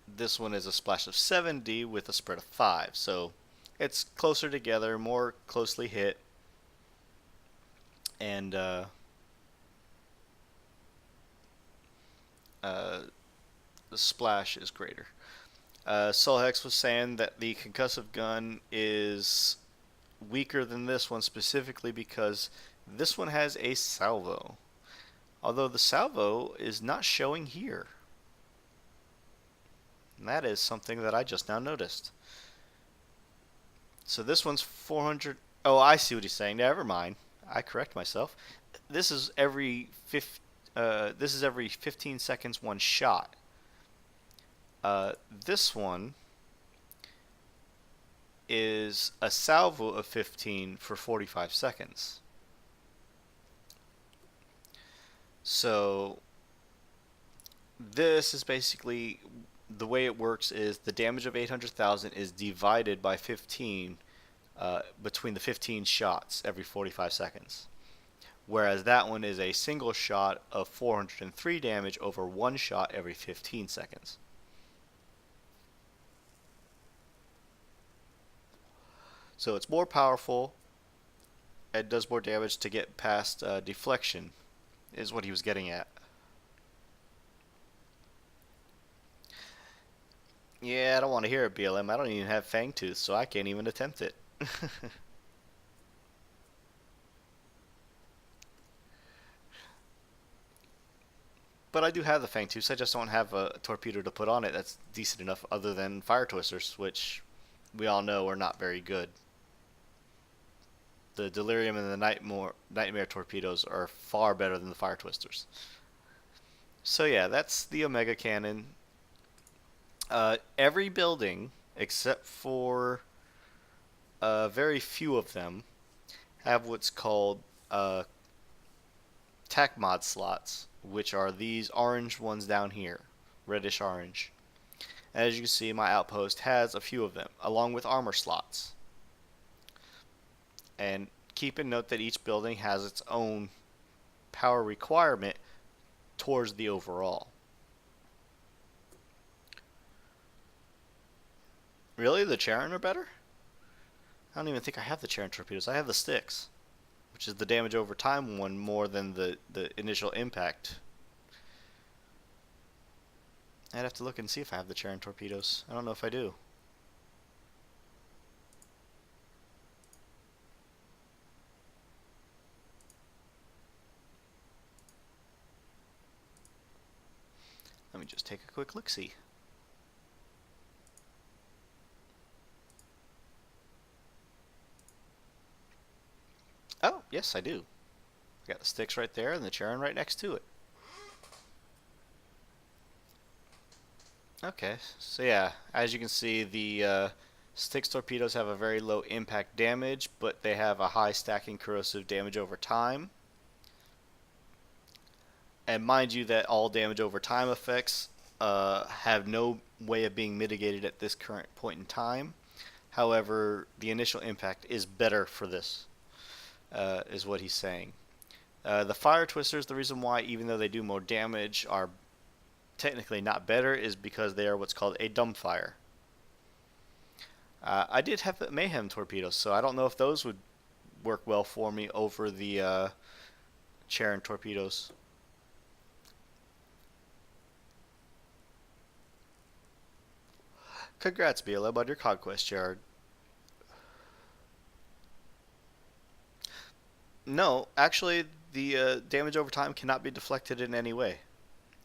This one is a splash of 70 with a spread of 5. So it's closer together, more closely hit. And the splash is greater. Solhex was saying that the concussive gun is weaker than this one specifically because this one has a salvo. Although the salvo is not showing here. And that is something that I just now noticed. So this one's 400. Oh, I see what he's saying. Never mind. I correct myself. This is every 15 seconds one shot. This one is a salvo of 15 for 45 seconds. So this is basically the way it works is the damage of 800,000 is divided by 15 between the 15 shots every 45 seconds. Whereas that one is a single shot of 403 damage over one shot every 15 seconds. So it's more powerful. It does more damage to get past deflection, is what he was getting at. Yeah, I don't want to hear it, BLM. I don't even have Fangtooth, so I can't even attempt it. But I do have the Fangtooth, I just don't have a torpedo to put on it that's decent enough other than Fire Twisters, which we all know are not very good. The Delirium and the Nightmare torpedoes are far better than the Fire Twisters. So yeah, that's the Omega Cannon. Every building, except for very few of them, have what's called tac mod slots, which are these orange ones down here, reddish orange. As you can see, my outpost has a few of them, along with armor slots. And keep in note that each building has its own power requirement towards the overall. Really? The Charon are better? I don't even think I have the Charon torpedoes. I have the sticks, which is the damage over time one more than the initial impact. I'd have to look and see if I have the Charon torpedoes. I don't know if I do. Let me just take a quick look-see. Oh, yes, I do. I got the sticks right there and the Charon right next to it. Okay, so yeah, as you can see, the Styx torpedoes have a very low impact damage, but they have a high stacking corrosive damage over time. And mind you that all damage over time effects have no way of being mitigated at this current point in time. However, the initial impact is better for this, is what he's saying. The Fire Twisters, the reason why, even though they do more damage, are technically not better is because they are what's called a dumbfire. I did have the Mayhem torpedoes, so I don't know if those would work well for me over the Charon torpedoes. Congrats, BLM, on your conquest, Jared. No, actually, the damage over time cannot be deflected in any way.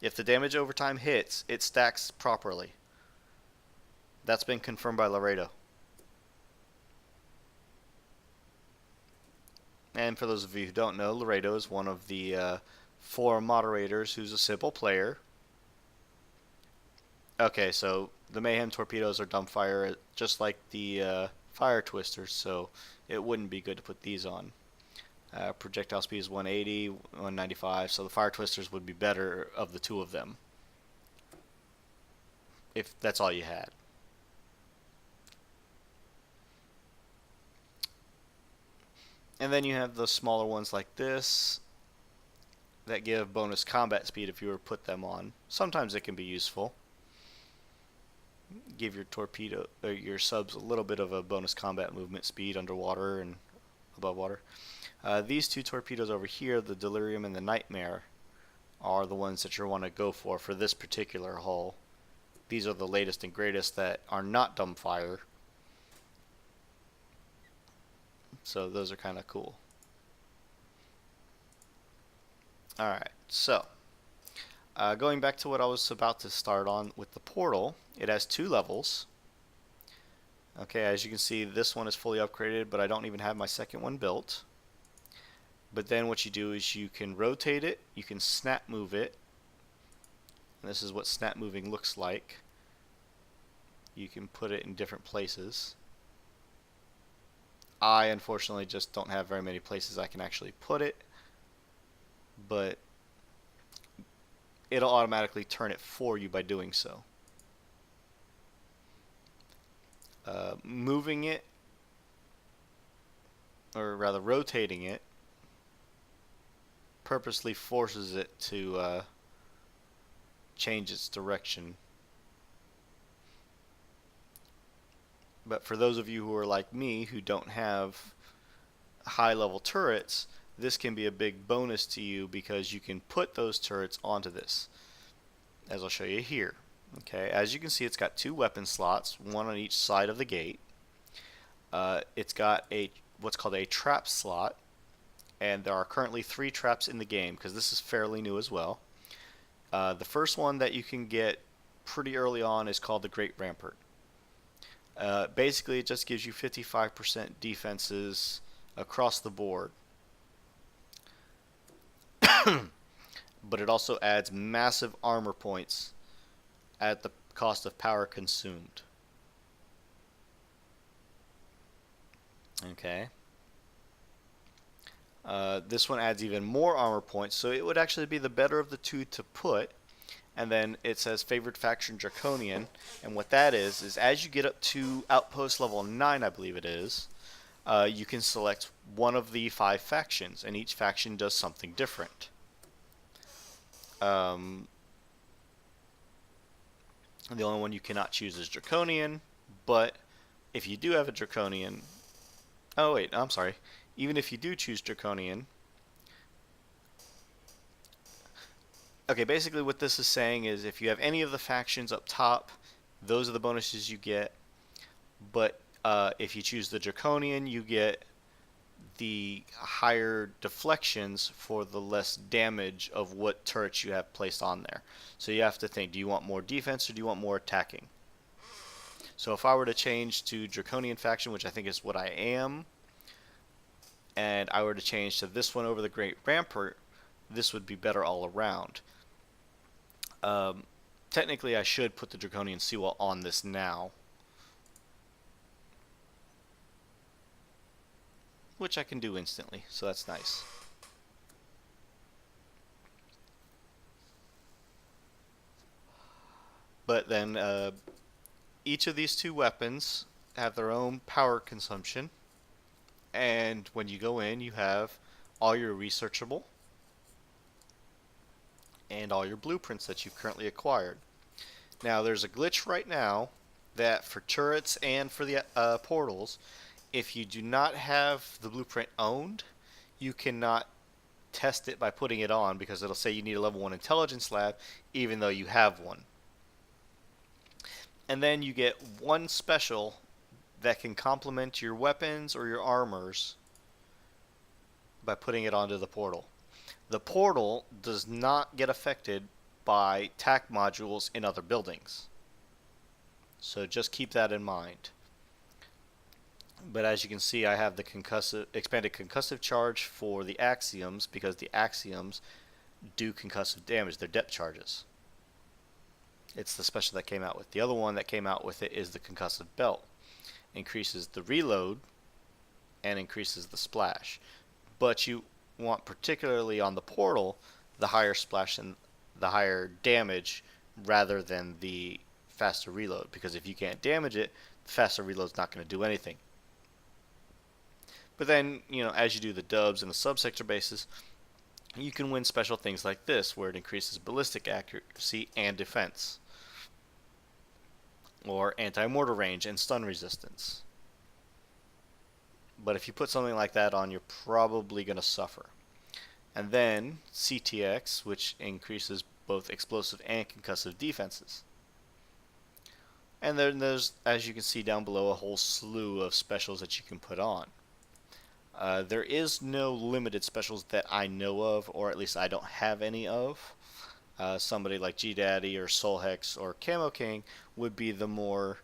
If the damage over time hits, it stacks properly. That's been confirmed by Laredo. And for those of you who don't know, Laredo is one of the 4 moderators who's a simple player. Okay, so the Mayhem torpedoes are dumbfire, just like the Fire Twisters, so it wouldn't be good to put these on. Projectile speed is 180, 195, so the Fire Twisters would be better of the two of them, if that's all you had. And then you have the smaller ones like this that give bonus combat speed if you were to put them on. Sometimes it can be useful. Give your subs a little bit of a bonus combat movement speed underwater and above water. These two torpedoes over here, the Delirium and the Nightmare, are the ones that you want to go for this particular hull. These are the latest and greatest that are not dumbfire. So those are kind of cool. Alright, so going back to what I was about to start on with the portal, it has 2 levels. Okay, as you can see, this one is fully upgraded, but I don't even have my second one built. But then what you do is you can rotate it, you can snap move it. And this is what snap moving looks like. You can put it in different places. I unfortunately just don't have very many places I can actually put it. But it'll automatically turn it for you by doing so. Moving it, or rather rotating it, purposely forces it to change its direction. But for those of you who are like me, who don't have high-level turrets, this can be a big bonus to you because you can put those turrets onto this, as I'll show you here. Okay, as you can see, it's got 2 weapon slots, one on each side of the gate. It's got what's called a trap slot, and there are currently 3 traps in the game because this is fairly new as well. The first one that you can get pretty early on is called the Great Rampart. Basically, it just gives you 55% defenses across the board. But it also adds massive armor points at the cost of power consumed. Okay. This one adds even more armor points, so it would actually be the better of the 2 to put. And then it says favored faction Draconian, and what that is as you get up to outpost level 9, I believe it is, you can select one of the 5 factions, and each faction does something different. The only one you cannot choose is Draconian, but if you do have a Draconian, oh wait, I'm sorry, even if you do choose Draconian, okay, basically what this is saying is if you have any of the factions up top, those are the bonuses you get, but if you choose the Draconian, you get the higher deflections for the less damage of what turrets you have placed on there. So you have to think, do you want more defense or do you want more attacking? So if I were to change to Draconian faction, which I think is what I am, and I were to change to this one over the Great Rampart, this would be better all around. Technically I should put the Draconian Seawall on this now, which I can do instantly, so that's nice. But then each of these 2 weapons have their own power consumption, and when you go in, you have all your researchable and all your blueprints that you've currently acquired. Now there's a glitch right now that for turrets and for the portals, if you do not have the blueprint owned, you cannot test it by putting it on because it'll say you need a level 1 intelligence lab even though you have one. And then you get one special that can complement your weapons or your armors by putting it onto the portal. The portal does not get affected by TAC modules in other buildings, so just keep that in mind. But as you can see, I have the expanded concussive charge for the axioms because the axioms do concussive damage. They're depth charges. It's the special that came out with. The other one that came out with it is the concussive belt. Increases the reload and increases the splash. But you want, particularly on the portal, the higher splash and the higher damage rather than the faster reload, because if you can't damage it, the faster reload's not going to do anything. But then, as you do the dubs and the subsector bases, you can win special things like this, where it increases ballistic accuracy and defense, or anti-mortar range and stun resistance. But if you put something like that on, you're probably going to suffer. And then CTX, which increases both explosive and concussive defenses. And then there's, as you can see down below, a whole slew of specials that you can put on. There is no limited specials that I know of, or at least I don't have any of. Somebody like GDaddy or Solhex or Camo King would be the more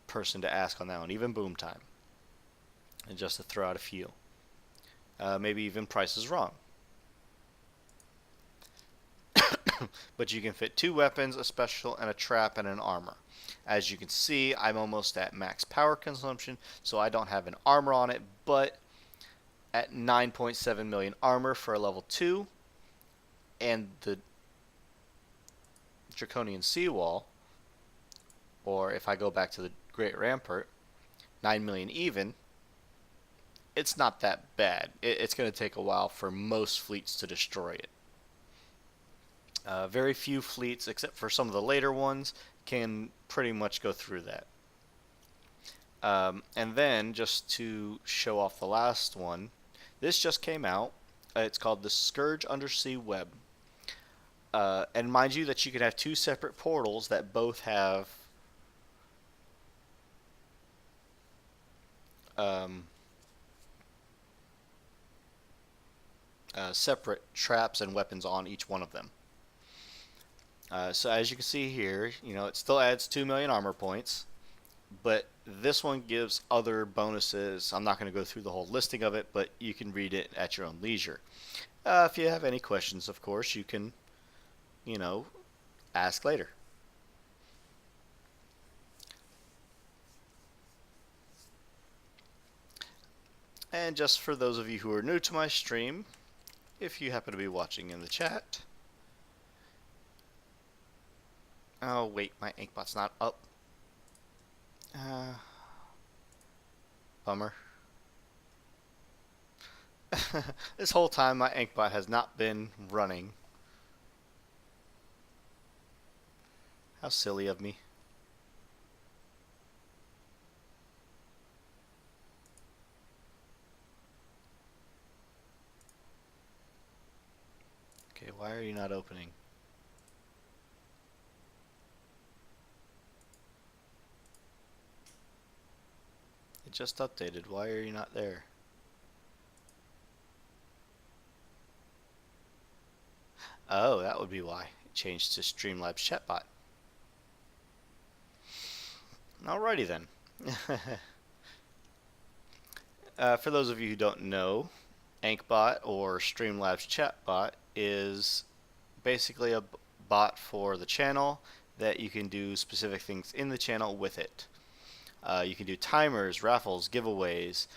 person to ask on that one, even Boom Time. And just to throw out a few. Maybe even Price is Wrong. But you can fit 2 weapons, a special, and a trap, and an armor. As you can see, I'm almost at max power consumption, so I don't have an armor on it, but at 9.7 million armor for a level 2, and the Draconian Seawall, or if I go back to the Great Rampart, 9 million even, it's not that bad. It's going to take a while for most fleets to destroy it. Very few fleets, except for some of the later ones, can pretty much go through that. And then, just to show off the last one, this just came out. It's called the Scourge Undersea Web. And mind you that you can have two separate portals that both have separate traps and weapons on each one of them. So as you can see here, it still adds 2 million armor points, but this one gives other bonuses. I'm not going to go through the whole listing of it, but you can read it at your own leisure. If you have any questions, of course, you can, ask later. And just for those of you who are new to my stream, if you happen to be watching in the chat. Oh, wait, my Inkbot's not up. Bummer. This whole time my Inkbot has not been running. How silly of me. Okay, why are you not opening? It just updated. Why are you not there? Oh, that would be why. It changed to Streamlabs chatbot. Alrighty then. For those of you who don't know, Inkbot or Streamlabs chatbot is basically a bot for the channel that you can do specific things in the channel with it. You can do timers, raffles, giveaways,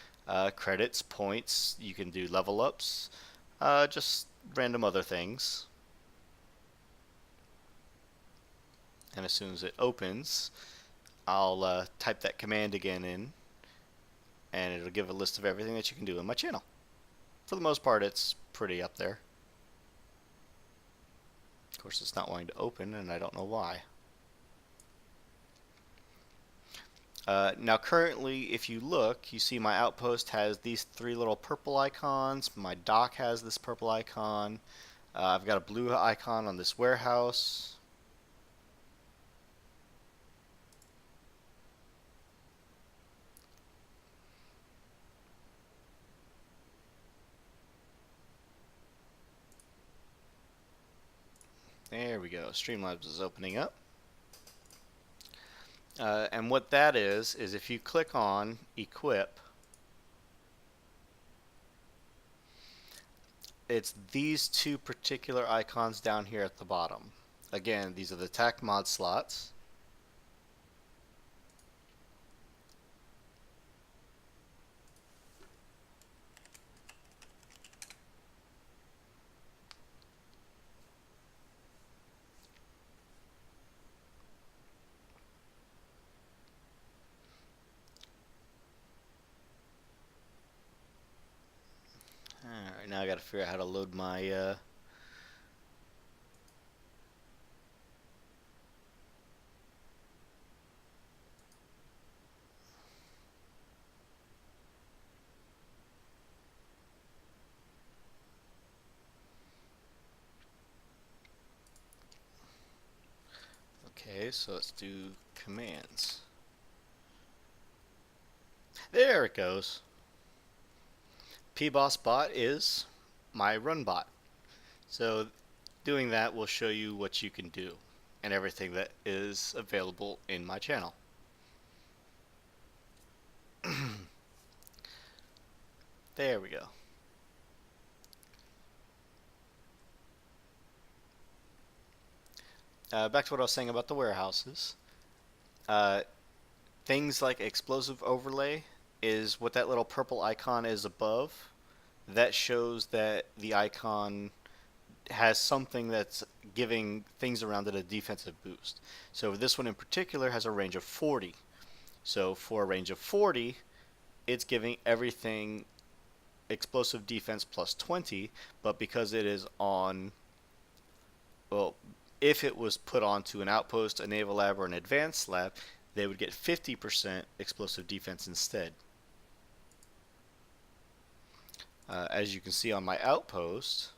credits, points. You can do level ups, just random other things. And as soon as it opens, I'll type that command again in, and it'll give a list of everything that you can do in my channel. For the most part, it's pretty up there. Of course, it's not wanting to open, and I don't know why. Now currently, if you look, you see my outpost has these 3 little purple icons. My dock has this purple icon. I've got a blue icon on this warehouse. There we go. Streamlabs is opening up. And what that is if you click on Equip, it's these 2 particular icons down here at the bottom. Again, these are the TAC mod slots. Alright, now I gotta figure out how to load my okay, so let's do commands. There it goes. PBoss bot is my run bot. So doing that will show you what you can do and everything that is available in my channel. There we go. Back to what I was saying about the warehouses. Things like explosive overlay is what that little purple icon is above. That shows that the icon has something that's giving things around it a defensive boost. So this one in particular has a range of 40. So for a range of 40, it's giving everything explosive defense plus 20, but because it is on, well, if it was put onto an outpost, a naval lab, or an advanced lab, they would get 50% explosive defense instead. As you can see on my outpost,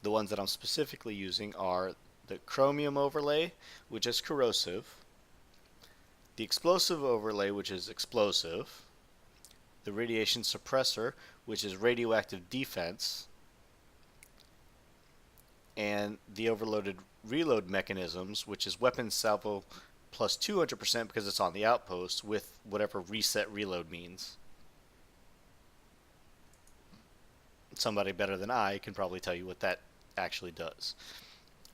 the ones that I'm specifically using are the chromium overlay, which is corrosive, the explosive overlay, which is explosive, the radiation suppressor, which is radioactive defense, and the overloaded reload mechanisms, which is weapon salvo plus 200% because it's on the outpost with whatever reset reload means. Somebody better than I can probably tell you what that actually does.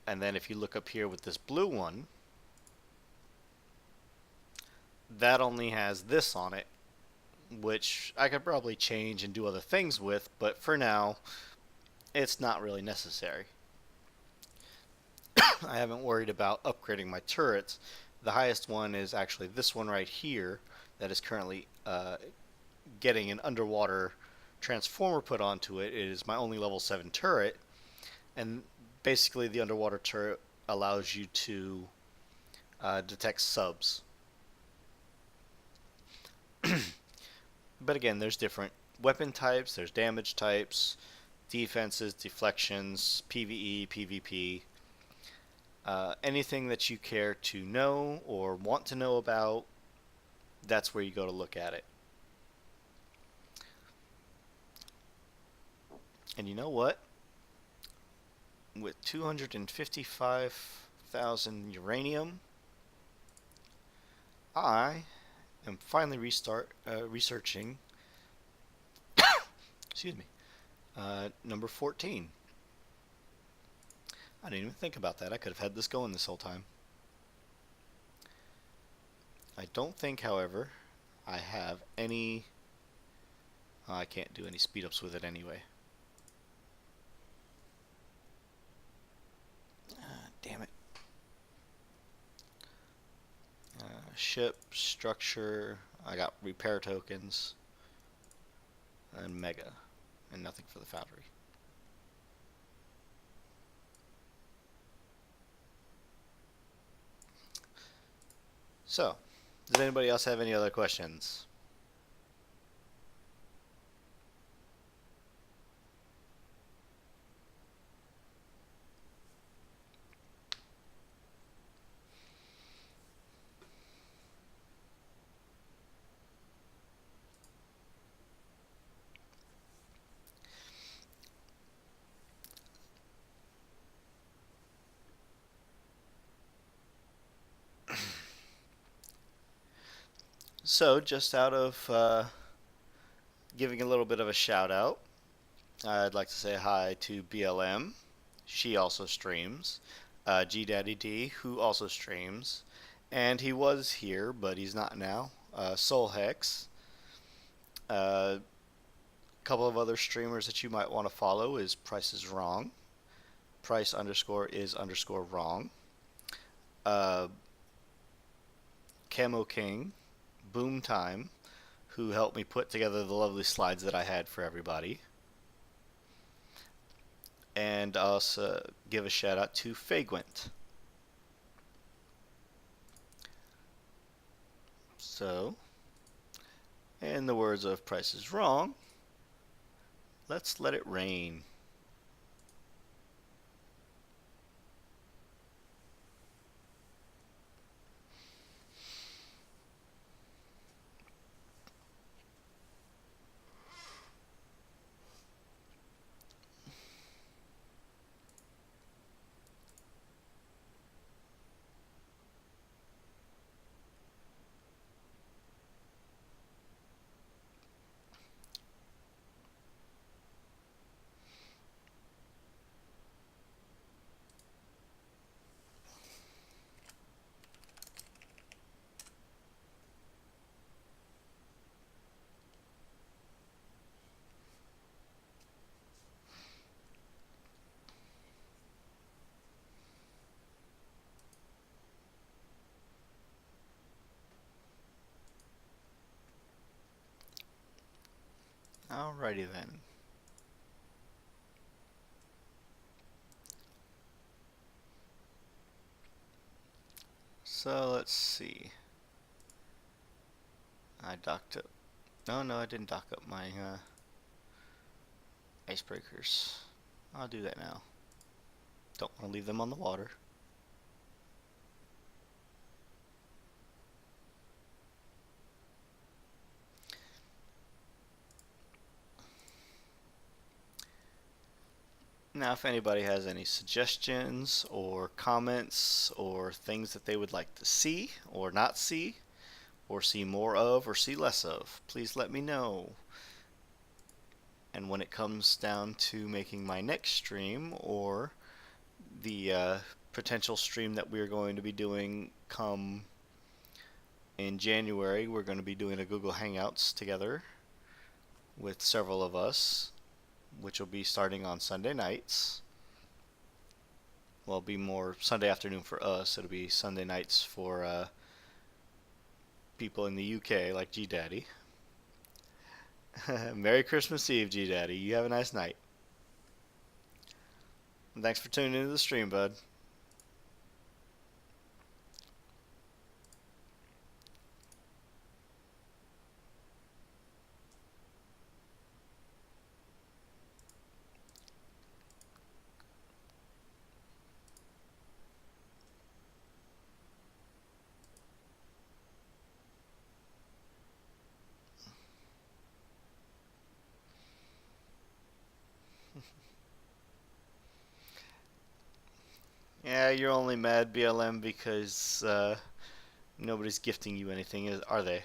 And then if you look up here with this blue one, that only has this on it, which I could probably change and do other things with, but for now, it's not really necessary. I haven't worried about upgrading my turrets. The highest one is actually this one right here that is currently getting an underwater transformer put onto it. It is my only level 7 turret, and basically the underwater turret allows you to detect subs. But again, there's different weapon types, there's damage types, defenses, deflections, PvE, PvP. Anything that you care to know or want to know about, that's where you go to look at it. And you know what? With 255,000 uranium, I am finally researching excuse me, number 14. I didn't even think about that. I could have had this going this whole time. I don't think, however, I have any... I can't do any speed ups with it anyway. Damn it. Ship, structure, I got repair tokens, and mega, and nothing for the foundry. So, does anybody else have any other questions? So, just out of giving a little bit of a shout out, I'd like to say hi to BLM. She also streams. GDaddy who also streams. And he was here, but he's not now. Soulhex. A couple of other streamers that you might want to follow is Price is Wrong. Price underscore is underscore wrong. Camo King. Boom Time, who helped me put together the lovely slides that I had for everybody. And also give a shout out to Fagwent. So, in the words of Price is Wrong, let's let it rain. Alrighty then. So let's see. I docked up. No, I didn't dock up my icebreakers. I'll do that now. Don't want to leave them on the water. Now, if anybody has any suggestions or comments or things that they would like to see or not see, or see more of or see less of, please let me know. And when it comes down to making my next stream or the potential stream that we're going to be doing come in January, we're going to be doing a Google Hangouts together with several of us, which will be starting on Sunday nights. Well, it'll be more Sunday afternoon for us. It'll be Sunday nights for people in the UK like G Daddy. Merry Christmas Eve, G Daddy. You have a nice night. And thanks for tuning into the stream, bud. Yeah, you're only mad, BLM, because nobody's gifting you anything, are they?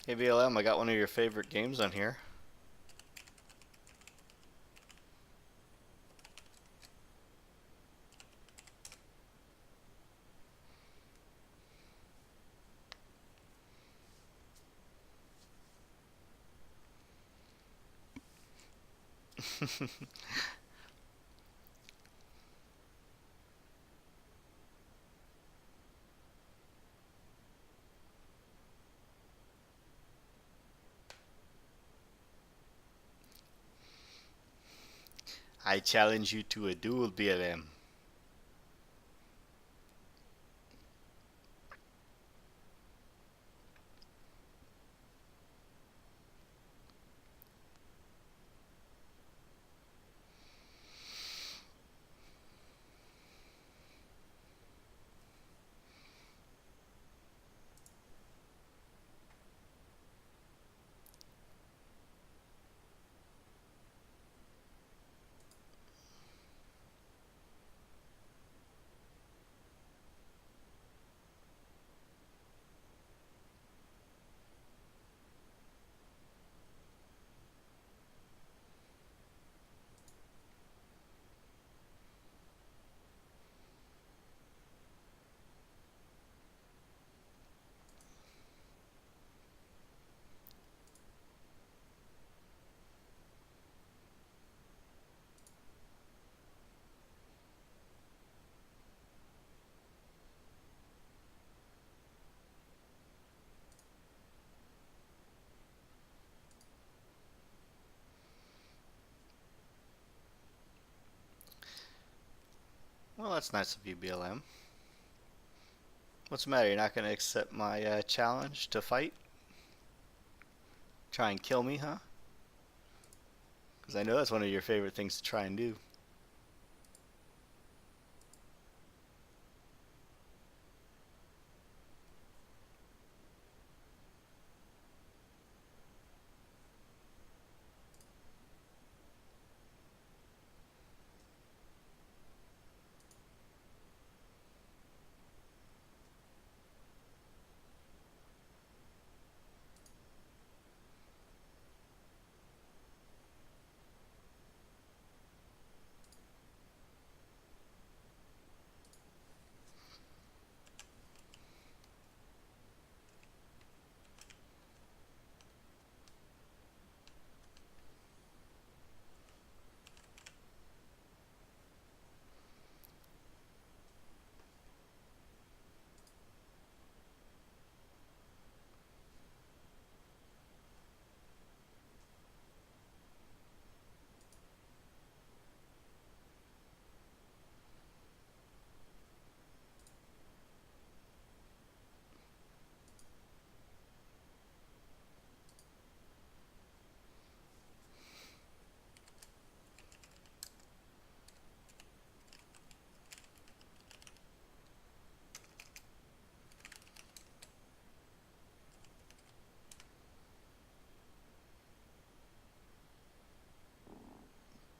Hey, BLM, I got one of your favorite games on here. I challenge you to a duel, BLM. Well, that's nice of you, BLM. What's the matter? You're not going to accept my challenge to fight? Try and kill me, huh? Because I know that's one of your favorite things to try and do.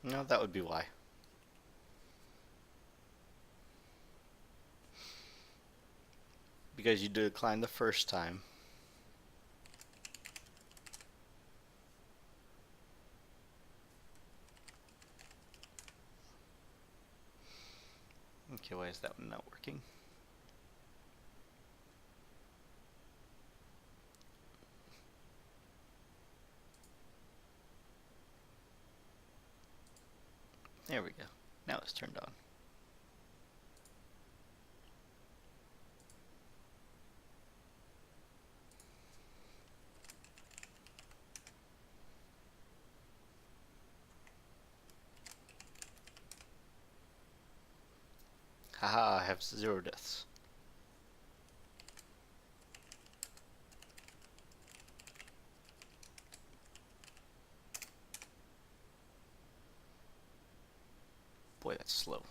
No, that would be why. Because you declined the first time. Okay, why is that one not working? There we go. Now it's turned on. Haha, I have 0 deaths. Boy, that's slow.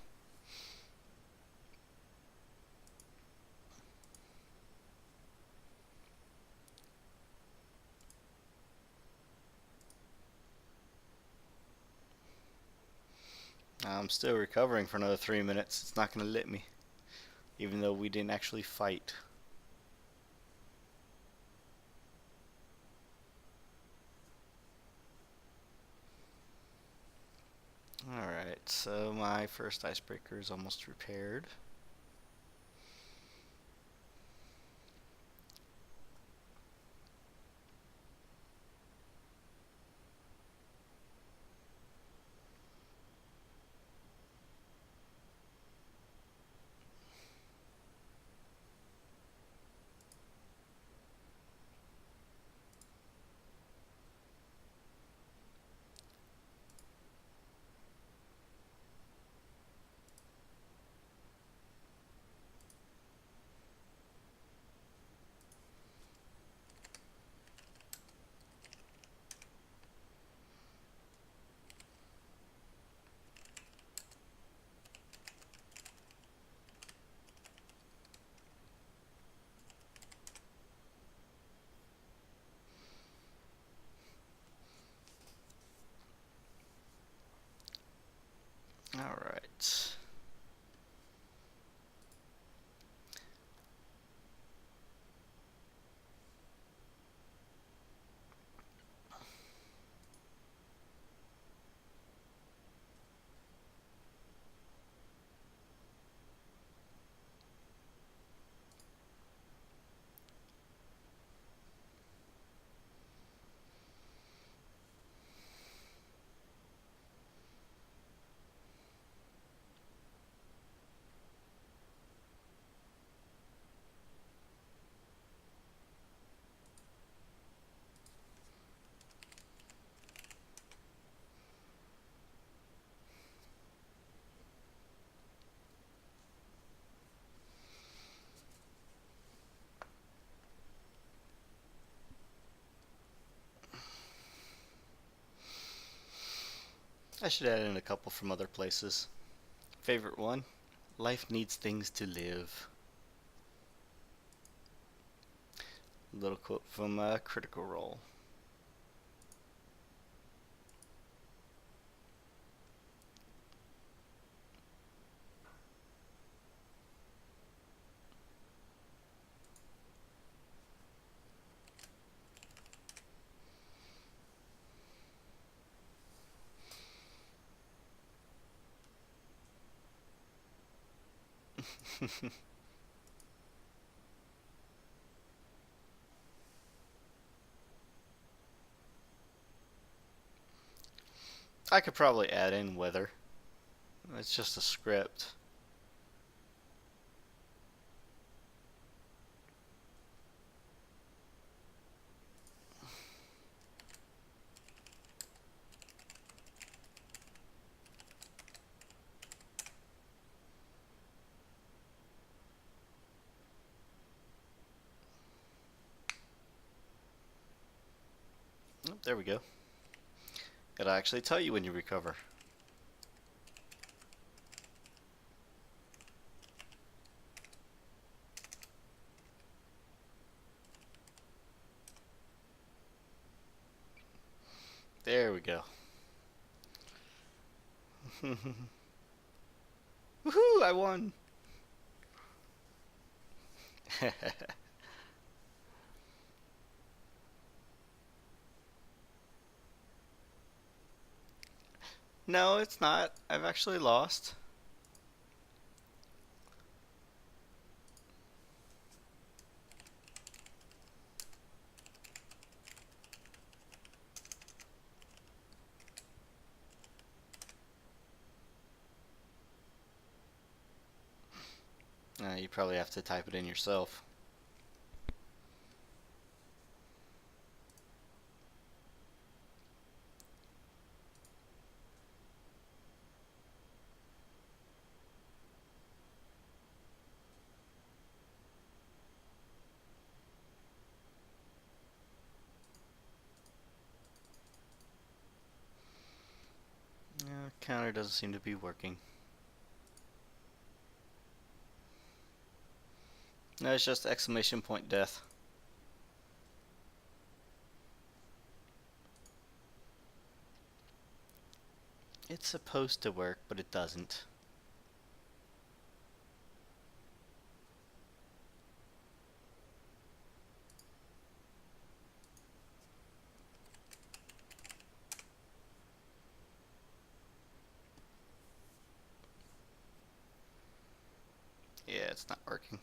I'm still recovering for another 3 minutes. It's not going to let me. Even though we didn't actually fight. Alright, so my first icebreaker is almost repaired. Alright. I should add in a couple from other places. Favorite one? Life needs things to live. A little quote from Critical Role. I could probably add in weather. It's just a script. Oh, there we go. It'll actually tell you when you recover. There we go. Woohoo! I won. No, it's not. I've actually lost. You probably have to type it in yourself. Counter doesn't seem to be working. No, it's just exclamation point death. It's supposed to work, but it doesn't. Yeah, it's not working.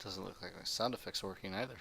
It doesn't look like my sound effects are working either.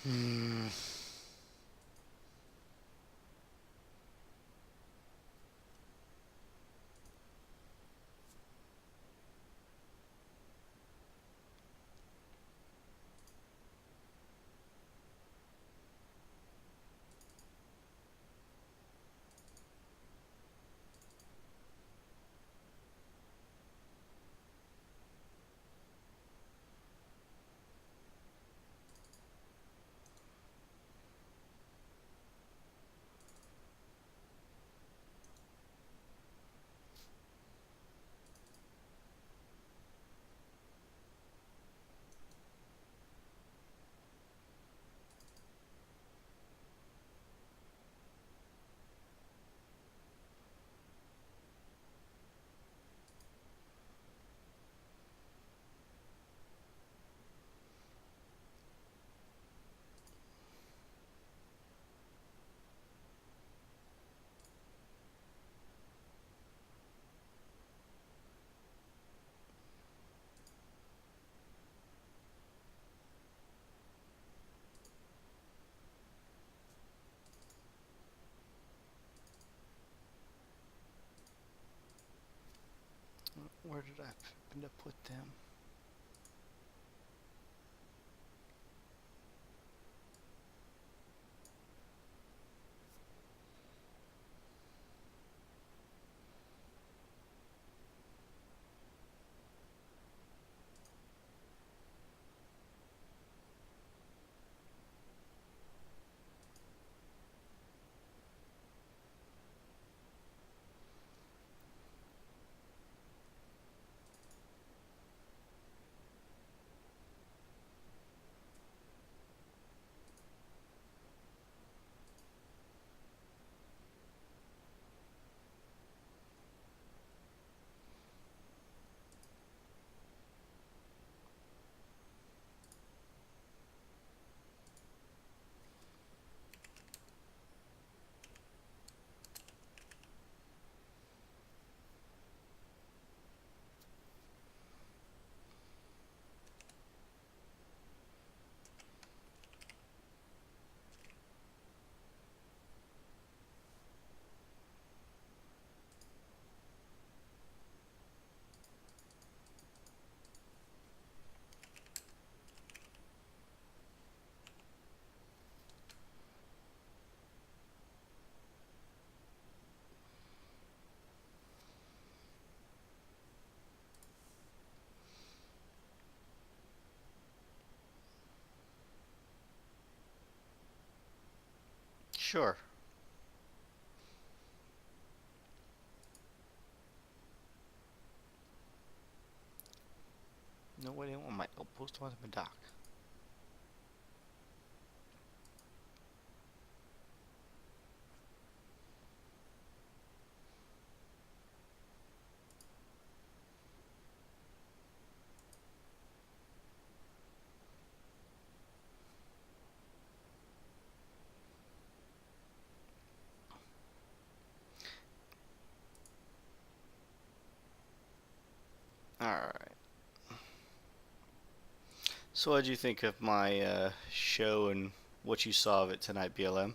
Hmm. Where did I end up put them? Sure. No, I didn't want my outpost. I wanted my dock. Alright. So, what did you think of my show and what you saw of it tonight, BLM?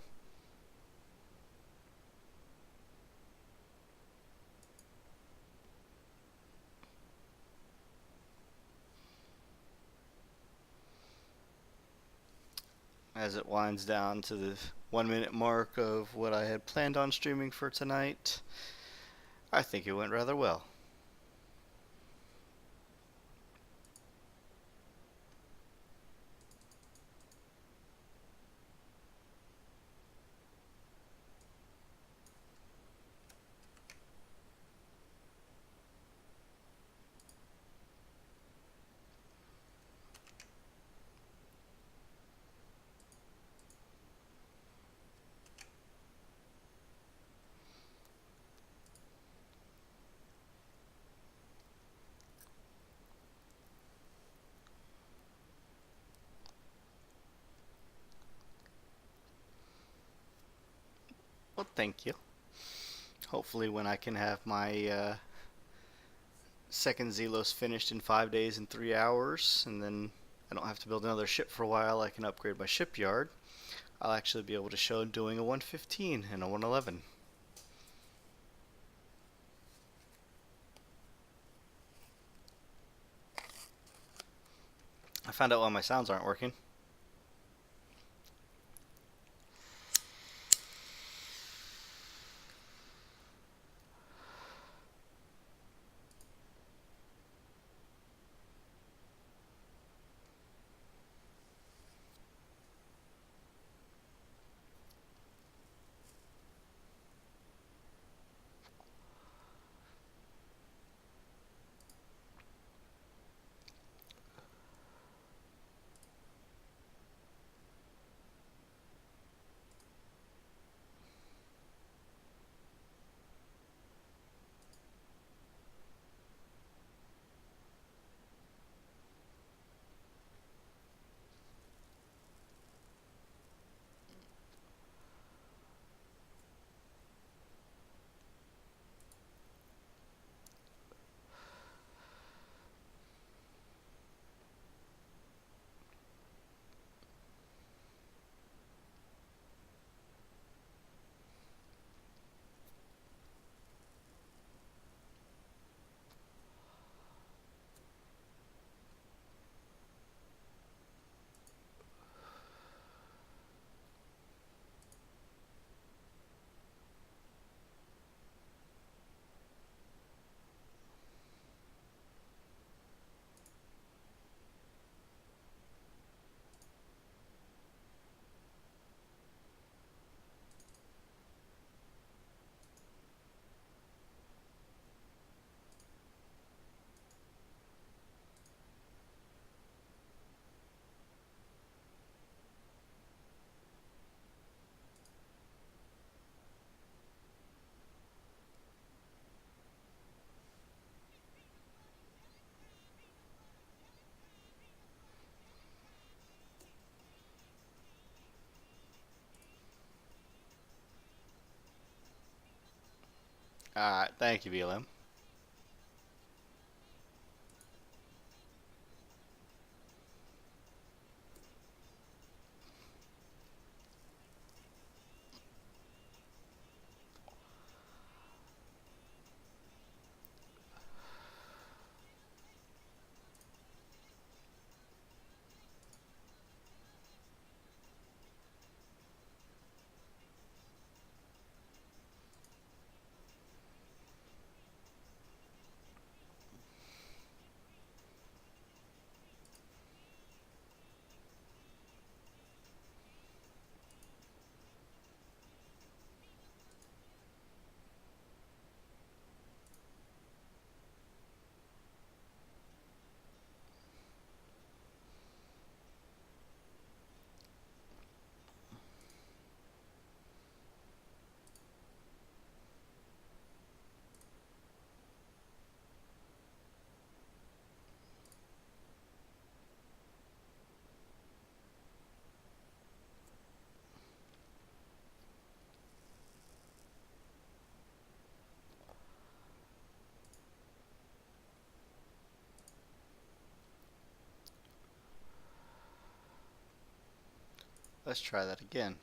As it winds down to the 1 minute mark of what I had planned on streaming for tonight, I think it went rather well. Well, thank you. Hopefully, when I can have my second Zelos finished in 5 days and 3 hours, and then I don't have to build another ship for a while, I can upgrade my shipyard. I'll actually be able to show doing a 115 and a 111. I found out why my sounds aren't working. Thank you, BLM. Let's try that again.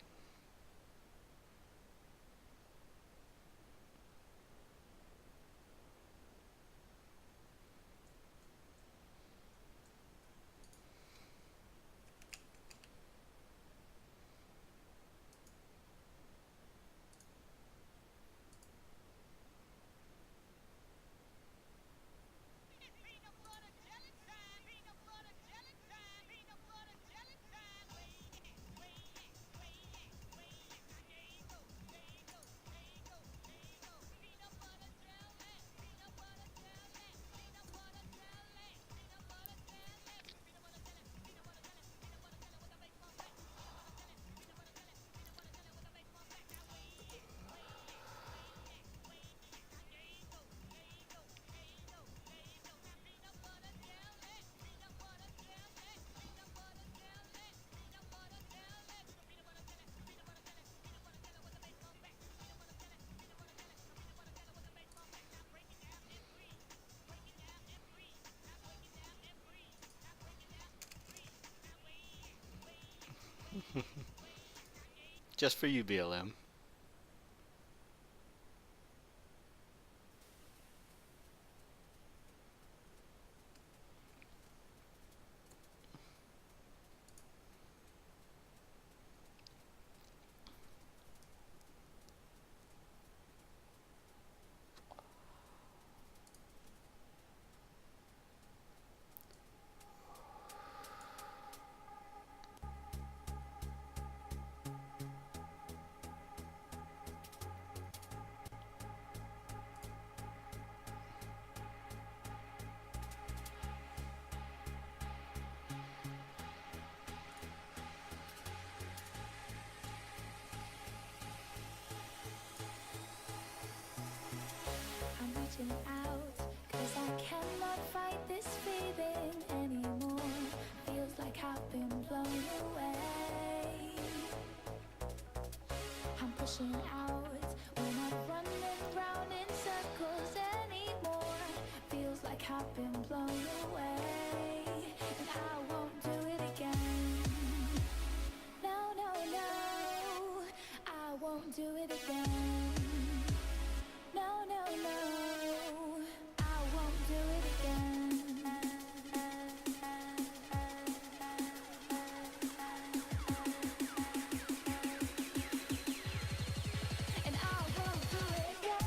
Just for you, BLM. I'm reaching out, 'cause I cannot fight this feeling anymore. Feels like I've been blown away. I'm pushing out, we're not running round in circles anymore. Feels like I've been blown away, and I won't do it again. No, no, no, I won't do it again. No, no, no, I won't do it again. And I won't do it again.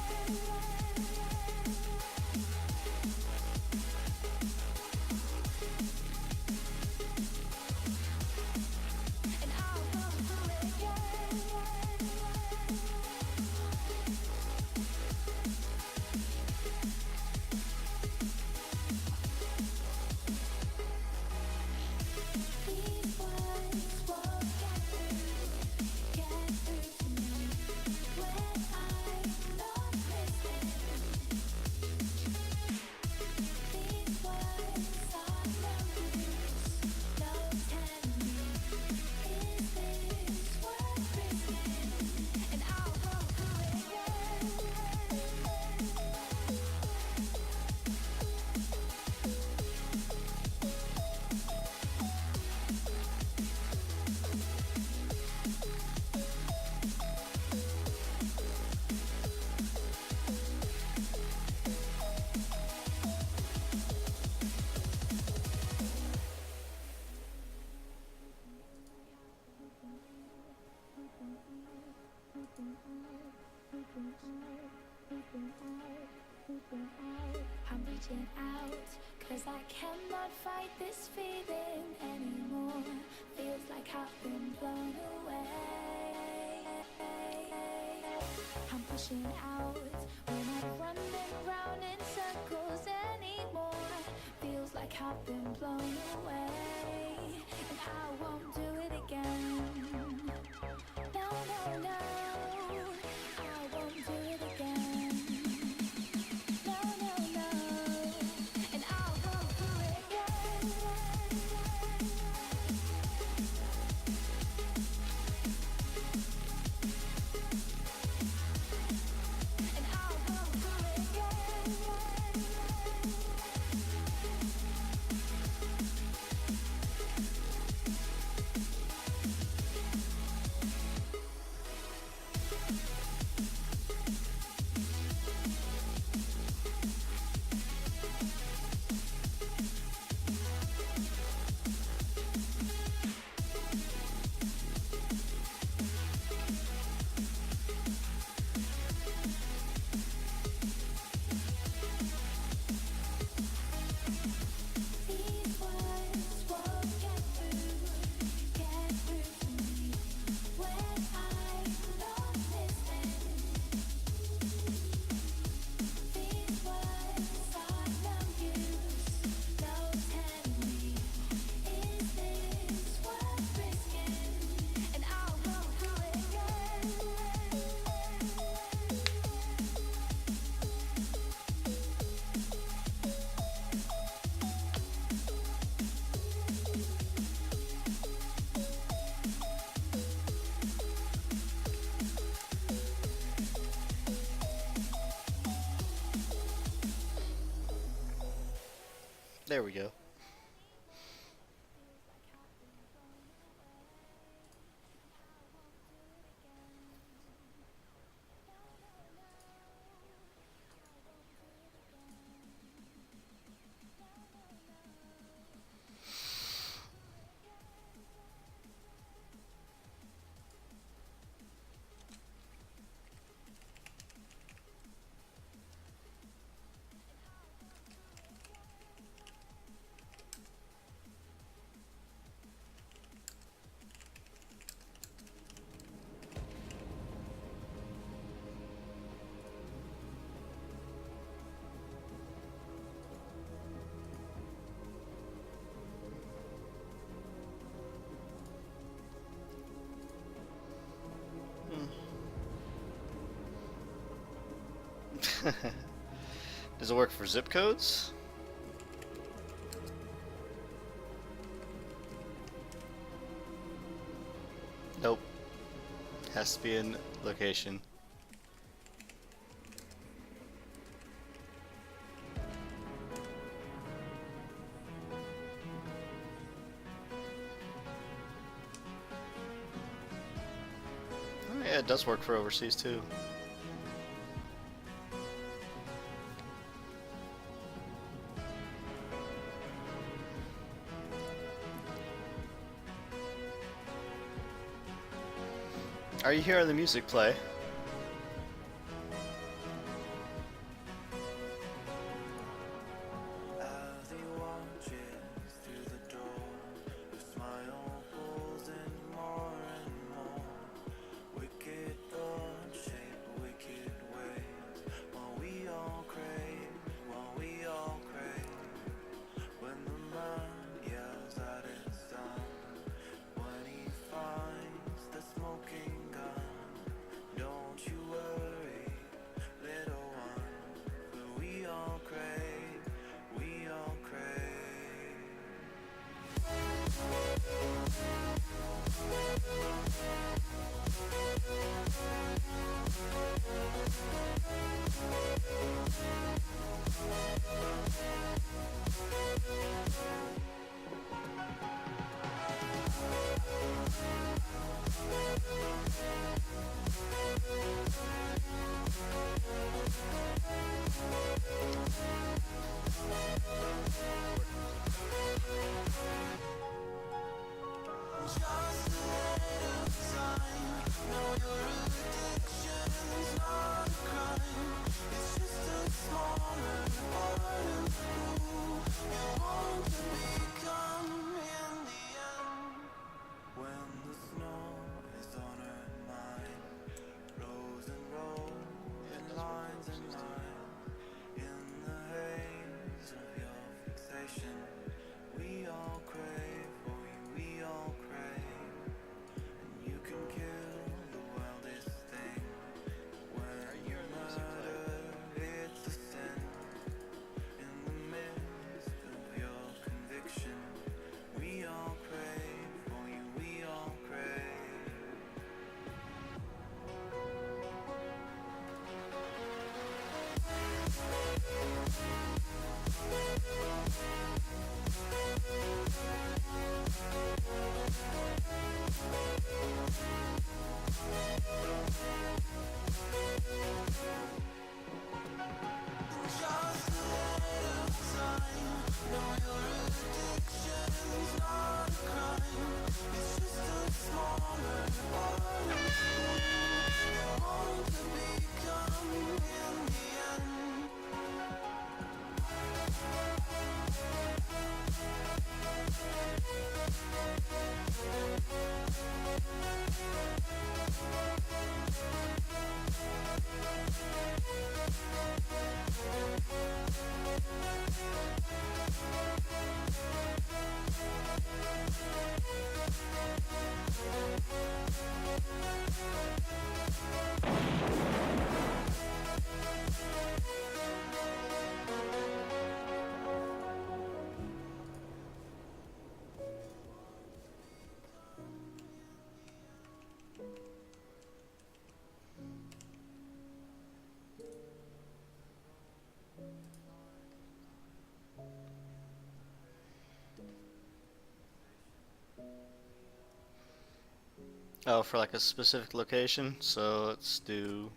fight this feeling anymore. Feels like I've been blown away. I'm pushing out. We're not running round in circles anymore. Feels like I've been blown away, and I won't do it again. No, no, no, I won't do it again. No, no, no, and I'll go through it again. And I'll go through it again. These words won't get through to me when I'm not listening. These words are no use, no telling me, is this worth risking? And I'll go through it again. There we go. Does it work for zip codes? Nope. Has to be in location. Oh yeah, it does work for overseas too. Are you hearing the music play? As he watches through the door, the smile pulls in more and more. Wicked thoughts shape wicked ways, while we all crave, when the man yells at his son, when he finds the smoking gun. Don't you worry, little one, for we all crave, we all crave. When the snow is on her mind, rows and rows and lines and lines, in the haze of your fixation, we all crave for you, we all crave, and you can kill the wildest thing. When you murder, it's a sin. In the midst of your conviction, we all crave for you, we all crave. Oh, for like a specific location. So let's do.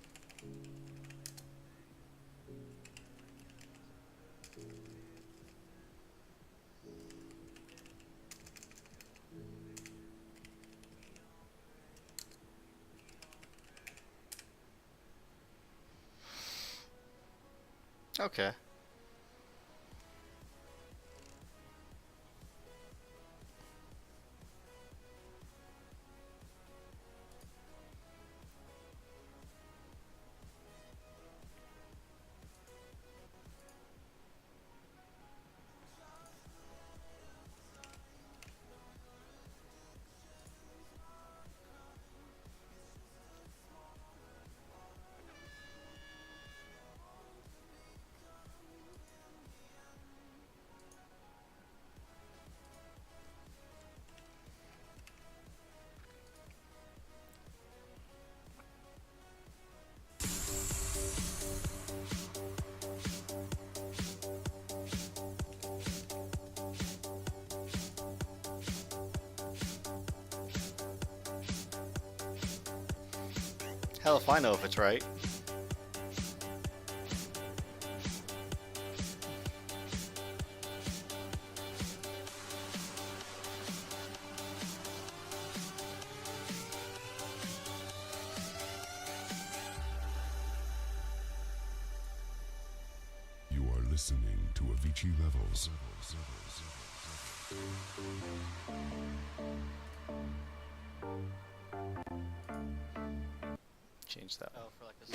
Okay. Hell if I know if it's right. You are listening to Avicii Levels. Change that. Oh, for like a.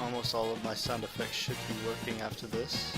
Almost all of my sound effects should be working after this.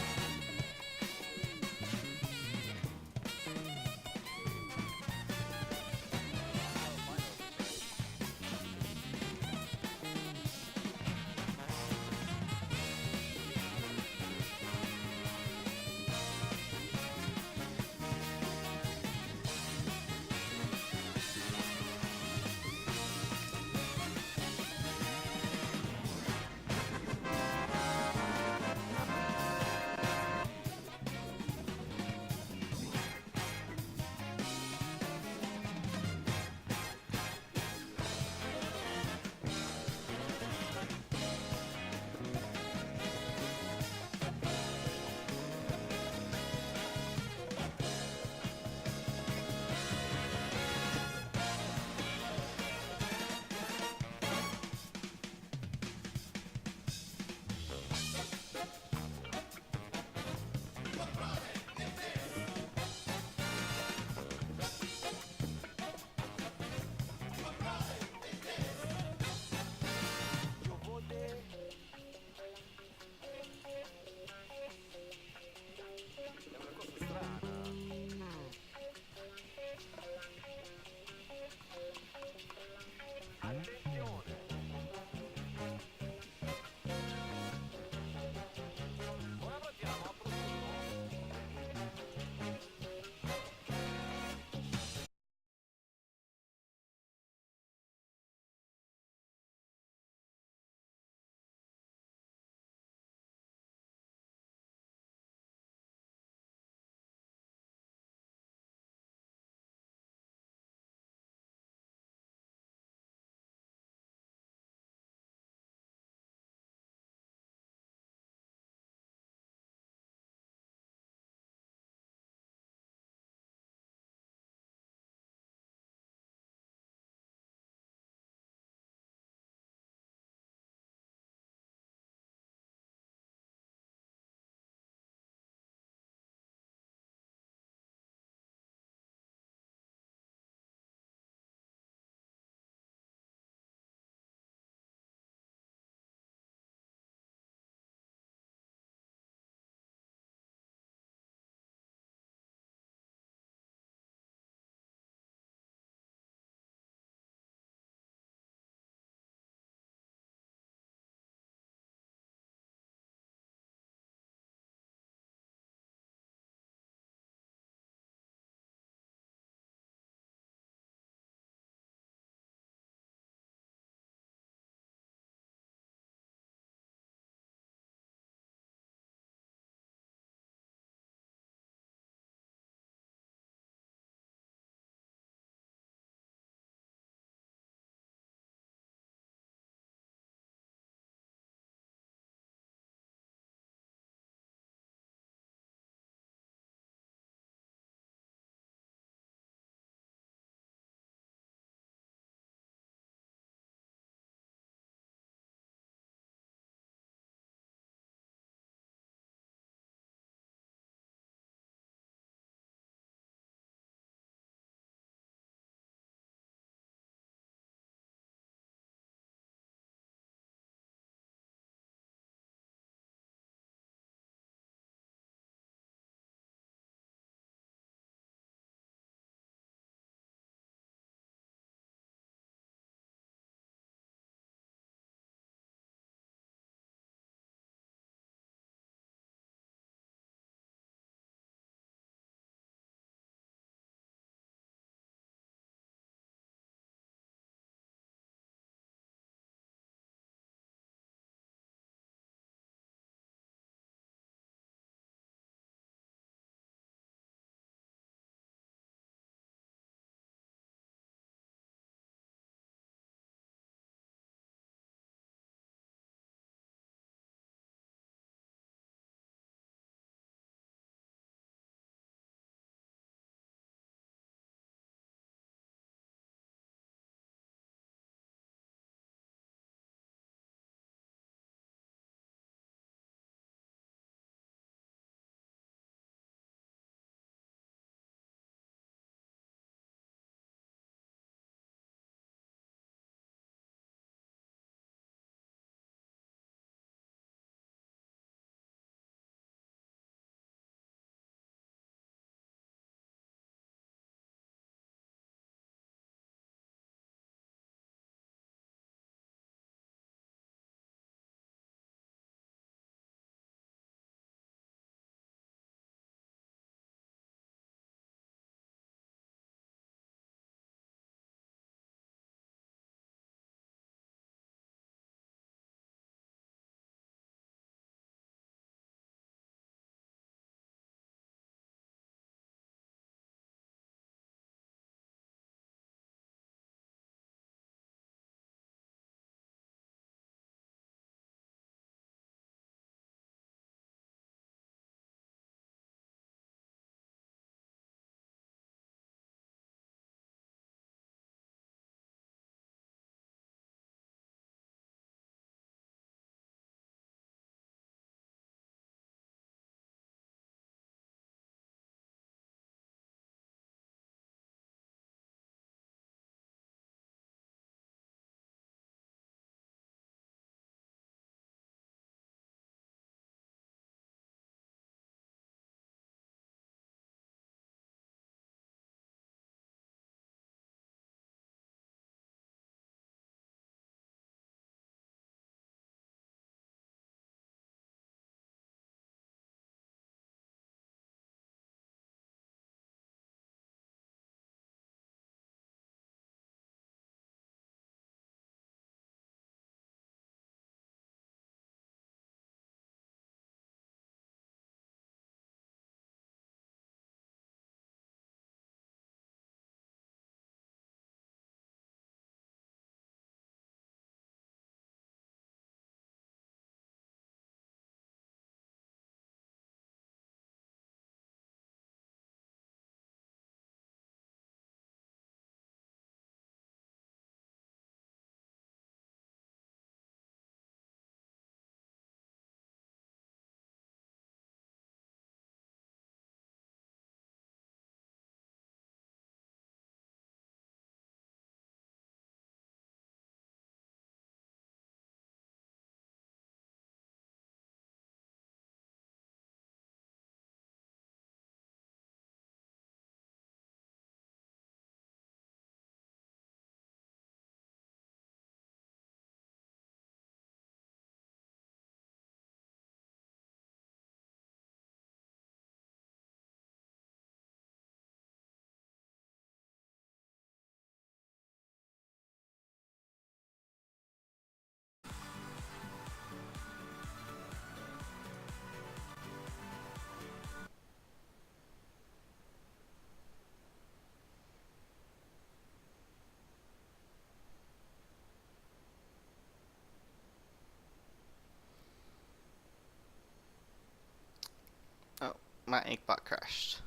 My Inkbot crashed.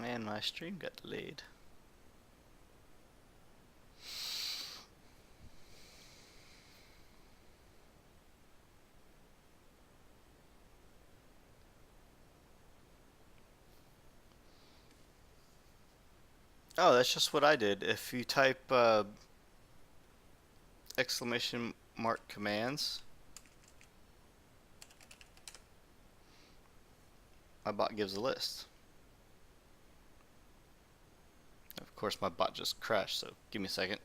And my stream got delayed. Oh, that's just what I did. If you type exclamation mark commands, my bot gives a list. Of course, my bot just crashed, so give me a second.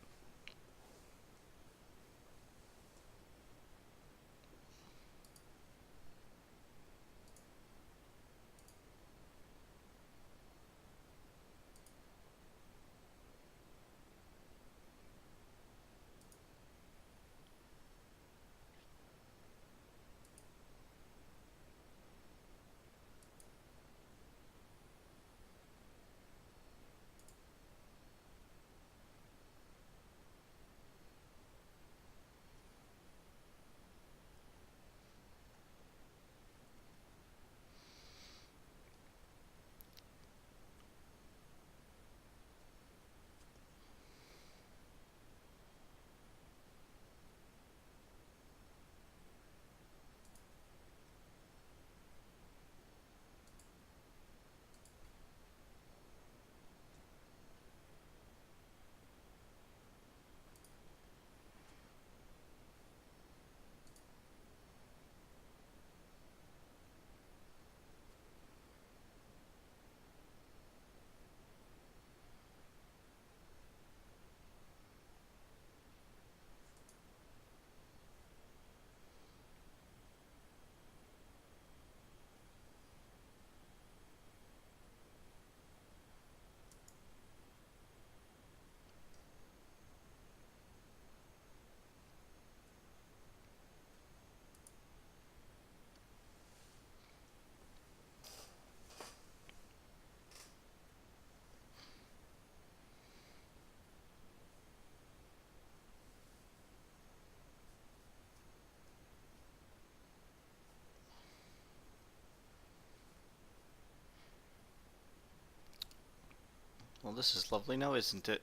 Well, this is lovely now, isn't it?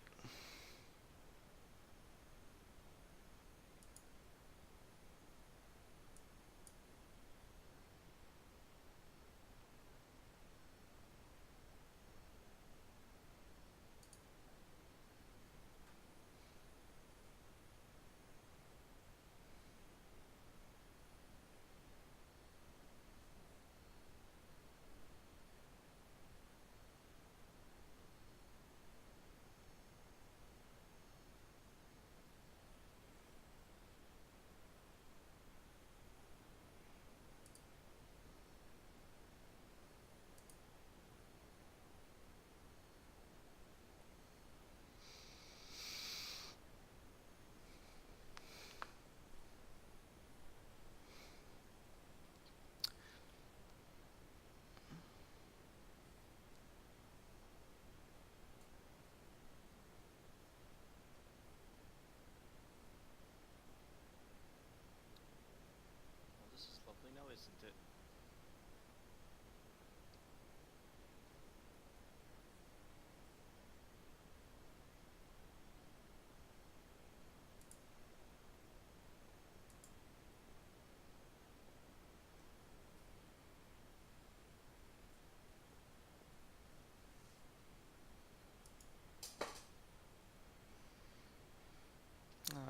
Well, this is lovely now, isn't it?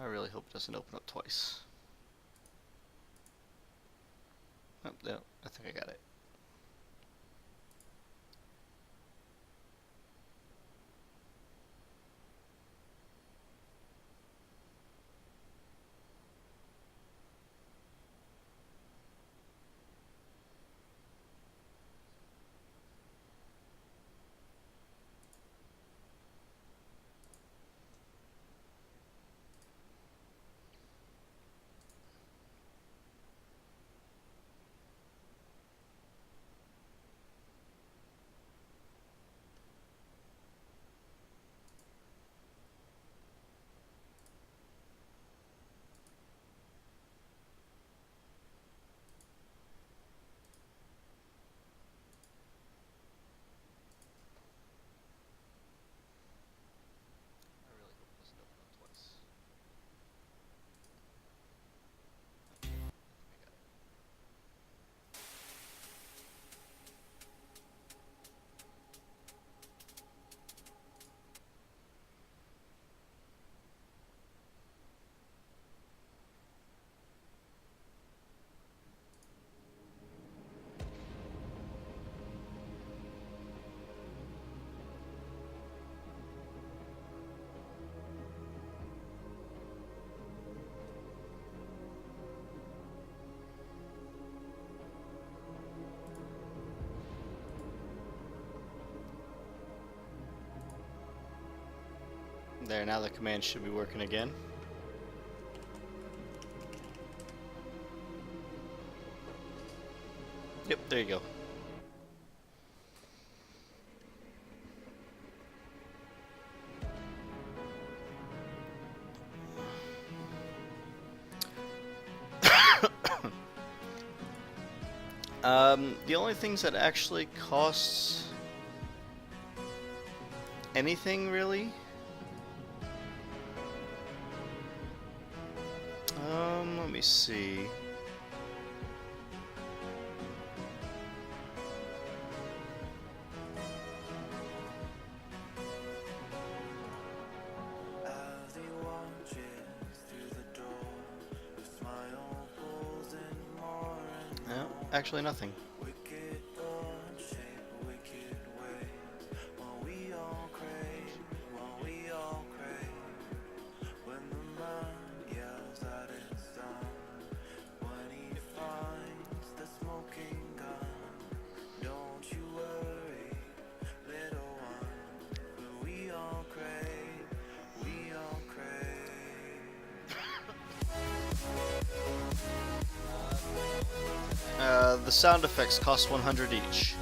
I really hope it doesn't open up twice. Oh, no, I think I got it. There, now the command should be working again. Yep, there you go. The only things that actually costs anything really? Let me see. As he watches through the door, a smile pulls in more and No, actually nothing. wicked thoughts shape wicked ways. While we all crave, when the man yells at his son, when he finds the smoking gun. Don't you worry, little one, but we all crave, we all crave. The sound effects cost 100 each.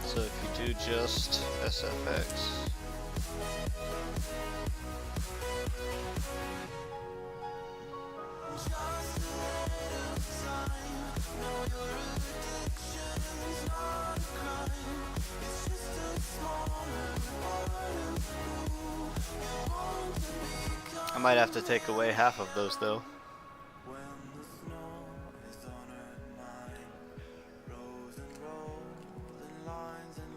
So if you do just SFX. I might have to take away half of those though. When the snow is on her mind, rows and rows and lines in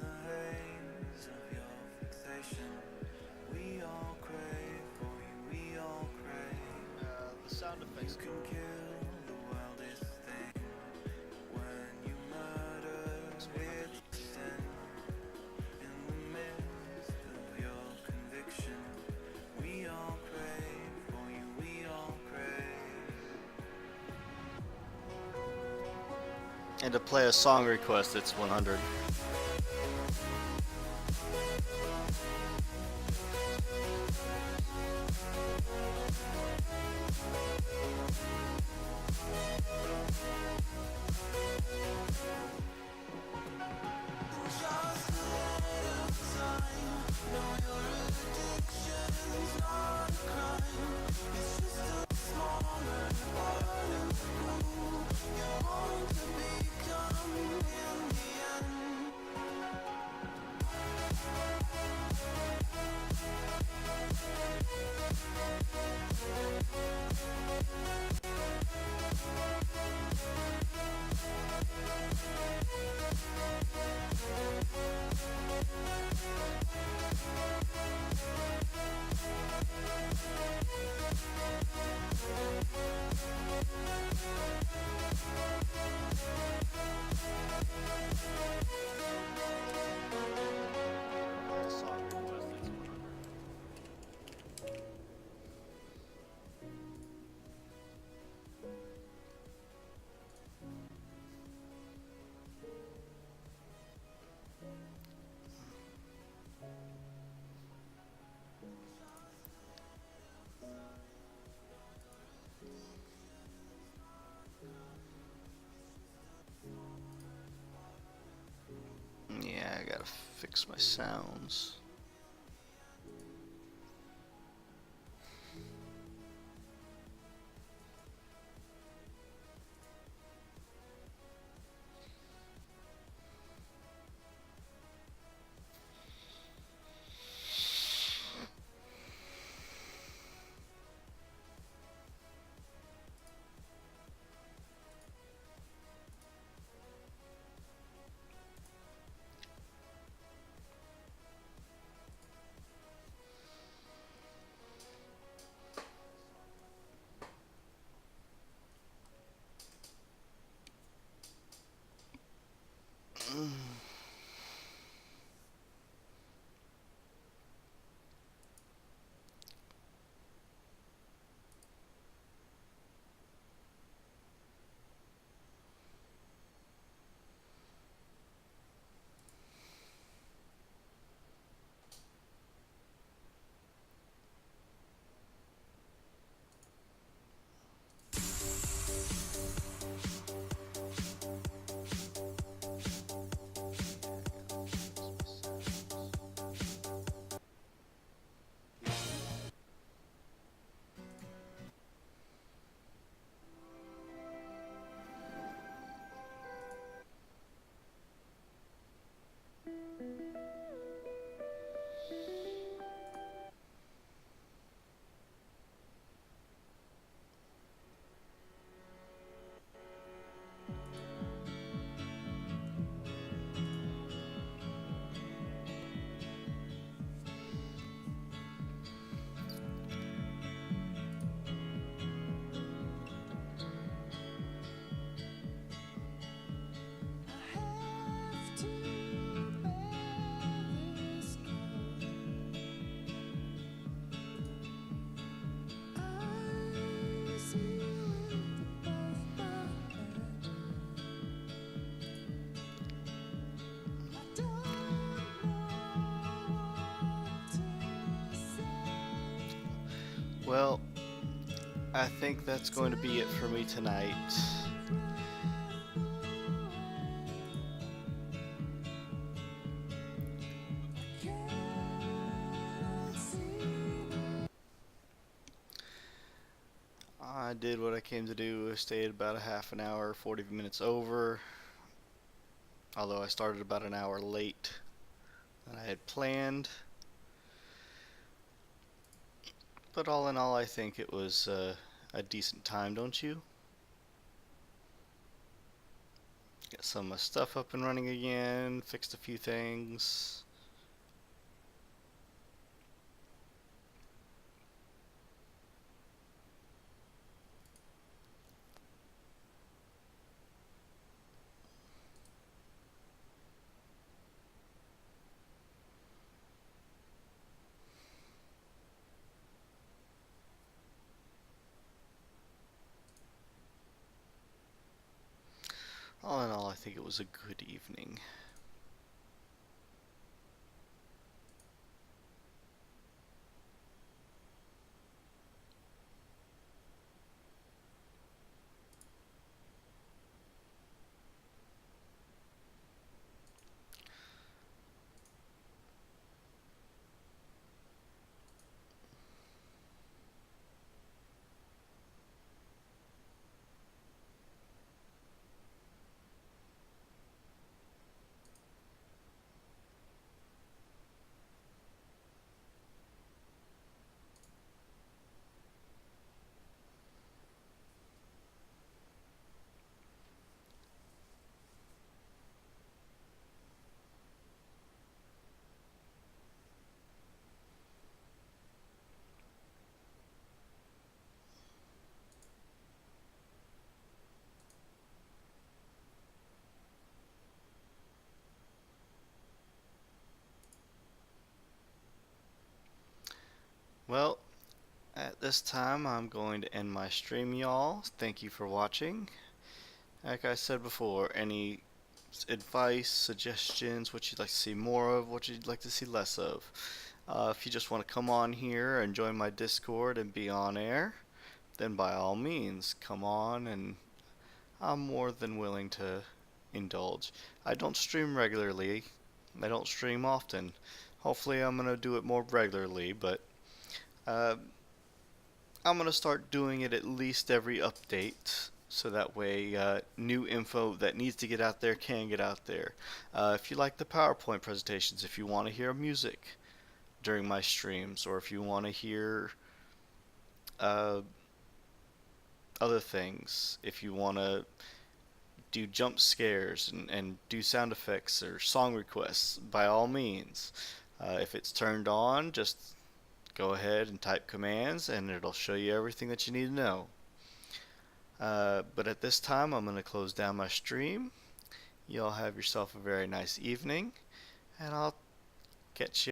the haze of your fixation. We all crave for you, we all crave. The sound effects You can kill the wildest thing when you murder its sin. In the midst of your conviction, we all crave for you, we all crave. And to play a song request, it's 100. Yeah, I gotta fix my sounds. Well, I think that's going to be it for me tonight. I did what I came to do. I stayed about a half an hour, 40 minutes over. Although I started about an hour late than I had planned. But all in all, I think it was a decent time, don't you? Got some of my stuff up and running again, fixed a few things. All in all, I think it was a good evening. Well, at this time, I'm going to end my stream, y'all. Thank you for watching. Like I said before, any advice, suggestions, what you'd like to see more of, what you'd like to see less of. If you just want to come on here and join my Discord and be on air, then by all means, come on, and I'm more than willing to indulge. I don't stream regularly. I don't stream often. Hopefully I'm going to do it more regularly, but uh, I'm going to start doing it at least every update, so that way new info that needs to get out there can get out there. If you like the PowerPoint presentations, if you want to hear music during my streams, or if you want to hear uh, other things, if you want to do jump scares and do sound effects or song requests, by all means. If it's turned on, just go ahead and type commands and it'll show you everything that you need to know. But at this time, I'm going to close down my stream. Y'all have yourself a very nice evening, and I'll catch you